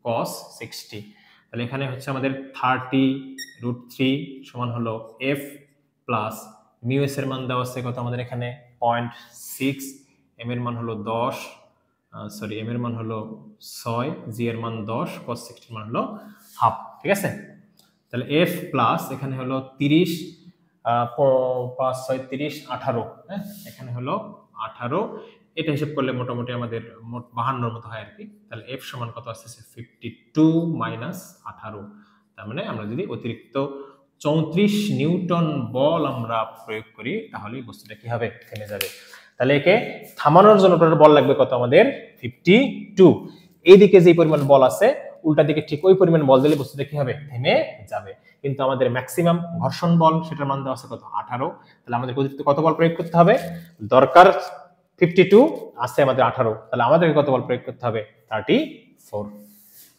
[SPEAKER 1] cos 60। তাহলে এখানে হচ্ছে আমাদের 30√3 সমান হলো f প্লাস μs এর মান দেওয়া আছে কত আমাদের এখানে 0.6, m এর মান হলো 10, সরি m এর মান হলো 6, g এর মান 10, cos 60 এর মান হলো হাফ। ঠিক আছে, তাহলে f প্লাস এখানে হলো 30, 5 6 30 18, হ্যাঁ এখানে হলো 18, এটা হিসাব করলে মোটামুটি আমাদের মোট 52 মতো হয় আর কি। তাহলে f সমান কত আসছে 52 মাইনাস 18, তার মানে আমরা যদি অতিরিক্ত 34 নিউটন বল আমরা প্রয়োগ করি তাহলে বস্তুটা কি হবে, থেমে যাবে। তাহলে একে থামানোর জন্য টোটাল বল লাগবে কত আমাদের 52। এইদিকে যে পরিমাণ বল আছে উল্টা দিকে ঠিক ওই পরিমাণ বল দিলে বস্তুটা কি হবে, থেমে যাবে। কিন্তু আমাদের ম্যাক্সিমাম ঘর্ষণ বল সেটার মান দেওয়া আছে কত 18, তাহলে আমাদের অতিরিক্ত কত বল প্রয়োগ করতে হবে, দরকার 52 আছে আমাদের 18, তাহলে আমাদেরকে কত বল প্রয়োগ করতে হবে 34।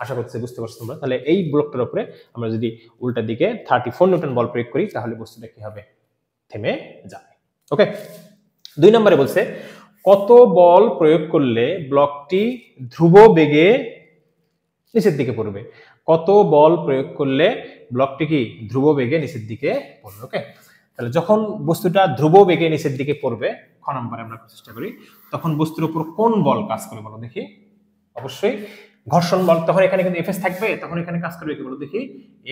[SPEAKER 1] আশা করছি বুঝতে পারছো তোমরা। তাহলে এই ব্লকটার উপরে আমরা যদি উল্টা দিকে 34 নিউটন বল প্রয়োগ করি তাহলে বস্তুটা কি হবে, থেমে যাবে। ওকে, 2 নম্বরে বলছে কত বল প্রয়োগ করলে ব্লকটি ধ্রুব বেগে নিচের দিকে পড়বে, কত বল প্রয়োগ করলে ব্লকটি কি ধ্রুব বেগে নিচের দিকে পড়বে। ওকে, তাহলে যখন বস্তুটা ধ্রুব বেগে নিচের দিকে পড়বে, খ নম্বরে আমরা চেষ্টা করি, তখন বস্তুর উপর কোন বল কাজ করে বলো দেখি, অবশ্যই ঘর্ষণ বল। তখন এখানে কিন্তু এফএস থাকবে, তখন এখানে কাজ করবে কি বলো দেখি,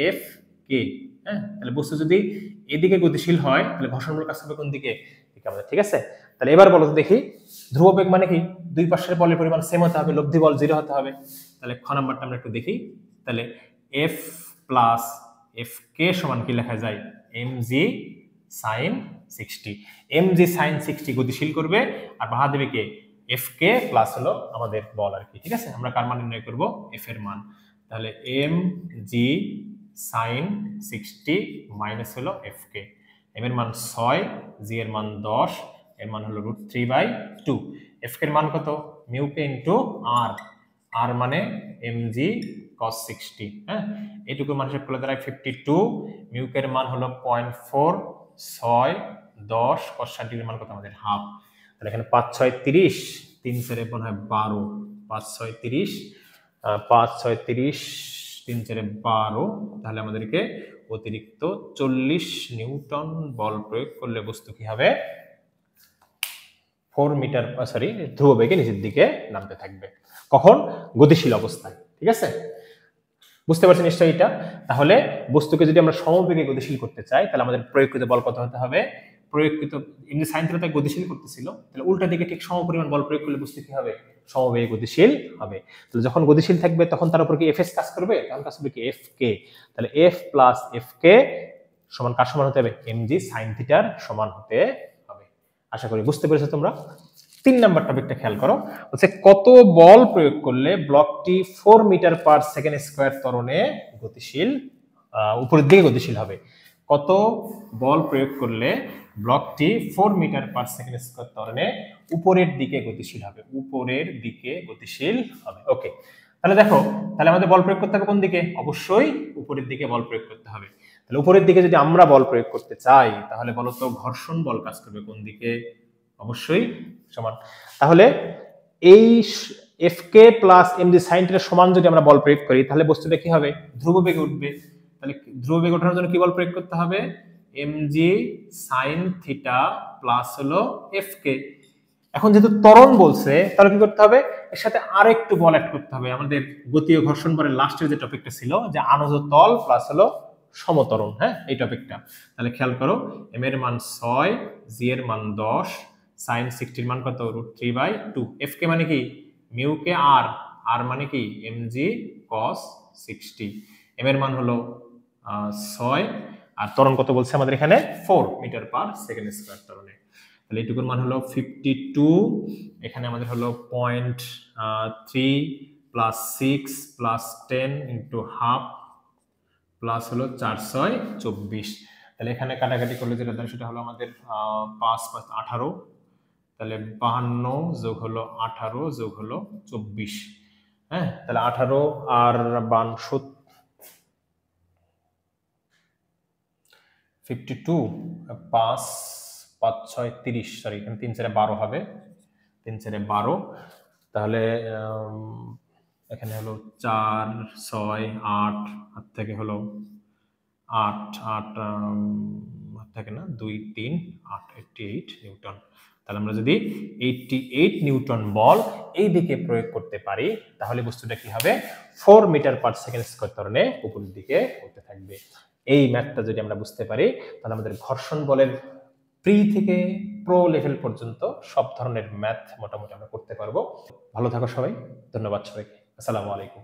[SPEAKER 1] এফ কে। হ্যাঁ, তাহলে বস্তু যদি এদিকে গতিশীল হয় তাহলে ঘর্ষণ বল কাজ করবে কোন দিকে, আমাদের। ঠিক আছে, তাহলে এবার বলো তো দেখি, ধ্রুব বেগ মানে কি দুই পাশের বলের পরিমাণ সেম হতে হবে, লব্ধি বল 0 হতে হবে। তাহলে খ নাম্বারটা আমরা একটু দেখি, তাহলে এফ প্লাস এফ কে সমান কি লেখা যায়, mg sin 60। mg sin 60 গতিশীল করবে আর বাহা দেবে কে, এফ কে প্লাস হলো আমাদের বল আর কি। ঠিক আছে, আমরা কার মান নির্ণয় করব, এফ এর মান। তাহলে mg sin 60 মাইনাস হলো এফ কে, m এর মান 6, g এর মান 10, এর মান হলো √3/2, f এর মান কত মিউ কে ইনটু r, r মানে mg cos 60। হ্যাঁ, এইটুকু মান হিসাব করলে দাঁড়ায় 52, মিউ কে এর মান হলো 0.4, 6 10, cos 60 এর মান কত আমাদের হাফ। তাহলে এখানে 5 6 30, 3 4 মনে হয় 12, 5 6 30, 5 6 30, 3 4 12, তাহলে আমাদেরকে অতিরিক্ত 40 নিউটন বল প্রয়োগ করলে বস্তু কি হবে, 4 মিটার সরি ধ্রুব বেগে নিচের দিকে নামতে থাকবে। কখন, গতিশীল অবস্থায়। ঠিক আছে, বুঝতে পারছেন নিশ্চয়ই এটা। তাহলে বস্তুকে যদি আমরা সমবেগে গতিশীল করতে চাই তাহলে আমাদের প্রয়োগকৃত বল কত হতে হবে, প্রয়োগকৃত এমনি সাইন থিটা গতিশীল করতেছিল, তাহলে উল্টা দিকে ঠিক সমপরিমাণ বল প্রয়োগ করলে বস্তু কি হবে, সমবেগে গতিশীল হবে। তাহলে যখন গতিশীল থাকবে তখন তার উপর কি এফএস কাজ করবে, তখন কাজ করবে কি এফ কে। তাহলে এফ প্লাস এফ কে সমান কার সমান হতে হবে, এমজি সাইন থিটার সমান হতে হবে। আশা করি বুঝতে পেরেছো তোমরা। 3 নাম্বার টপিকটা খেয়াল করো, হচ্ছে কত বল প্রয়োগ করলে ব্লকটি 4 মিটার পার সেকেন্ড স্কয়ার ত্বরণে গতিশীল, উপরের দিকে গতিশীল হবে। কত বল প্রয়োগ করলে ব্লকটি 4 মিটার পার সেকেন্ড স্কয়ার ত্বরণে উপরের দিকে গতিশীল হবে, উপরের দিকে গতিশীল হবে। ওকে, তাহলে দেখো, তাহলে আমাদের বল প্রয়োগ করতে হবে কোন দিকে, অবশ্যই উপরের দিকে বল প্রয়োগ করতে হবে। তাহলে উপরের দিকে যদি আমরা বল প্রয়োগ করতে চাই তাহলে বলো তো ঘর্ষণ বল কাজ করবে কোন দিকে, অবশ্যই সমান। তাহলে এই F k plus MG sine theta সমান যদি আমরা বল প্রয়োগ করি তাহলে বস্তুটা কি হবে, ধ্রুব বেগে উঠবে। তাহলে ধ্রুব বেগে ওঠার জন্য কি বল প্রয়োগ করতে হবে, এমজি সাইন থিটা প্লাস হলো এফ কে। এখন যেহেতু ত্বরণ বলছে তাহলে কি করতে হবে, এর সাথে আরেকটু বল অ্যাড করতে হবে। আমাদের গতি ও ঘর্ষণ বলের লাস্টের যে টপিকটা ছিল যে আনজ তল প্লাস হলো সমত্বরণ, হ্যাঁ এই টপিকটা। তাহলে খেয়াল করো, এম এর মান 6, জি এর মান 10, sin 60 এর মান কত √3/2, এফ কে মানে কি মিউ কে আর, আর মানে কি mg cos 60, এম এর মান হলো 6 আর ত্বরণ কত বলছে আমাদের এখানে 4 মিটার পার সেকেন্ড স্কয়ার ত্বরণে। তাহলে এইটুকুর মান হলো 52, এখানে আমাদের হলো 0.3 plus 6 plus 10 into half plus হলো 4 6 24। তাহলে এখানে কাটাকাটি করলে যেটা দেয় সেটা হলো আমাদের 5 5 18, তাহলে 52 যোগ হলো 18 যোগ হলো 24। হ্যাঁ, তাহলে 18 আর 52 5 5 6 30, সরি এখানে 3 4 12 হবে, 3 4 12, তাহলে এখানে হলো 4 6 8 হাত থেকে হলো 8 8 হাত থেকে না 2 3 8 88 নিউটন। তাহলে আমরা যদি 88 নিউটন বল এই দিকে প্রয়োগ করতে পারি তাহলে বস্তুটা কি হবে, 4 মিটার পার সেকেন্ড স্কয়ার ত্বরণে উপরের দিকে উঠতে থাকবে। এই ম্যাথটা যদি আমরা বুঝতে পারি তাহলে আমাদের ঘর্ষণ বলের প্রি থেকে প্রো লেভেল পর্যন্ত সব ধরনের ম্যাথ মোটামুটি আমরা করতে পারবো। ভালো থাকো সবাই, ধন্যবাদ সবাইকে, আসসালামু আলাইকুম।